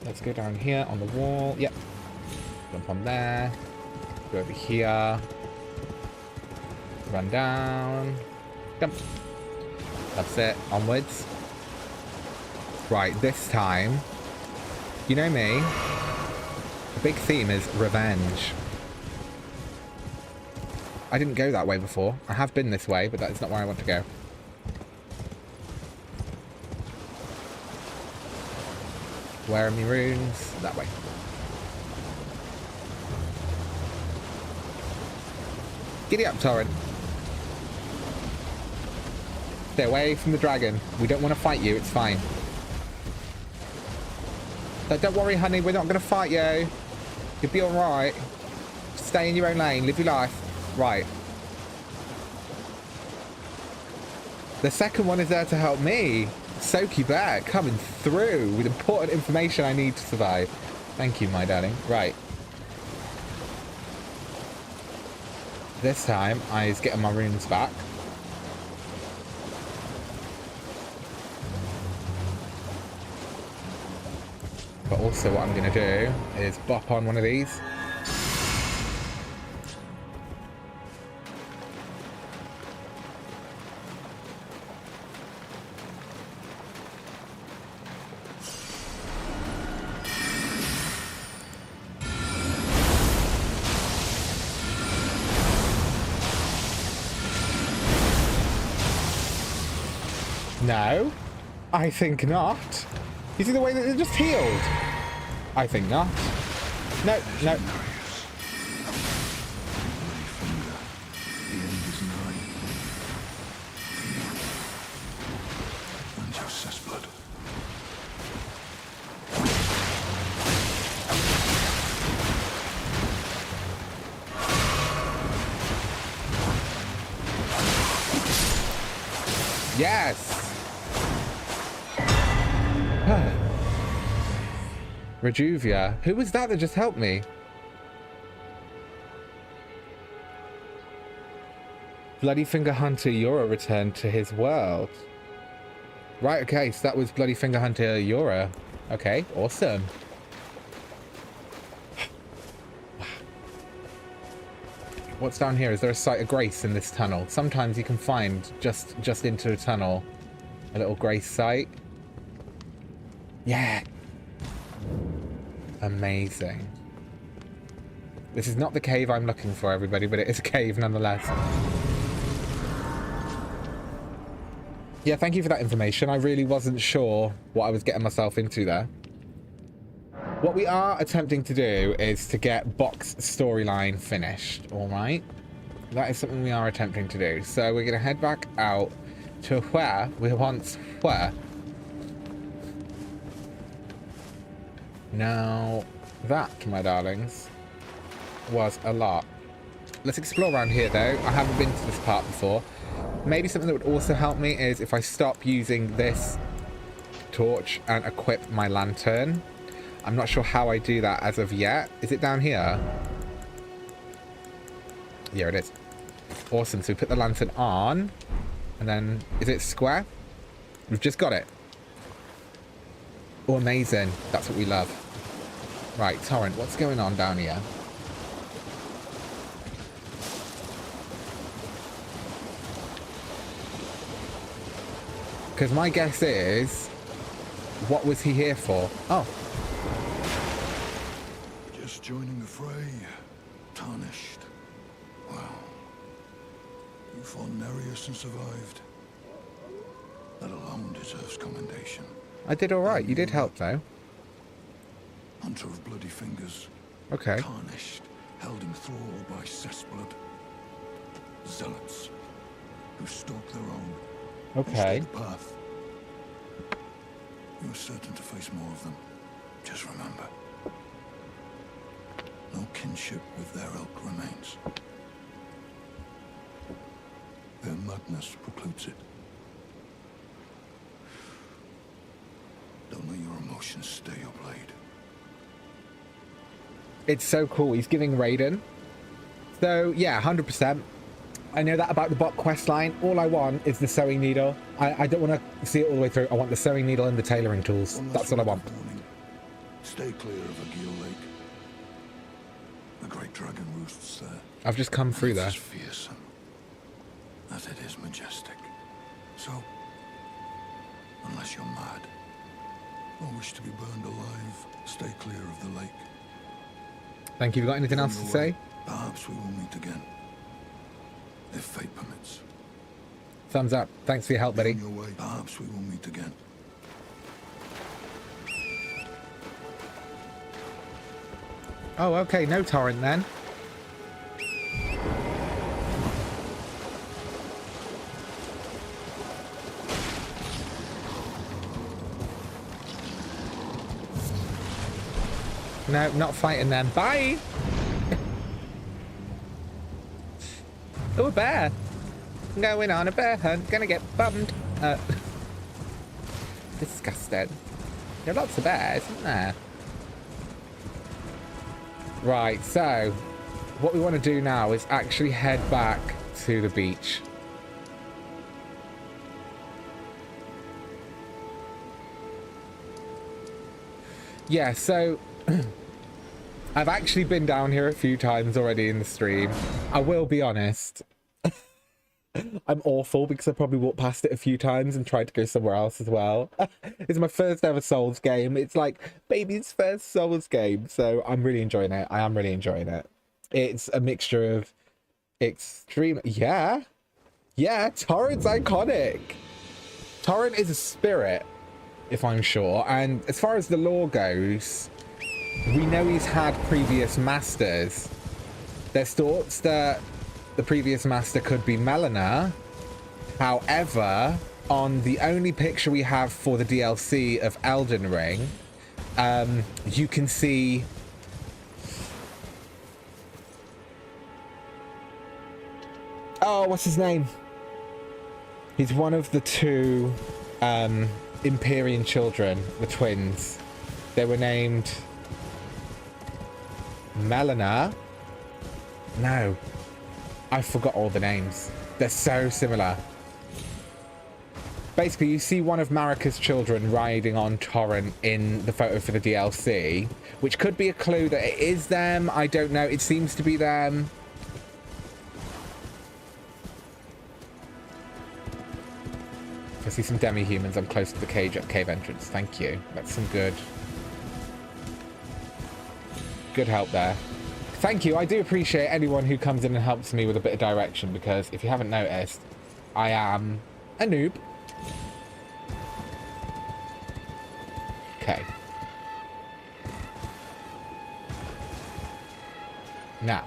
Let's go down here on the wall. Yep. Jump on there. Go over here. Run down. Jump. That's it. Onwards. Right, this time, you know me, the big theme is revenge. I didn't go that way before. I have been this way, but that is not where I want to go. Where are my runes? That way. Giddy up, Torrent. Stay away from the dragon. We don't want to fight you. It's fine. But don't worry, honey. We're not going to fight you. You'll be alright. Stay in your own lane. Live your life. Right. The second one is there to help me. Soaky Bear coming through with important information I need to survive. Thank you, my darling. Right. This time, I was getting my runes back. But also what I'm going to do is bop on one of these. No, I think not. You see the way that it just healed? I think not. No, no. Yes. Rejuvia. Who was that just helped me? Bloody Finger Hunter Yura returned to his world. Right, okay, so that was Bloody Finger Hunter Yura. Okay, awesome. What's down here? Is there a site of grace in this tunnel? Sometimes you can find just into a tunnel a little grace site. Yeah. Amazing. This is not the cave I'm looking for, everybody, but it is a cave nonetheless. Yeah, thank you for that information. I really wasn't sure what I was getting myself into there. What we are attempting to do is to get Box storyline finished, all right? That is something we are attempting to do. So we're going to head back out to where we once were. Now, that, my darlings, was a lot. Let's explore around here, though. I haven't been to this part before. Maybe something that would also help me is if I stop using this torch and equip my lantern. I'm not sure how I do that as of yet. Is it down here? Yeah, it is. Awesome. So we put the lantern on. And then, is it square? We've just got it. Oh, amazing. That's what we love. Right, Torrent, what's going on down here? Because my guess is, what was he here for? Oh. Just joining the fray. Tarnished. Wow. You fought Nereus and survived. That alone deserves commendation. I did alright. You did help, though. Hunter of bloody fingers. Okay. Tarnished. Held in thrall by cessblood. Zealots. Who stalk their own. Okay. Path. You're certain to face more of them. Just remember. No kinship with their ilk remains. Their madness precludes it. Don't let your emotions stay your blade. It's so cool. He's giving Raiden. So, yeah, 100%. I know that about the bot quest line. All I want is the sewing needle. I don't want to see it all the way through. I want the sewing needle and the tailoring tools. That's all I want. Stay clear of Agil Lake. The great dragon roosts there. I've just come through there. As fearsome as it is majestic. So, unless you're mad or wish to be burned alive, stay clear of the lake. Thank you. You got anything else to say? Perhaps we will meet again. if fate permits. Thumbs up. Thanks for your help, buddy. On your way, perhaps we will meet again. Oh, okay. No torrent then. No, not fighting them. Bye! Oh, a bear! Going on a bear hunt. Gonna get bummed. Disgusting. There are lots of bears, isn't there? Right, so what we want to do now is actually head back to the beach. Yeah, so I've actually been down here a few times already in the stream. I will be honest. I'm awful because I probably walked past it a few times and tried to go somewhere else as well. It's my first ever Souls game. It's like baby's first Souls game. So I'm really enjoying it. I am really enjoying it. It's a mixture of extreme... Yeah. Yeah, Torrent's iconic. Torrent is a spirit, if I'm sure. And as far as the lore goes, we know he's had previous masters. There's thoughts that the previous master could be Melina. However, on the only picture we have for the DLC of Elden Ring, you can see... Oh, what's his name? He's one of the two Empyrean children, the twins. They were named Melina. No. I forgot all the names. They're so similar. Basically, you see one of Marika's children riding on Torrent in the photo for the DLC, which could be a clue that it is them. I don't know. It seems to be them. I see some demi-humans. I'm close to the cave entrance. Thank you. That's some good help there. Thank you. I do appreciate anyone who comes in and helps me with a bit of direction, because if you haven't noticed, I am a noob. Okay. Now,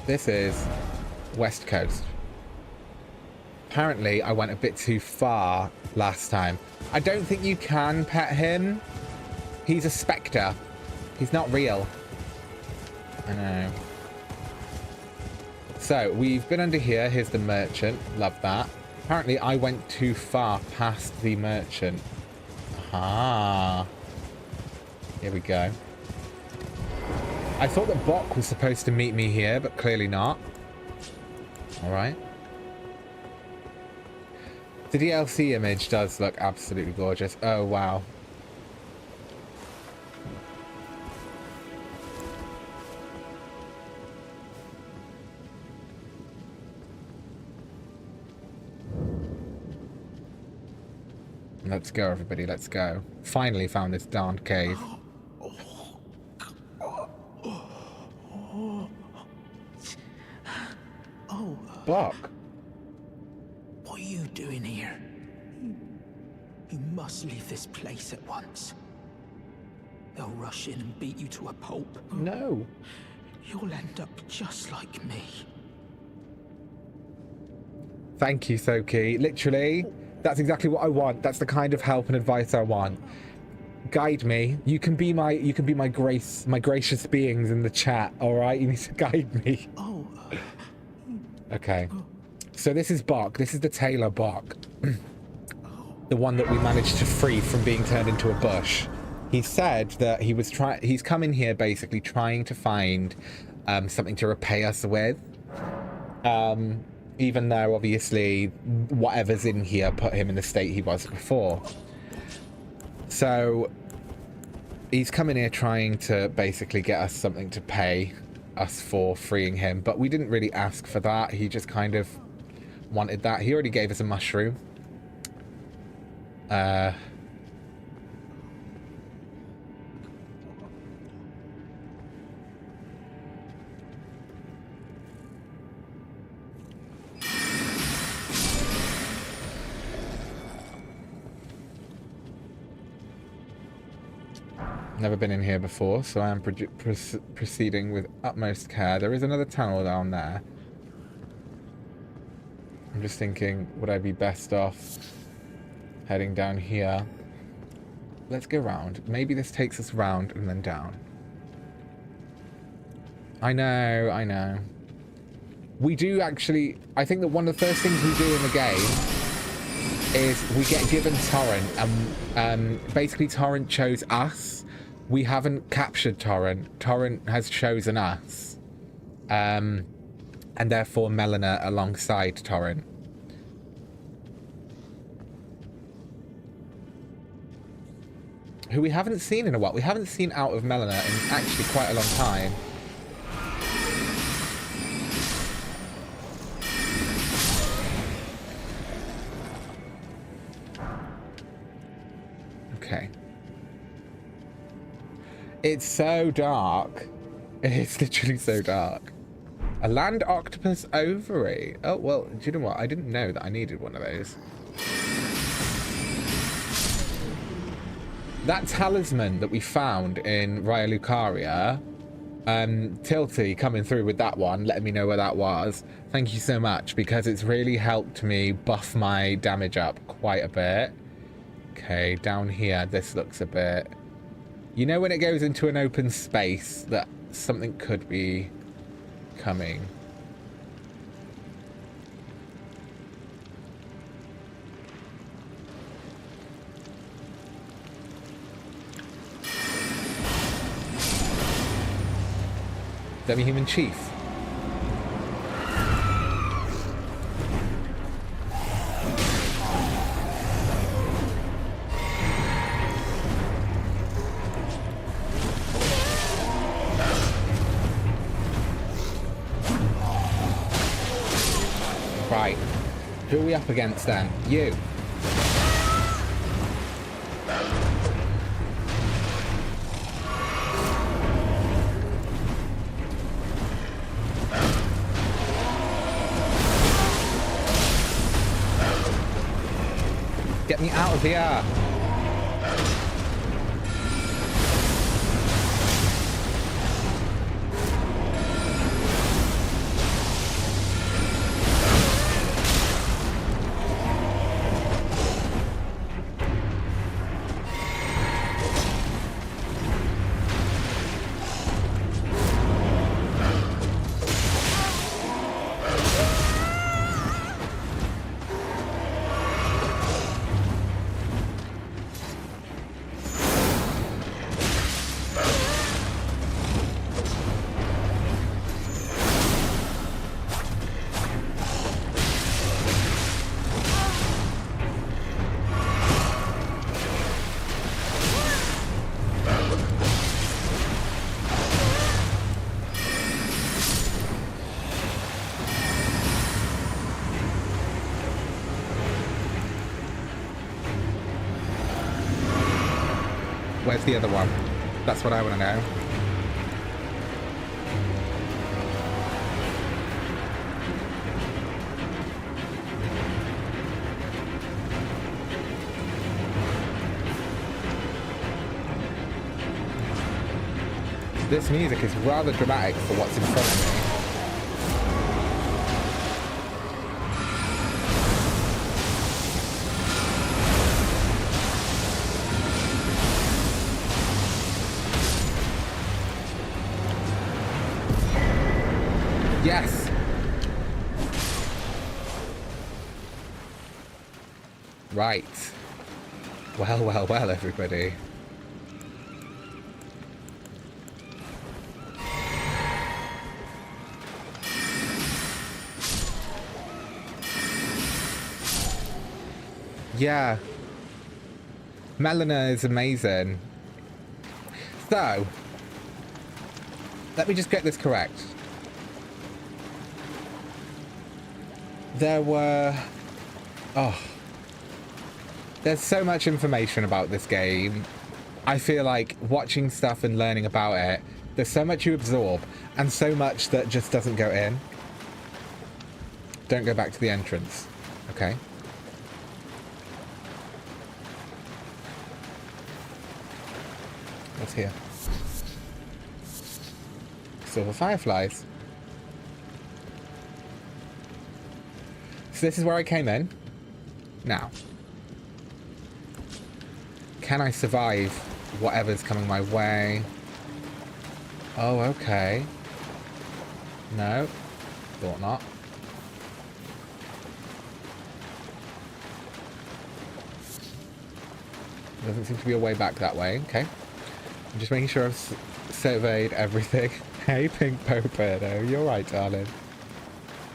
this is West Coast. Apparently, I went a bit too far last time. I don't think you can pet him. He's a spectre. He's not real. I know. So, we've been under here. Here's the merchant. Love that. Apparently, I went too far past the merchant. Aha. Here we go. I thought that Bok was supposed to meet me here, but clearly not. Alright. The DLC image does look absolutely gorgeous. Oh, wow. Let's go, everybody. Let's go. Finally found this darned cave. Oh. Bok. What are you doing here? You must leave this place at once. They'll rush in and beat you to a pulp. No. You'll end up just like me. Thank you, Soki. Literally, that's exactly what I want. That's the kind of help and advice I want. Guide me. You can be my gracious beings in the chat, all right? You need to guide me. Oh. Okay. So this is Bok. This is the tailor Bok. The one that we managed to free from being turned into a bush. He said that he's come in here basically trying to find something to repay us with. Even though obviously whatever's in here put him in the state he was before. So he's come in here trying to basically get us something to pay us for freeing him, but we didn't really ask for that. He just kind of wanted that. He already gave us a mushroom. Never been in here before, so I am proceeding with utmost care. There is another tunnel down there. I'm just thinking, would I be best off heading down here? Let's go round. Maybe this takes us round and then down. I know, I know. We do actually... I think that one of the first things we do in the game is we get given Torrent, and basically Torrent chose us. We haven't captured Torrent. Torrent has chosen us. And therefore Melina alongside Torrent. Who we haven't seen in a while. We haven't seen out of Melina in actually quite a long time. Okay. It's so dark. It's literally so dark. A land octopus ovary. Oh, well, do you know what? I didn't know that I needed one of those. That talisman that we found in Raya Lucaria, Tilty coming through with that one, letting me know where that was. Thank you so much, because it's really helped me buff my damage up quite a bit. Okay, down here, this looks a bit... You know when it goes into an open space that something could be coming? Demi-human chief. Right. Who are we up against then? You. Get me out of here. Where's the other one? That's what I want to know. This music is rather dramatic for what's in front of me. Yes! Right. Well, well, well, everybody. Yeah. Melina is amazing. So, let me just get this correct. There were... Oh. There's so much information about this game. I feel like watching stuff and learning about it, there's so much you absorb, and so much that just doesn't go in. Don't go back to the entrance. Okay. What's here? Silver fireflies. So this is where I came in. Now, can I survive whatever's coming my way? Oh, okay. No, thought not. Doesn't seem to be a way back that way. Okay. I'm just making sure I've surveyed everything. Hey, Pink Poperdo. You're right, darling.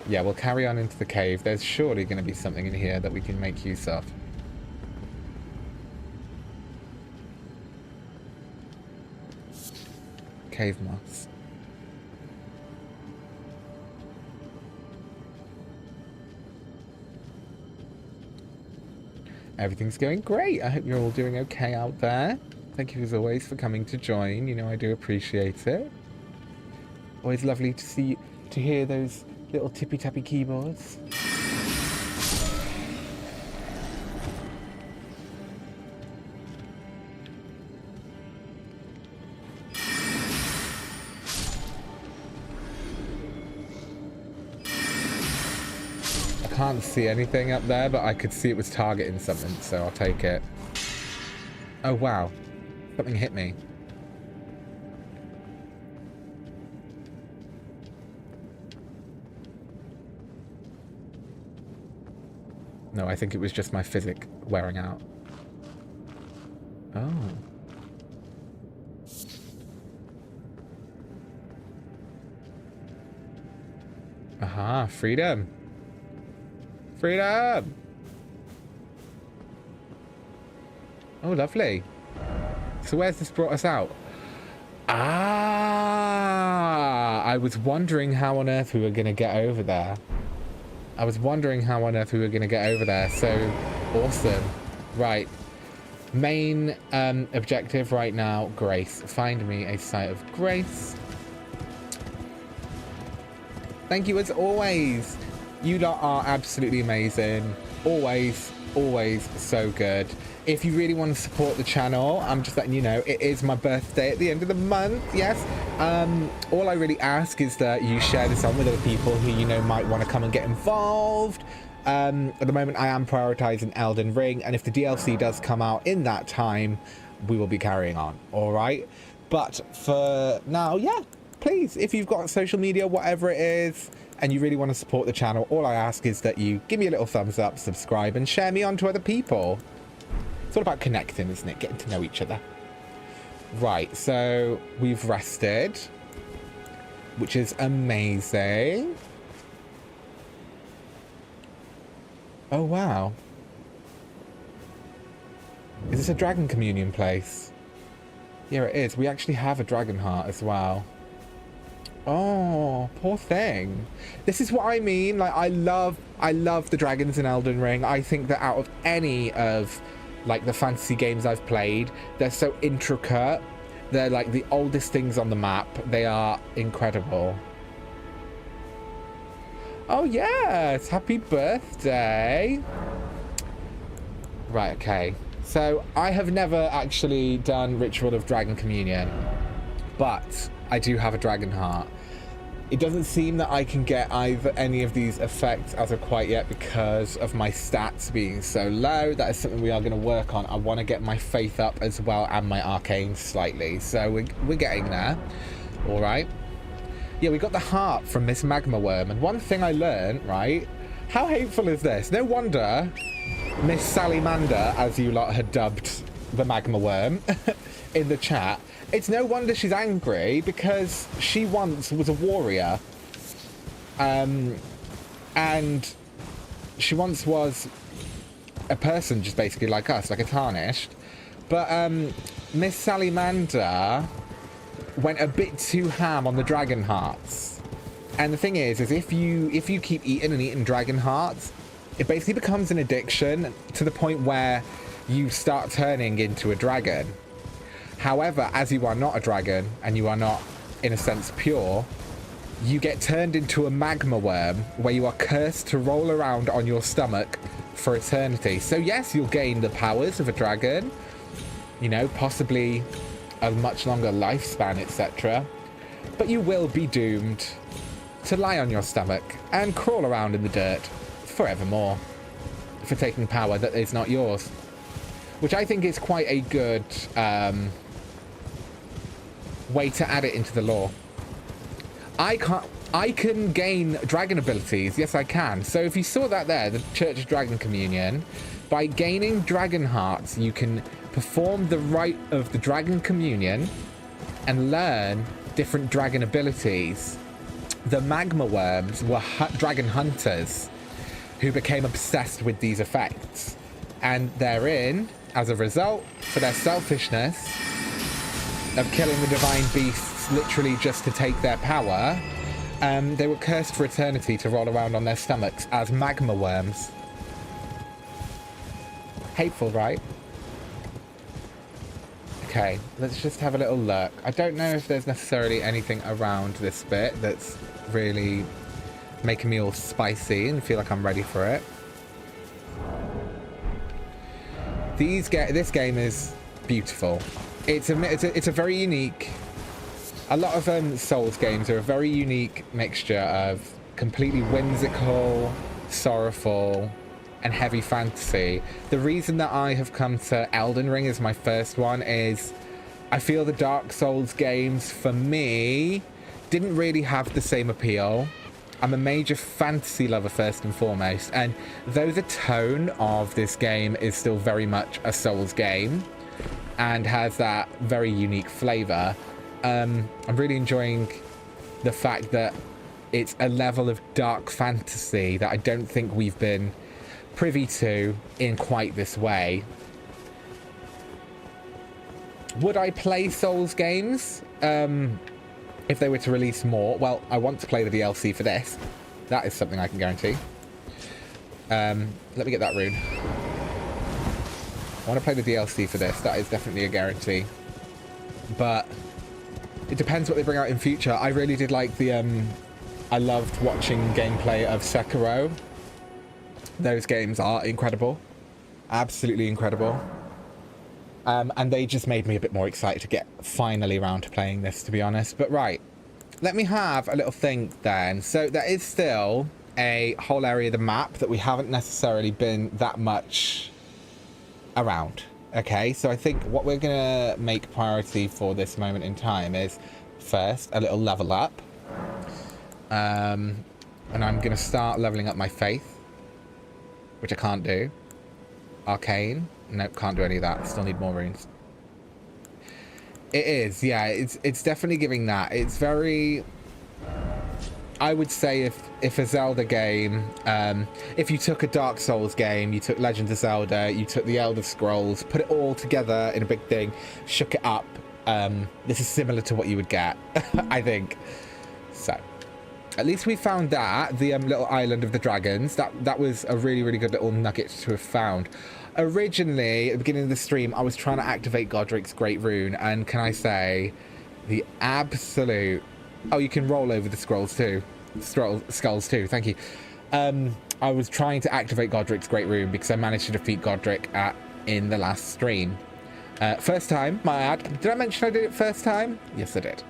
Yeah, we'll carry on into the cave. There's surely going to be something in here that we can make use of. Cave moss. Everything's going great. I hope you're all doing okay out there. Thank you as always for coming to join. You know I do appreciate it. Always lovely to see, to hear those little tippy-tappy keyboards. I can't see anything up there, but I could see it was targeting something, so I'll take it. Oh wow, something hit me. No, I think it was just my physic wearing out. Oh. Aha, freedom. Freedom! Oh, lovely. So where's this brought us out? Ah! I was wondering how on earth we were going to get over there. I was wondering how on earth we were going to get over there. So, awesome. Right. Main objective right now, Grace. Find me a site of grace. Thank you as always. You lot are absolutely amazing. Always, always so good. If you really want to support the channel, I'm just letting you know, it is my birthday at the end of the month, yes. All I really ask is that you share this on with other people who you know might want to come and get involved. At the moment, I am prioritizing Elden Ring, and if the DLC does come out in that time, we will be carrying on, all right? But for now, yeah, please, if you've got social media, whatever it is, and you really want to support the channel, all I ask is that you give me a little thumbs up, subscribe, and share me on to other people. It's all about connecting, isn't it? Getting to know each other. Right, so we've rested, which is amazing. Oh, wow. Is this a dragon communion place? Yeah, it is. We actually have a dragon heart as well. Oh, poor thing. This is what I mean. Like, I love the dragons in Elden Ring. I think that out of any of, like, the fantasy games I've played, they're so intricate. They're, like, the oldest things on the map. They are incredible. Oh, yes. Happy birthday. Right, okay. So, I have never actually done Ritual of Dragon Communion, but I do have a dragon heart. It doesn't seem that I can get either any of these effects as of quite yet because of my stats being so low. That is something we are going to work on. I want to get my faith up as well and my arcane slightly. So we're getting there. All right. Yeah, we got the heart from Miss Magma Worm. And one thing I learned, right? How hateful is this? No wonder Miss Salamander, as you lot had dubbed the Magma Worm in the chat, it's no wonder she's angry because she once was a warrior. And she once was a person just basically like us, like a tarnished. But Miss Salamander went a bit too ham on the dragon hearts. And the thing is if you keep eating and eating dragon hearts, it basically becomes an addiction to the point where you start turning into a dragon. However, as you are not a dragon and you are not, in a sense, pure, you get turned into a magma worm where you are cursed to roll around on your stomach for eternity. So yes, you'll gain the powers of a dragon, you know, possibly a much longer lifespan, etc. But you will be doomed to lie on your stomach and crawl around in the dirt forevermore for taking power that is not yours. Which I think is quite a good way to add it into the lore. I can gain dragon abilities. Yes, I can. So if you saw that there, the Church of Dragon Communion, by gaining dragon hearts, you can perform the rite of the Dragon Communion and learn different dragon abilities. The magma worms were dragon hunters who became obsessed with these effects. And therein, as a result, for their selfishness of killing the divine beasts literally just to take their power, they were cursed for eternity to roll around on their stomachs as magma worms. Hateful, right? Okay, let's just have a little look. I don't know if there's necessarily anything around this bit that's really making me all spicy and feel like I'm ready for it. This game is beautiful. It's a very unique... A lot of Souls games are a very unique mixture of completely whimsical, sorrowful, and heavy fantasy. The reason that I have come to Elden Ring as my first one is I feel the Dark Souls games, for me, didn't really have the same appeal. I'm a major fantasy lover first and foremost, and though the tone of this game is still very much a Souls game and has that very unique flavor, I'm really enjoying the fact that it's a level of dark fantasy that I don't think we've been privy to in quite this way. Would I play Souls games if they were to release more? Well, I want to play the DLC for this. That is something I can guarantee. Let me get that rune. I want to play the DLC for this. That is definitely a guarantee. But it depends what they bring out in future. I really did like the... I loved watching gameplay of Sekiro. Those games are incredible. Absolutely incredible. And they just made me a bit more excited to get finally around to playing this, to be honest. But right, let me have a little think then. So there is still a whole area of the map that we haven't necessarily been that much around. Okay, so I think what we're going to make priority for this moment in time is first a little level up. And I'm going to start leveling up my faith, which I can't do. Arcane. Nope, can't do any of that. Still need more runes. It is, yeah, it's definitely giving that. It's very... I would say if a Zelda game, if you took a Dark Souls game, you took Legend of Zelda, you took the Elder Scrolls, put it all together in a big thing, shook it up, this is similar to what you would get, I think. So, at least we found that, the little island of the dragons. That was a really, really good little nugget to have found. Originally, at the beginning of the stream, I was trying to activate Godrick's Great Rune, and can I say, the absolute... Oh, you can roll over the scrolls too. Skulls too, thank you. I was trying to activate Godrick's Great Rune because I managed to defeat Godrick in the last stream. First time, my ad. Did I mention I did it first time? Yes, I did.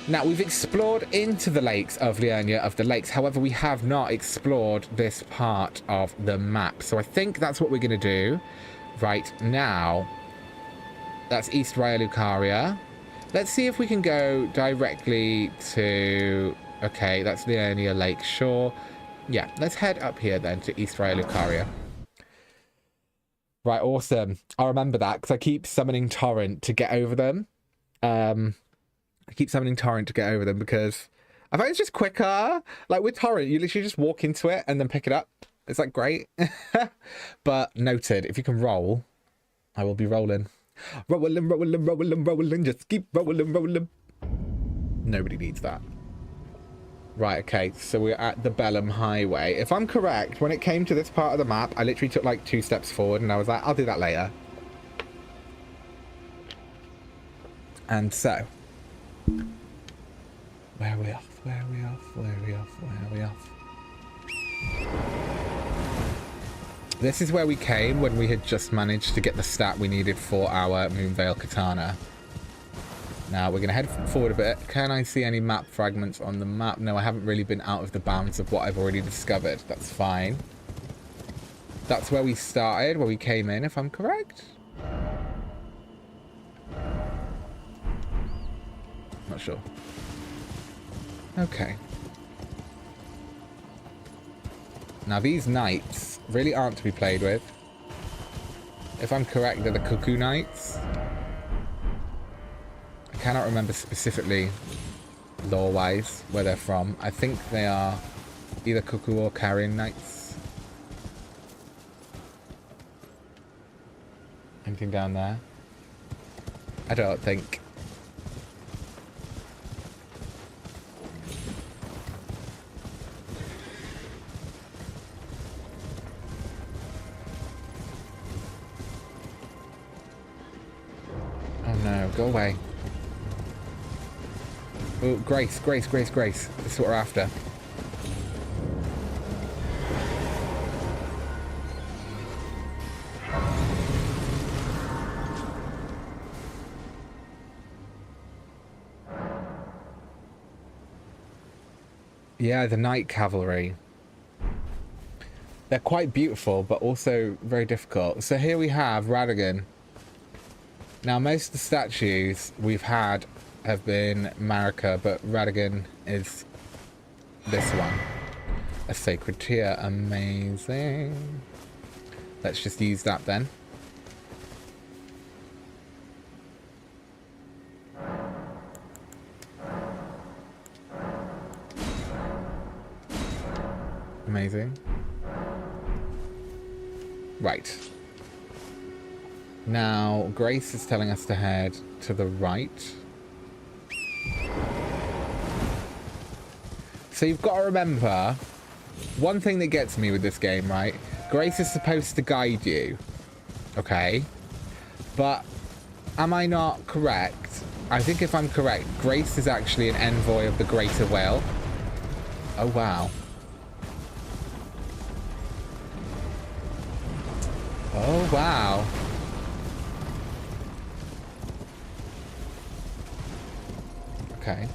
Now, we've explored into the lakes of Liurnia of the Lakes. However, we have not explored this part of the map. So I think that's what we're going to do right now. That's East Raya Lucaria. Let's see if we can go directly to... Okay, that's Liurnia Lake Shore. Yeah, let's head up here then to East Raya Lucaria. Right, awesome. I'll remember that because I keep summoning Torrent to get over them. I keep summoning Torrent to get over them because I find it's just quicker. Like with Torrent, you literally just walk into it and then pick it up. It's like great. But noted, if you can roll, I will be rolling. Rolling, rolling, rolling, rolling. Just keep rolling, rolling. Nobody needs that. Right, okay, so we're at the Bellum Highway. If I'm correct, when it came to this part of the map, I literally took like 2 steps forward and I was like, I'll do that later. And so... Where are we off? Where are we off? Where are we off? Where are we off? This is where we came when we had just managed to get the stat we needed for our Moonveil Katana. Now we're going to head forward a bit. Can I see any map fragments on the map? No, I haven't really been out of the bounds of what I've already discovered. That's fine. That's where we started, where we came in, if I'm correct. Not sure. Okay. Now these knights really aren't to be played with. If I'm correct, they're the cuckoo knights. I cannot remember specifically, lore-wise, where they're from. I think they are either cuckoo or carrion knights. Anything down there? I don't think. Oh no, go away. Oh, Grace, Grace, Grace, Grace. This is what we're after. Yeah, the Night Cavalry. They're quite beautiful, but also very difficult. So here we have Radigan. Now, most of the statues we've had have been Marika, but Radigan is this one. A sacred tear. Amazing. Let's just use that then. Amazing. Right. Now, Grace is telling us to head to the right. So you've got to remember, one thing that gets me with this game, right? Grace is supposed to guide you. Okay? But am I not correct? I think if I'm correct, Grace is actually an envoy of the Greater Will. Oh, wow. Oh, wow. Okay.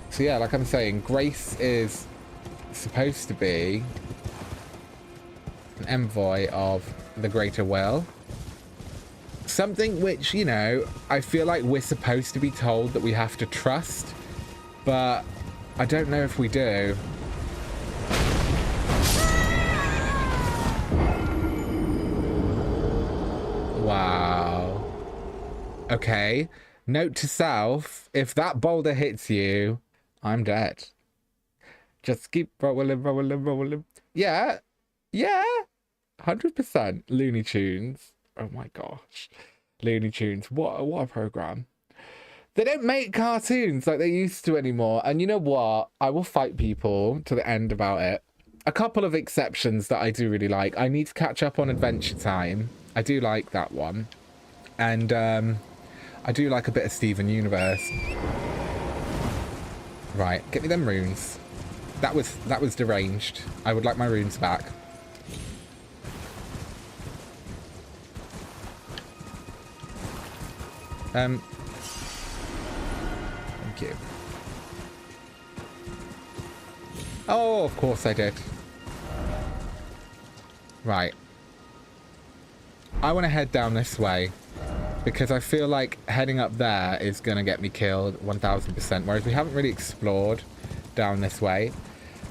So yeah, like I'm saying, Grace is supposed to be an envoy of the Greater Will. Something which, you know, I feel like we're supposed to be told that we have to trust, but I don't know if we do. Wow. Okay. Note to self, if that boulder hits you, I'm dead. Just keep rolling, rolling, rolling. Yeah. Yeah. 100% Looney Tunes. Oh my gosh. Looney Tunes. What a program. They don't make cartoons like they used to anymore. And you know what? I will fight people to the end about it. A couple of exceptions that I do really like. I need to catch up on Adventure Time. I do like that one. And I do like a bit of Steven Universe. Right, get me them runes. That was deranged. I would like my runes back. Thank you. Oh, of course I did. Right. I want to head down this way because I feel like heading up there is going to get me killed 1000%, whereas we haven't really explored down this way.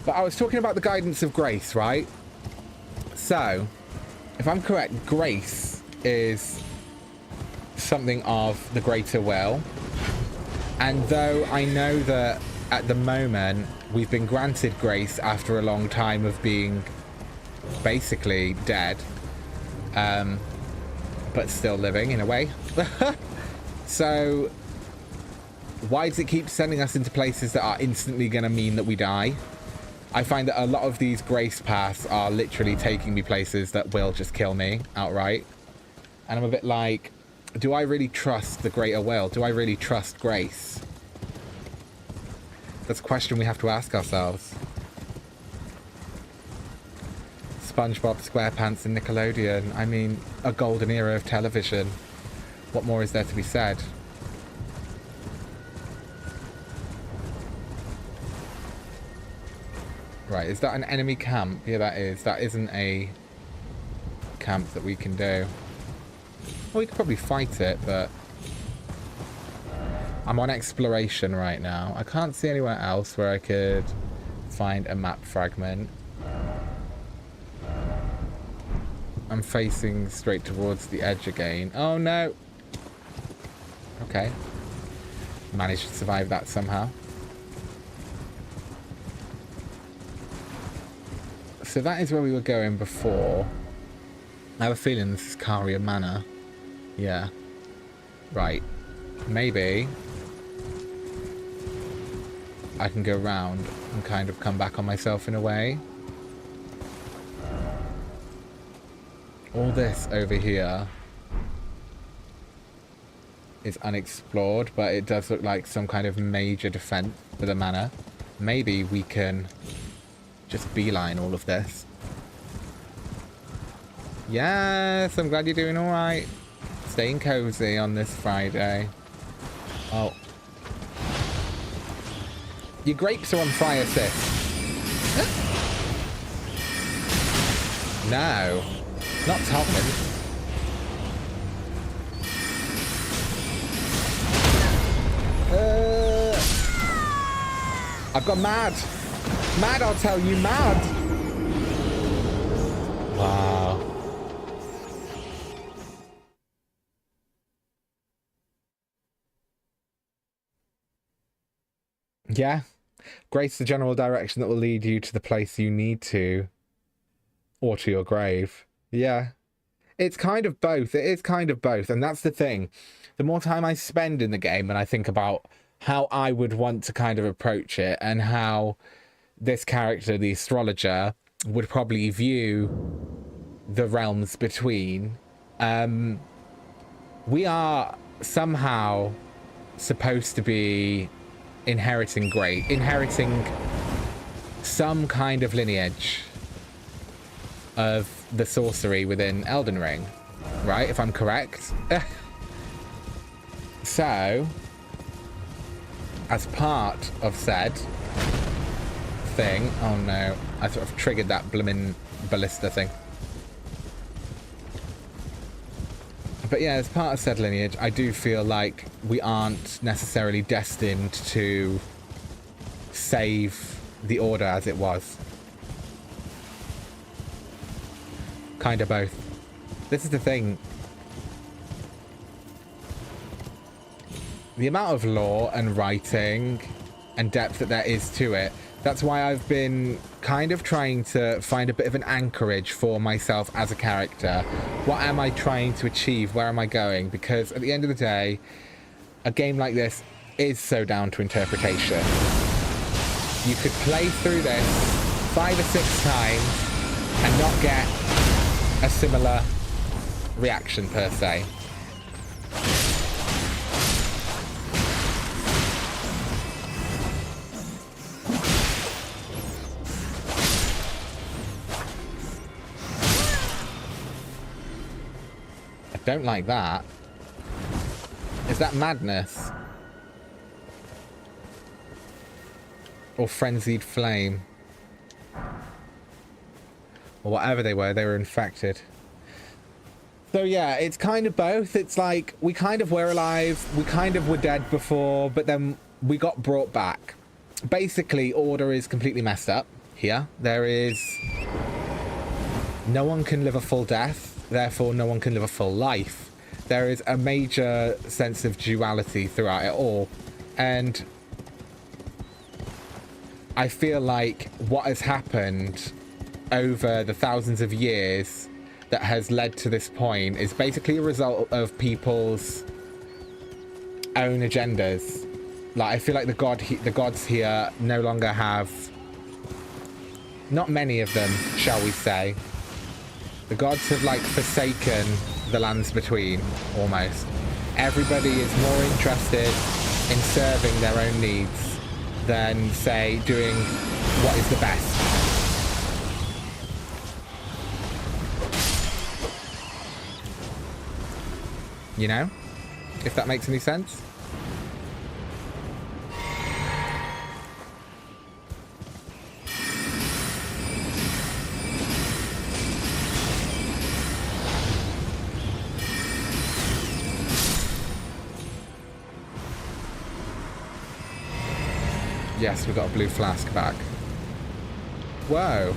But I was talking about the guidance of Grace, right? So, if I'm correct, Grace is something of the Greater Will. And though I know that at the moment we've been granted Grace after a long time of being basically dead, but still living in a way. So why does it keep sending us into places that are instantly going to mean that we die? I find that a lot of these Grace paths are literally taking me places that will just kill me outright. And I'm a bit like, do I really trust the Greater Will? Do I really trust Grace? That's a question we have to ask ourselves. SpongeBob SquarePants and Nickelodeon. I mean, a golden era of television. What more is there to be said? Right, is that an enemy camp? Yeah, that is. That isn't a camp that we can do. Well, we could probably fight it, but I'm on exploration right now. I can't see anywhere else where I could find a map fragment. I'm facing straight towards the edge again. Oh no! Okay. Managed to survive that somehow. So that is where we were going before. I have a feeling this is Caria Manor. Yeah. Right. Maybe I can go round and kind of come back on myself in a way. All this over here is unexplored, but it does look like some kind of major defense for the manor. Maybe we can just beeline all of this. Yes, I'm glad you're doing all right. Staying cozy on this Friday. Oh. Your grapes are on fire, sis. No. Not Topman. I've got mad. Mad, I'll tell you, mad. Wow. Yeah. Grace the general direction that will lead you to the place you need to. Or to your grave. Yeah. It's kind of both. It is kind of both. And that's the thing. The more time I spend in the game and I think about how I would want to kind of approach it and how this character, the astrologer, would probably view the realms between. We are somehow supposed to be inheriting some kind of lineage of the sorcery within Elden Ring, right? If I'm correct. So, as part of said thing, oh no, I sort of triggered that blimmin' ballista thing. But yeah, as part of said lineage, I do feel like we aren't necessarily destined to save the Order as it was. Kind of both. This is the thing. The amount of lore and writing and depth that there is to it, that's why I've been kind of trying to find a bit of an anchorage for myself as a character. What am I trying to achieve? Where am I going? Because at the end of the day, a game like this is so down to interpretation. You could play through this 5 or 6 times and not get a similar reaction per se. I don't like that. Is that madness? Or frenzied flame? Or whatever they were infected. So yeah, it's kind of both. It's like, we kind of were alive, we kind of were dead before, but then we got brought back. Basically, Order is completely messed up here. There is... no one can live a full death, therefore no one can live a full life. There is a major sense of duality throughout it all. And I feel like what has happened over the thousands of years that has led to this point is basically a result of people's own agendas. Like, I feel like the gods here no longer have... not many of them, shall we say. The gods have, like, forsaken the lands between, almost. Everybody is more interested in serving their own needs than, say, doing what is the best. You know? If that makes any sense? Yes, we got a blue flask back. Whoa.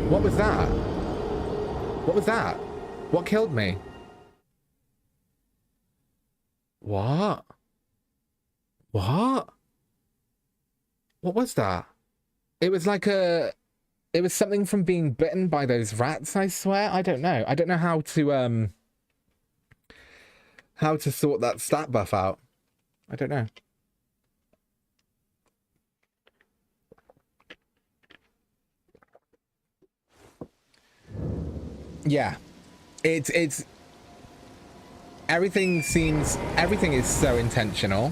What was that? What was that? What killed me? What? What? What was that? It was like a... It was something from being bitten by those rats, I swear. I don't know. I don't know how to sort that stat buff out. I don't know. Yeah. It's everything is so intentional.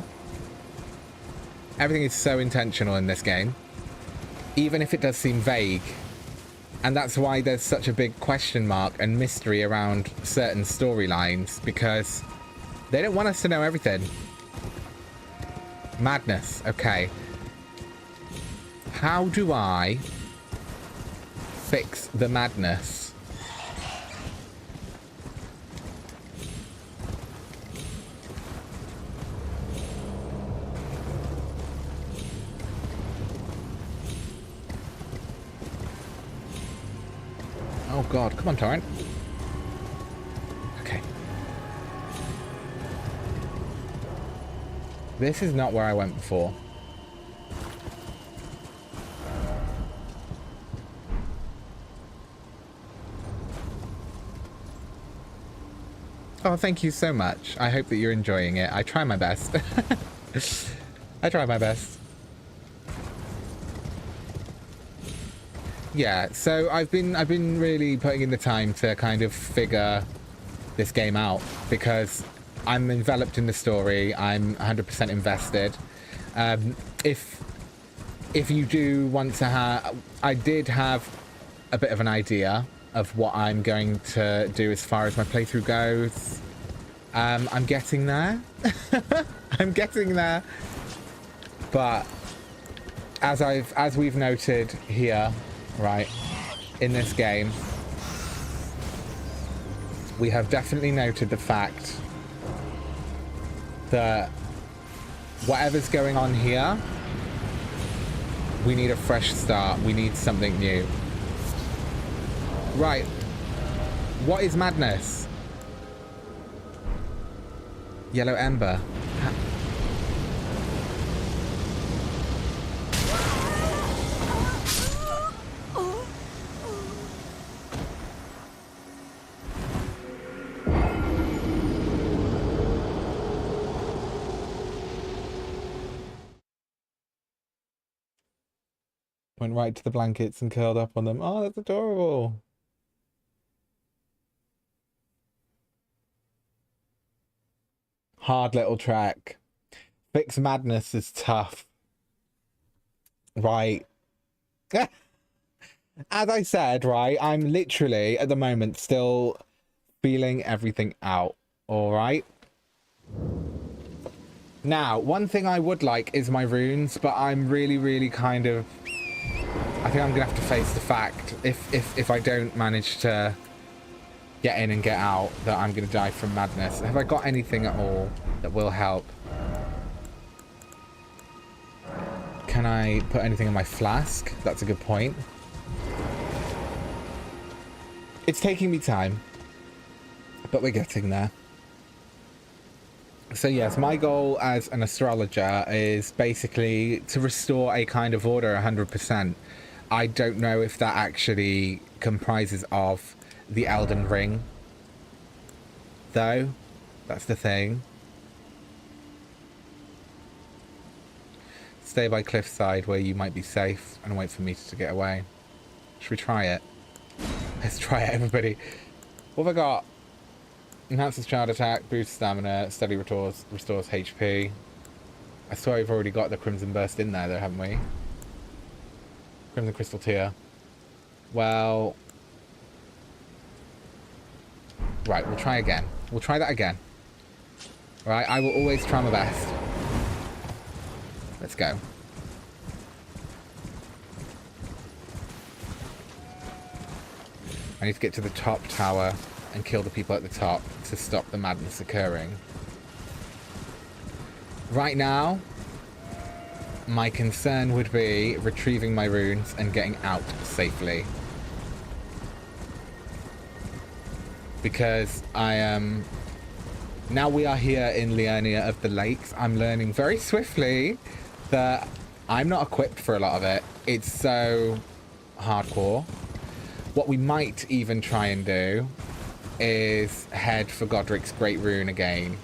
Everything is so intentional in this game. Even if it does seem vague. And that's why there's such a big question mark and mystery around certain storylines, because they don't want us to know everything. Madness. Okay. How do I fix the madness? Oh god, come on, Torrent. Okay. This is not where I went before. Oh, thank you so much. I hope that you're enjoying it. I try my best. I try my best. Yeah, so I've been really putting in the time to kind of figure this game out, because I'm enveloped in the story. I'm 100% invested. If you do want to have... I did have a bit of an idea of what I'm going to do as far as my playthrough goes. I'm getting there. I'm getting there. But as we've noted here, right, in this game, we have definitely noted the fact that whatever's going on here, we need a fresh start. We need something new. Right. What is madness? Yellow ember. Went right to the blankets and curled up on them. Oh, that's adorable. Hard little track. Fix madness is tough. Right. As I said, right, I'm literally, at the moment, still feeling everything out. All right? Now, one thing I would like is my runes, but I'm really kind of... I think I'm gonna have to face the fact, if I don't manage to get in and get out, that I'm gonna die from madness. Have I got anything at all that will help? Can I put anything in my flask? That's a good point. It's taking me time, but we're getting there. So yes, my goal as an astrologer is basically to restore a kind of order 100%. I don't know if that actually comprises of the Elden Ring, though. That's the thing. Stay by cliffside where you might be safe and wait for me to get away. Should we try it? Let's try it, everybody. What have I got? Enhances child attack, boosts stamina, steady restores HP. I swear we've already got the Crimson Burst in there, though, haven't we? Crimson Crystal Tear. Well... Right, we'll try again. We'll try that again. Alright, I will always try my best. Let's go. I need to get to the top tower and kill the people at the top to stop the madness occurring. Right now, my concern would be retrieving my runes and getting out safely. Because I am... now we are here in Liurnia of the Lakes. I'm learning very swiftly that I'm not equipped for a lot of it. It's so hardcore. What we might even try and do is head for Godrick's Great Rune again.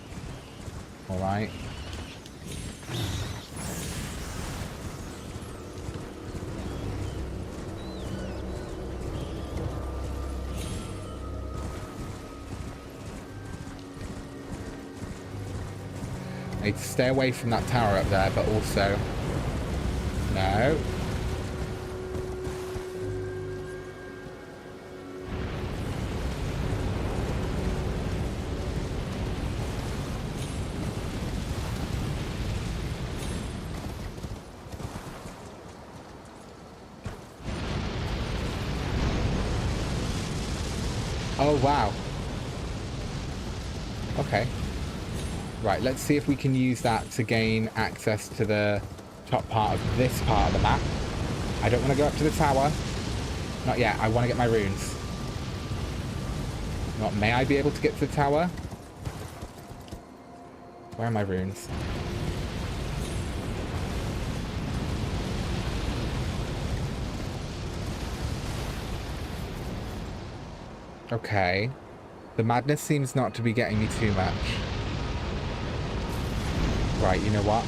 Alright. I need to stay away from that tower up there, but also... no. Oh, wow. Okay. Right, let's see if we can use that to gain access to the top part of this part of the map. I don't want to go up to the tower. Not yet. I want to get my runes. Not, may I be able to get to the tower? Where are my runes? Okay. The madness seems not to be getting me too much. Right, you know what?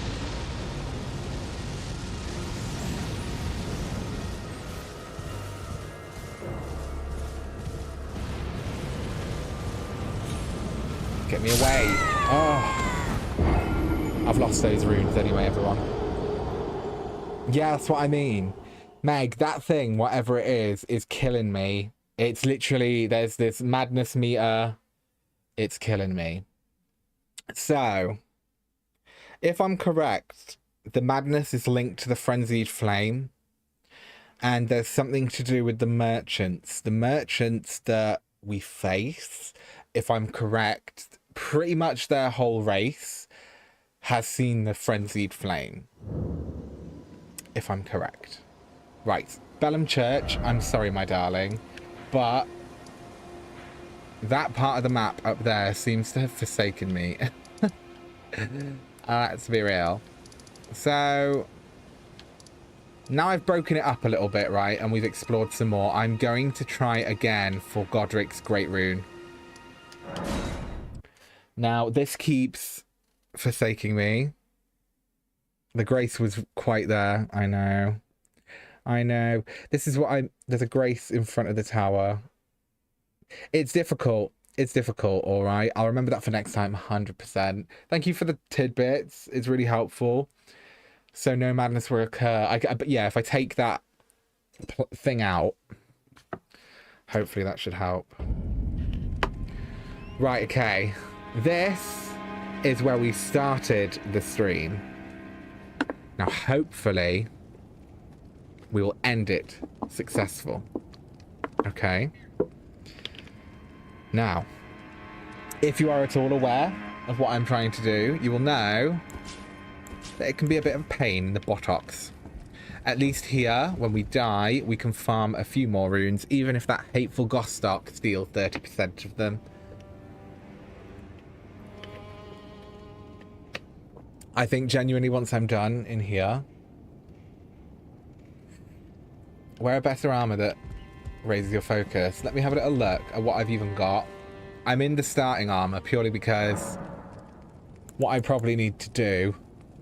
Get me away. Oh. I've lost those runes anyway, everyone. Yeah, that's what I mean. Meg, that thing, whatever it is killing me. It's literally, there's this madness meter. It's killing me. So, if I'm correct, the madness is linked to the frenzied flame. And there's something to do with the merchants. The merchants that we face, if I'm correct, pretty much their whole race has seen the frenzied flame. If I'm correct. Right. Bellum Church, I'm sorry, my darling. But that part of the map up there seems to have forsaken me. Let's be real. So now I've broken it up a little bit, right? And we've explored some more. I'm going to try again for Godrick's Great Rune. Now this keeps forsaking me. The grace was quite there. I know. I know. This is what there's a grace in front of the tower. It's difficult. It's difficult, all right? I'll remember that for next time, 100%. Thank you for the tidbits. It's really helpful. So no madness will occur. But yeah, if I take that thing out, hopefully that should help. Right, okay. This is where we started the stream. Now, hopefully, we will end it successful. Okay. Now, if you are at all aware of what I'm trying to do, you will know that it can be a bit of a pain in the buttocks. At least here, when we die, we can farm a few more runes, even if that hateful Gostock steals 30% of them. I think genuinely once I'm done in here, wear a better armor that raises your focus. Let me have a little look at what I've even got. I'm in the starting armor purely because what I probably need to do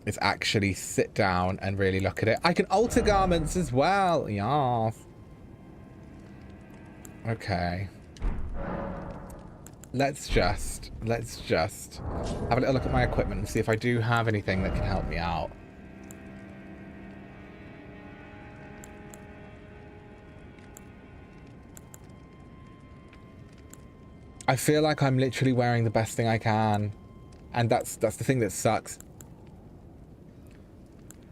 is actually sit down and really look at it. I can alter garments as well. Yes. Okay. Let's just have a little look at my equipment and see if I do have anything that can help me out. I feel like I'm literally wearing the best thing I can, and that's the thing that sucks.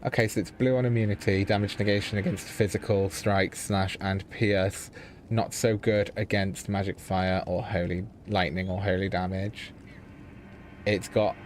Okay, so it's blue on immunity, damage negation against physical, strike, slash, and pierce. Not so good against magic fire or holy lightning or holy damage. It's got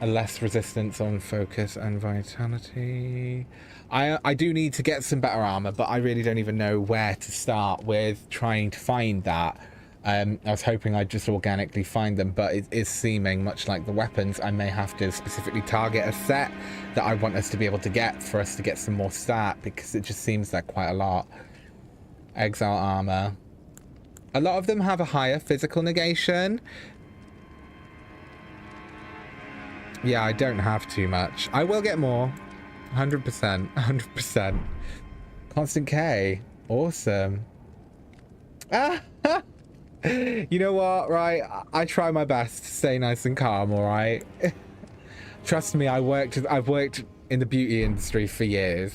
A less resistance on focus and vitality. I do need to get some better armor, but I really don't even know where to start with trying to find that. I was hoping I'd just organically find them, but it is seeming, much like the weapons, I may have to specifically target a set that I want us to be able to get for us to get some more stat, because it just seems like quite a lot. Exile armor. A lot of them have a higher physical negation. Yeah, I don't have too much. I will get more. 100%. 100%. Constant K. Awesome. Ah! You know what, right? I try my best to stay nice and calm, alright? Trust me, I've worked in the beauty industry for years.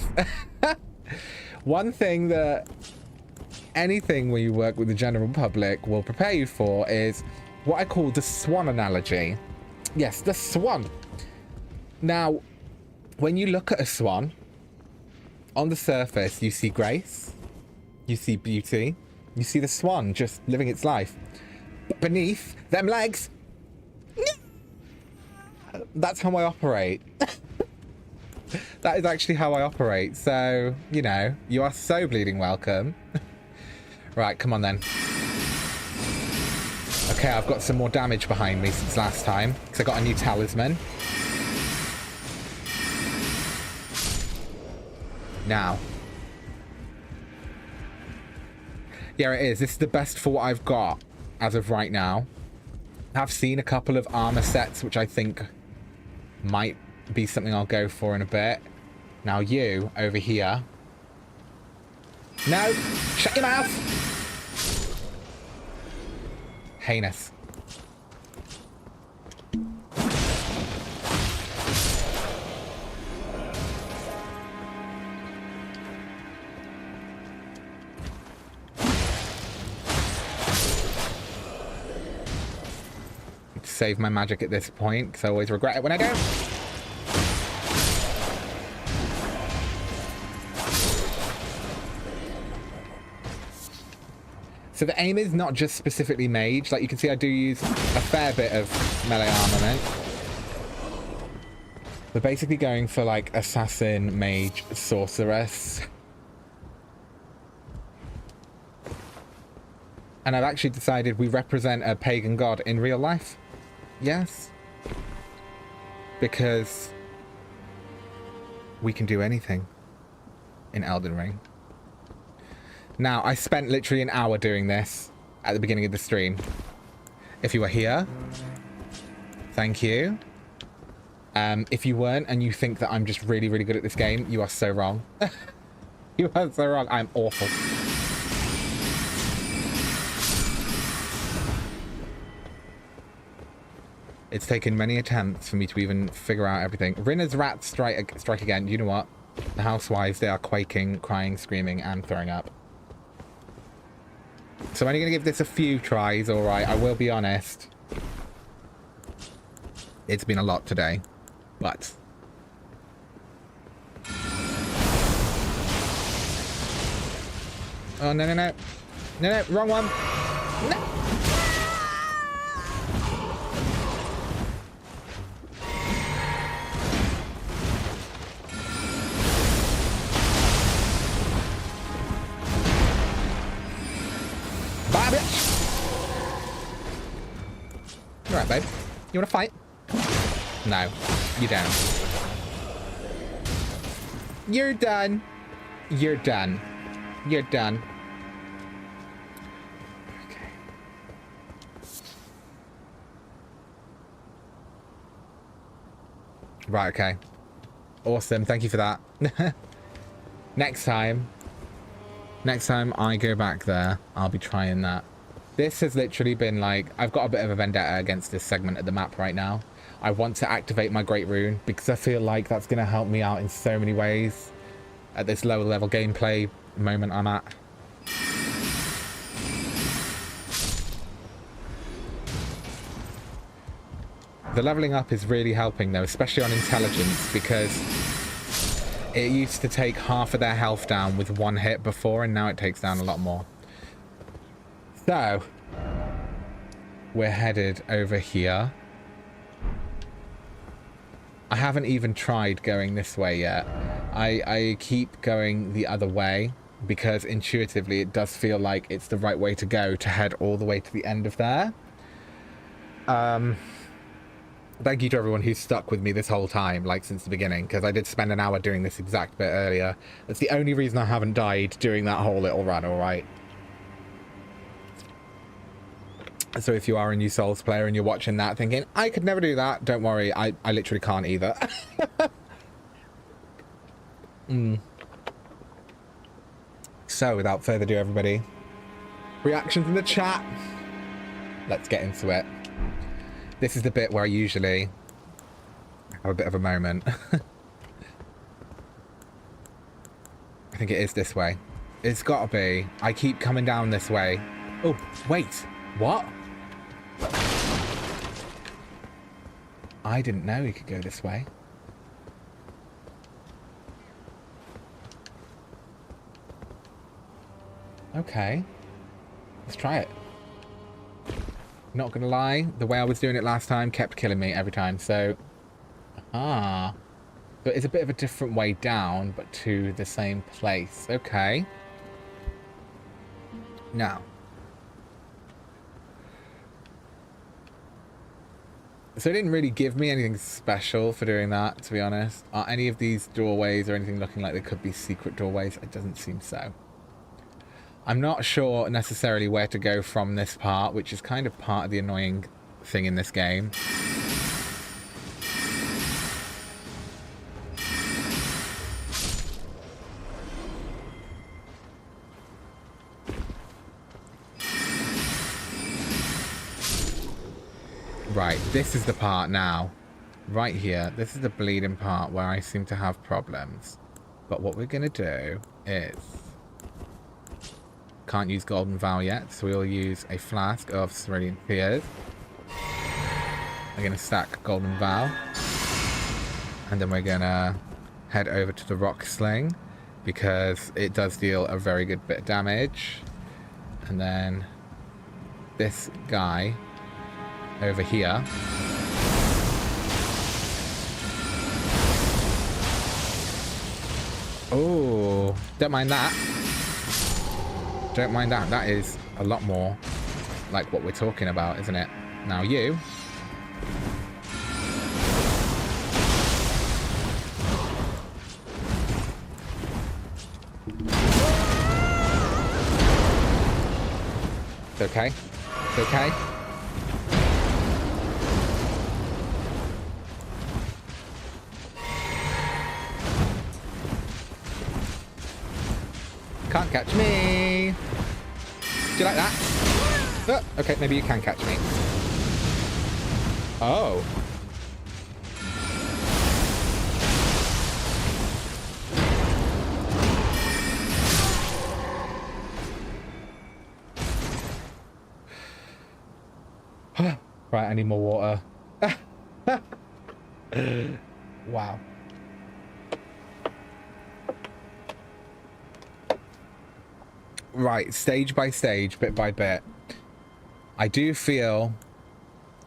One thing that anything where you work with the general public will prepare you for is what I call the swan analogy. Yes, the swan. Now, when you look at a swan, on the surface, you see grace, you see beauty, you see the swan just living its life. Beneath them legs, that's how I operate. That is actually how I operate. So, you know, you are so bleeding welcome. Right, come on then. Okay, I've got some more damage behind me since last time, because I got a new talisman. Now. Yeah, it is. This is the best for what I've got as of right now. I've seen a couple of armor sets, which I think might be something I'll go for in a bit. Now you, over here. No! Shut your mouth! Heinous. Save my magic at this point, because I always regret it when I don't. So the aim is not just specifically mage. Like you can see, I do use a fair bit of melee armament. We're basically going for like assassin, mage, sorceress. And I've actually decided we represent a pagan god in real life. Yes. Because we can do anything in Elden Ring. Now, I spent literally an hour doing this at the beginning of the stream. If you were here, thank you. If you weren't and you think that I'm just really, really good at this game, you are so wrong. You are so wrong. I'm awful. It's taken many attempts for me to even figure out everything. Rinna's rats strike again. You know what? The housewives, they are quaking, crying, screaming, and throwing up. So I'm only going to give this a few tries, alright? I will be honest. It's been a lot today. But... oh, no, no, no. No, no, wrong one. No. Bye, bitch. You alright, babe? You wanna fight? No, you don't. You're done. You're done. You're done. Okay. Right, okay. Awesome, thank you for that. Next time I go back there, I'll be trying that. This has literally been like, I've got a bit of a vendetta against this segment of the map right now. I want to activate my Great Rune because I feel like that's going to help me out in so many ways at this lower level gameplay moment I'm at. The leveling up is really helping though, especially on intelligence, because it used to take half of their health down with one hit before, and now it takes down a lot more. So, we're headed over here. I haven't even tried going this way yet. I keep going the other way because intuitively it does feel like it's the right way to go to head all the way to the end of there. Thank you to everyone who's stuck with me this whole time, like since the beginning, because I did spend an hour doing this exact bit earlier. That's the only reason I haven't died during that whole little run, alright? So if you are a new Souls player and you're watching that thinking, I could never do that, don't worry, I literally can't either. So without further ado, everybody, reactions in the chat. Let's get into it. This is the bit where I usually have a bit of a moment. I think it is this way. It's gotta be. I keep coming down this way. Oh, wait. What? I didn't know we could go this way. Okay. Let's try it. Not gonna lie, the way I was doing it last time kept killing me every time, so... Ah. But it's a bit of a different way down, but to the same place. Okay. Now. So it didn't really give me anything special for doing that, to be honest. Are any of these doorways or anything looking like they could be secret doorways? It doesn't seem so. I'm not sure necessarily where to go from this part, which is kind of part of the annoying thing in this game. Right, this is the part now. Right here, this is the bleeding part where I seem to have problems. But what we're going to do is... Can't use Golden Vow yet, so we'll use a flask of Cerulean Tears. We're going to stack Golden Vow. And then we're going to head over to the Rock Sling, because it does deal a very good bit of damage. And then this guy over here. Oh, don't mind that. Don't mind that. That is a lot more like what we're talking about, isn't it? Now you. It's okay. It's okay. Can't catch me. Do you like that? Oh, okay, maybe you can catch me. Oh. Right, I need more water. Wow. Right, stage by stage, bit by bit. I do feel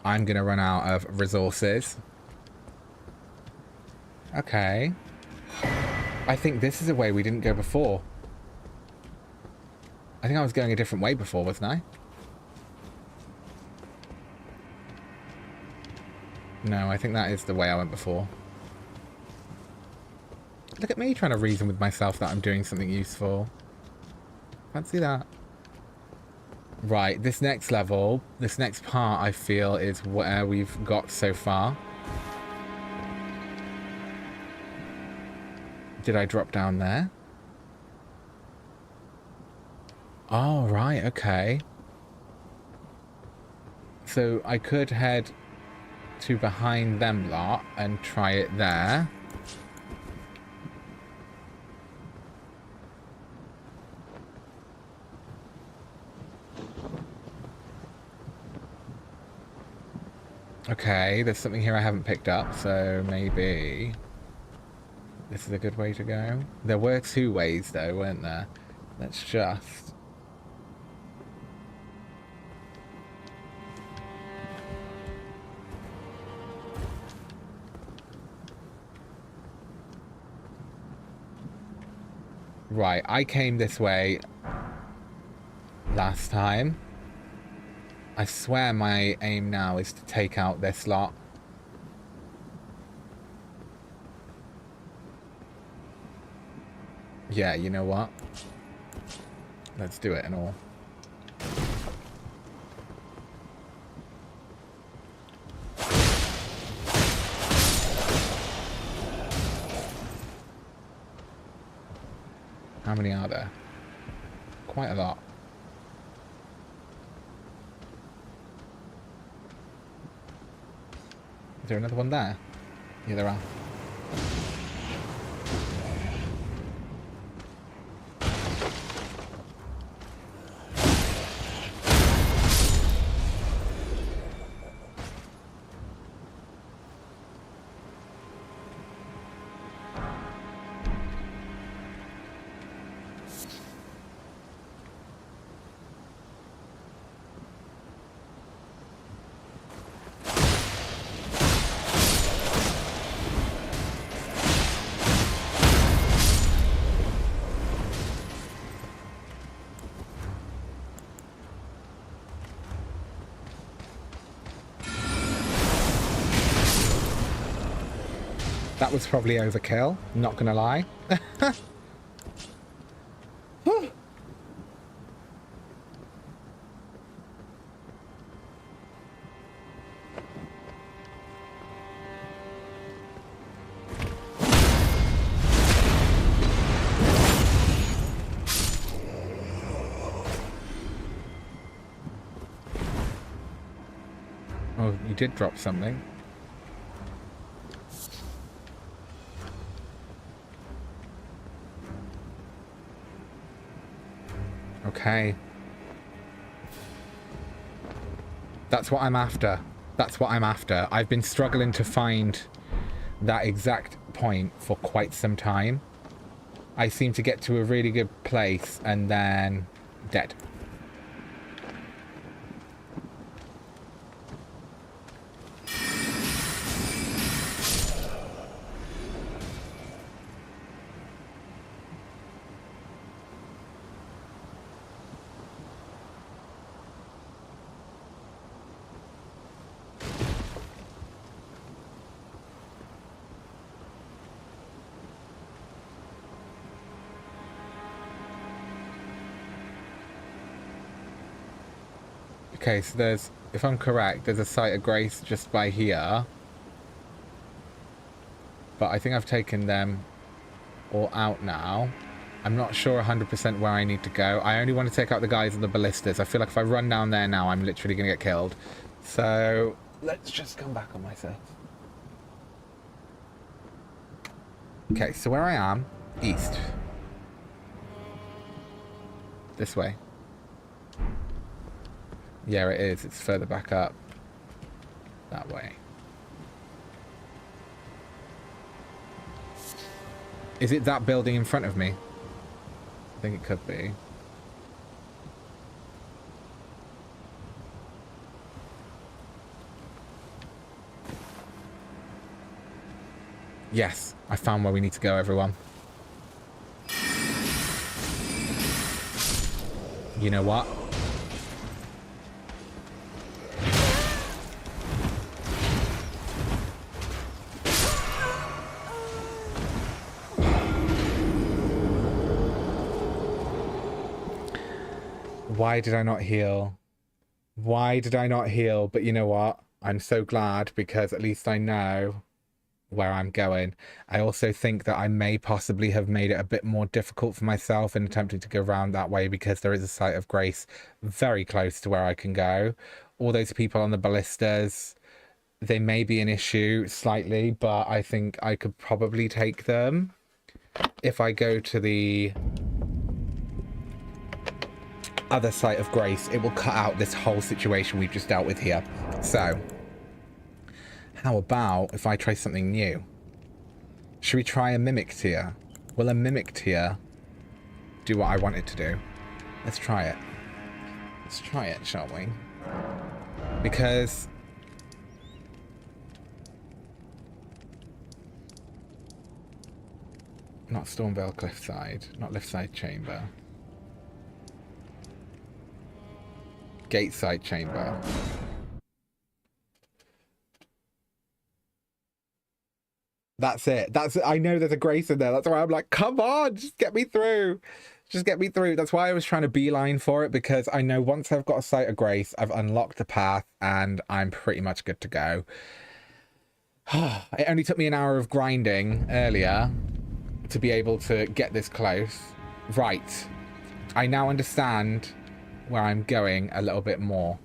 I'm going to run out of resources. Okay. I think this is a way we didn't go before. I think I was going a different way before, wasn't I? No, I think that is the way I went before. Look at me trying to reason with myself that I'm doing something useful. Fancy that. Right, this next level, this next part, I feel, is where we've got so far. Did I drop down there? Oh, right, okay. So I could head to behind them lot and try it there. Okay, there's something here I haven't picked up, so maybe this is a good way to go. There were two ways though, weren't there? Let's just... Right, I came this way last time. I swear my aim now is to take out this lot. Yeah, you know what? Let's do it and all. How many are there? Quite a lot. Is there another one there? Yeah, there are. That was probably overkill, not gonna lie. Oh, you did drop something. Okay. That's what I'm after. That's what I'm after. I've been struggling to find that exact point for quite some time. I seem to get to a really good place and then dead. Okay, so there's, if I'm correct, there's a site of grace just by here. But I think I've taken them all out now. I'm not sure 100% where I need to go. I only want to take out the guys in the ballistas. I feel like if I run down there now, I'm literally going to get killed. So let's just come back on myself. Okay, so where I am, east. This way. Yeah, it is. It's further back up. That way. Is it that building in front of me? I think it could be. Yes, I found where we need to go, everyone. You know what? Why did I not heal? Why did I not heal? But you know what? I'm so glad because at least I know where I'm going. I also think that I may possibly have made it a bit more difficult for myself in attempting to go around that way because there is a site of grace very close to where I can go. All those people on the ballistas, they may be an issue slightly, but I think I could probably take them if I go to the other site of grace. It will cut out this whole situation we've just dealt with here. So how about if I try something new? Should we try a mimic tier? Will a mimic tier do what I want it to do? Let's try it. Let's try it, shall we? Because Not Stormvale Cliffside. Not Cliffside Chamber. Gateside Chamber. That's it. That's it. I know there's a grace in there. That's why I'm like, come on, just get me through. Just get me through. That's why I was trying to beeline for it, because I know once I've got a sight of grace, I've unlocked the path and I'm pretty much good to go. It only took me an hour of grinding earlier to be able to get this close. Right. I now understand where I'm going a little bit more.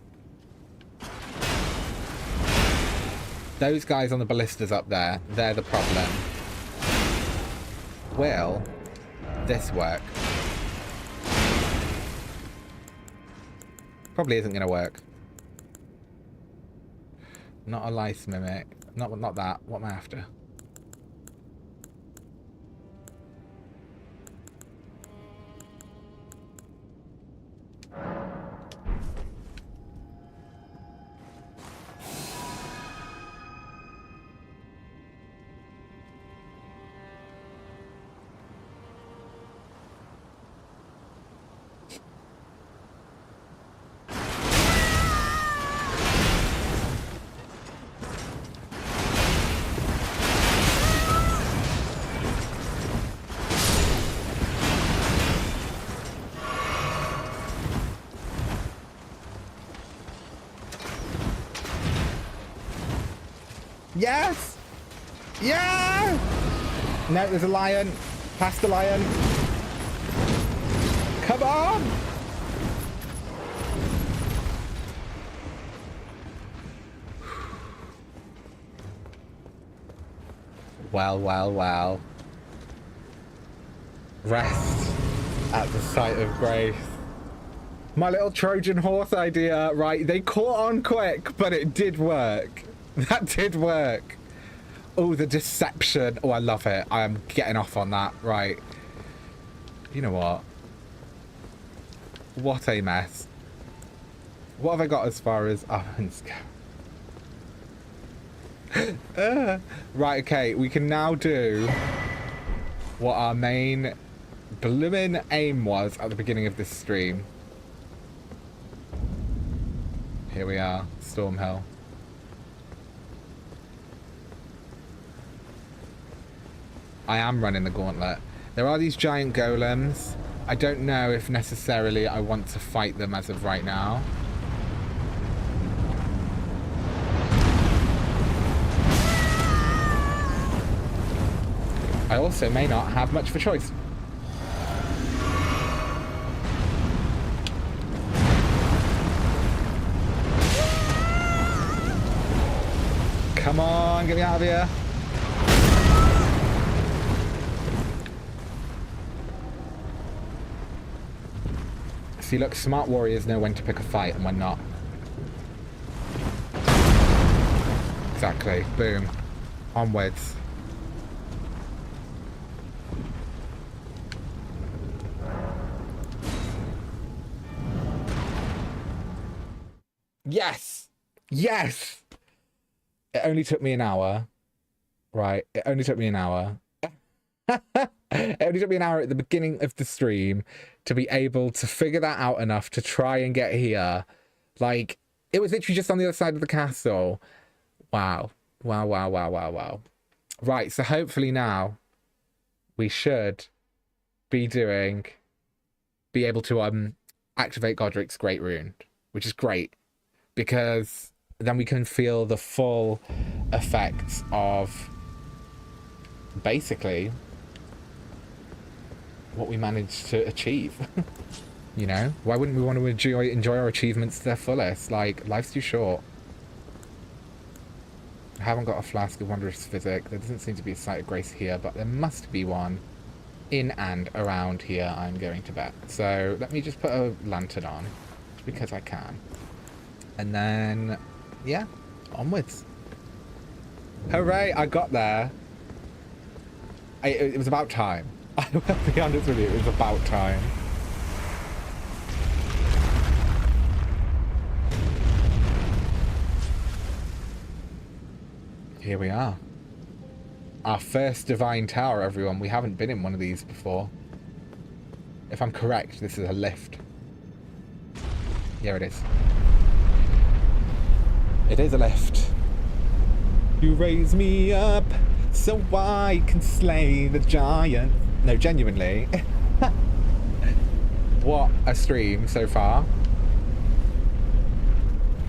Those guys on the ballistas up there, they're the problem. Will this work? Probably isn't going to work. Not a lice mimic. Not that. What am I after? Yes! Yeah! No, there's a lion. Past the lion. Come on! Well, well, well. Rest at the sight of grace. My little Trojan horse idea, right? They caught on quick, but it did work. That did work. Oh, the deception. Oh, I love it. I am getting off on that. Right. You know what? What a mess. What have I got as far as ovens go? Right, okay. We can now do what our main blooming aim was at the beginning of this stream. Here we are. Stormhill. I am running the gauntlet. There are these giant golems. I don't know if necessarily I want to fight them as of right now. I also may not have much of a choice. Come on, get me out of here. See, look, smart warriors know when to pick a fight and when not. Exactly. Boom. Onwards. Yes! Yes! It only took me an hour. Right, it only took me an hour. It only took me an hour at the beginning of the stream to be able to figure that out enough to try and get here. Like, it was literally just on the other side of the castle. Wow. Wow, wow, wow, wow, wow. Right, so hopefully now we should be able to activate Godrick's Great Rune, which is great, because then we can feel the full effects of basically what we managed to achieve. You know, why wouldn't we want to enjoy our achievements to their fullest? Like, life's too short. I haven't got a flask of wondrous physic. There doesn't seem to be a sight of grace here, but there must be one in and around here, I'm going to bet. So let me just put a lantern on, because I can. And then, yeah, onwards. Hooray, I got there. It was about time. I will be honest with you, it was about time. Here we are. our first divine tower, everyone. We haven't been in one of these before. If I'm correct, this is a lift. Yeah, it is. It is a lift. You raise me up so I can slay the giant. No, genuinely. What a stream so far.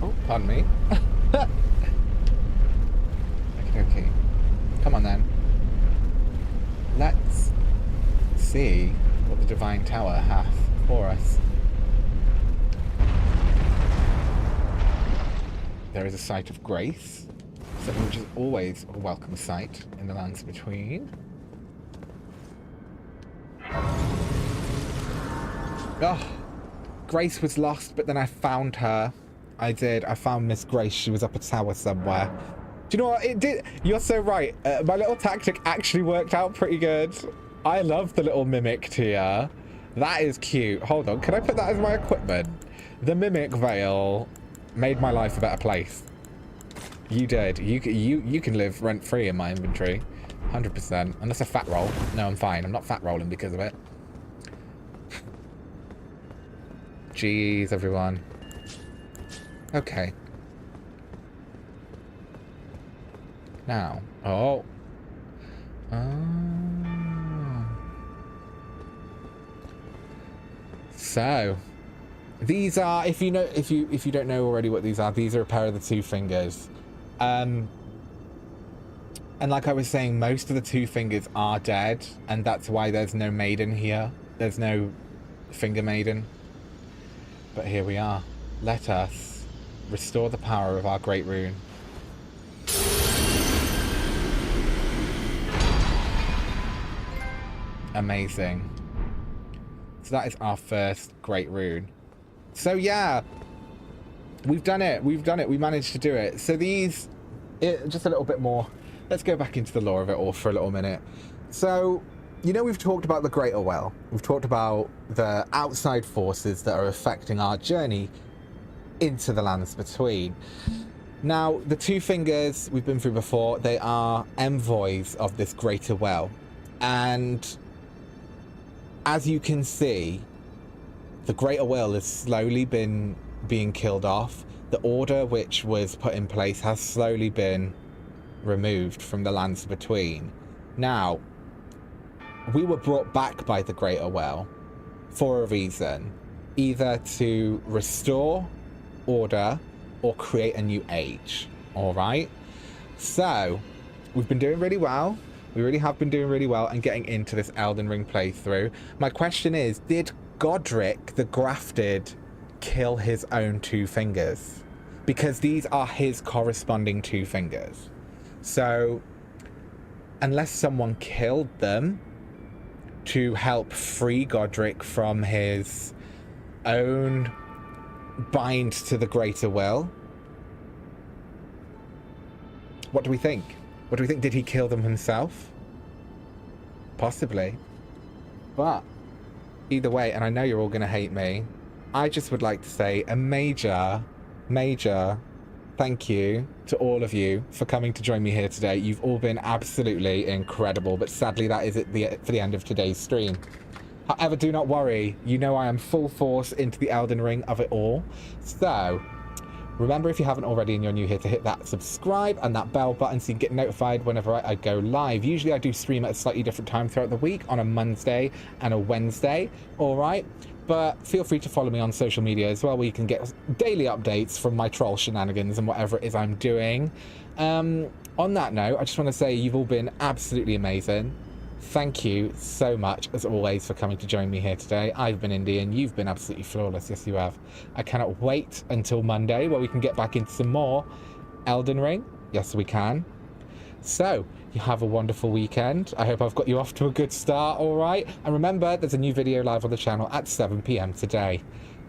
Oh, pardon me. Okay. Come on then. Let's see what the Divine Tower hath for us. There is a site of grace, something which is always a welcome sight in the lands between. Oh, Grace was lost, but then I found her. I did. I found Miss Grace. She was up a tower somewhere. Do you know what? It did. You're so right. My little tactic actually worked out pretty good. I love the little mimic here. That is cute. Hold on. Can I put that as my equipment? The mimic veil made my life a better place. You did. You can live rent-free in my inventory. 100%. Unless a fat roll. No, I'm fine. I'm not fat rolling because of it. Jeez, everyone. Okay. Now. Oh. So, these are, if you don't know already what these are a pair of the two fingers. And like I was saying, most of the two fingers are dead, and that's why there's no maiden here. There's no finger maiden. But here we are. Let us restore the power of our great rune. Amazing. So that is our first great rune. So yeah, we've done it. We've done it. We managed to do it. So these, just a little bit more. Let's go back into the lore of it all for a little minute. So, you know, we've talked about the Greater Well. We've talked about the outside forces that are affecting our journey into the lands between. Now, the two fingers we've been through before, they are envoys of this Greater Well. And as you can see, the Greater Well has slowly been being killed off. The order which was put in place has slowly been removed from the lands between. Now, we were brought back by the Greater Well for a reason, either to restore order or create a new age. All right, so we've been doing really well. We really have been doing really well and getting into this Elden Ring playthrough. My question is, did Godrick the grafted kill his own two fingers? Because these are his corresponding two fingers. So unless someone killed them to help free Godrick from his own bind to the Greater Will, what do we think? What do we think? Did he kill them himself? Possibly. But either way, and I know you're all going to hate me, I just would like to say a major thank you to all of you for coming to join me here today. You've all been absolutely incredible, but sadly that is for the end of today's stream. However, do not worry. You know I am full force into the Elden Ring of it all. So, remember, if you haven't already and you're new here, to hit that subscribe and that bell button so you can get notified whenever I go live. Usually I do stream at a slightly different time throughout the week, on a Monday and a Wednesday, all right? But feel free to follow me on social media as well, where you can get daily updates from my troll shenanigans and whatever it is I'm doing. On that note, I just want to say you've all been absolutely amazing. Thank you so much, as always, for coming to join me here today. I've been Indi, and you've been absolutely flawless. Yes, you have. I cannot wait until Monday, where we can get back into some more Elden Ring. Yes, we can. So, you have a wonderful weekend. I hope I've got you off to a good start, all right? And remember, there's a new video live on the channel at 7 PM today.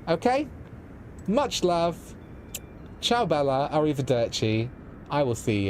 Okay? Much love. Ciao, Bella. Arrivederci. I will see you.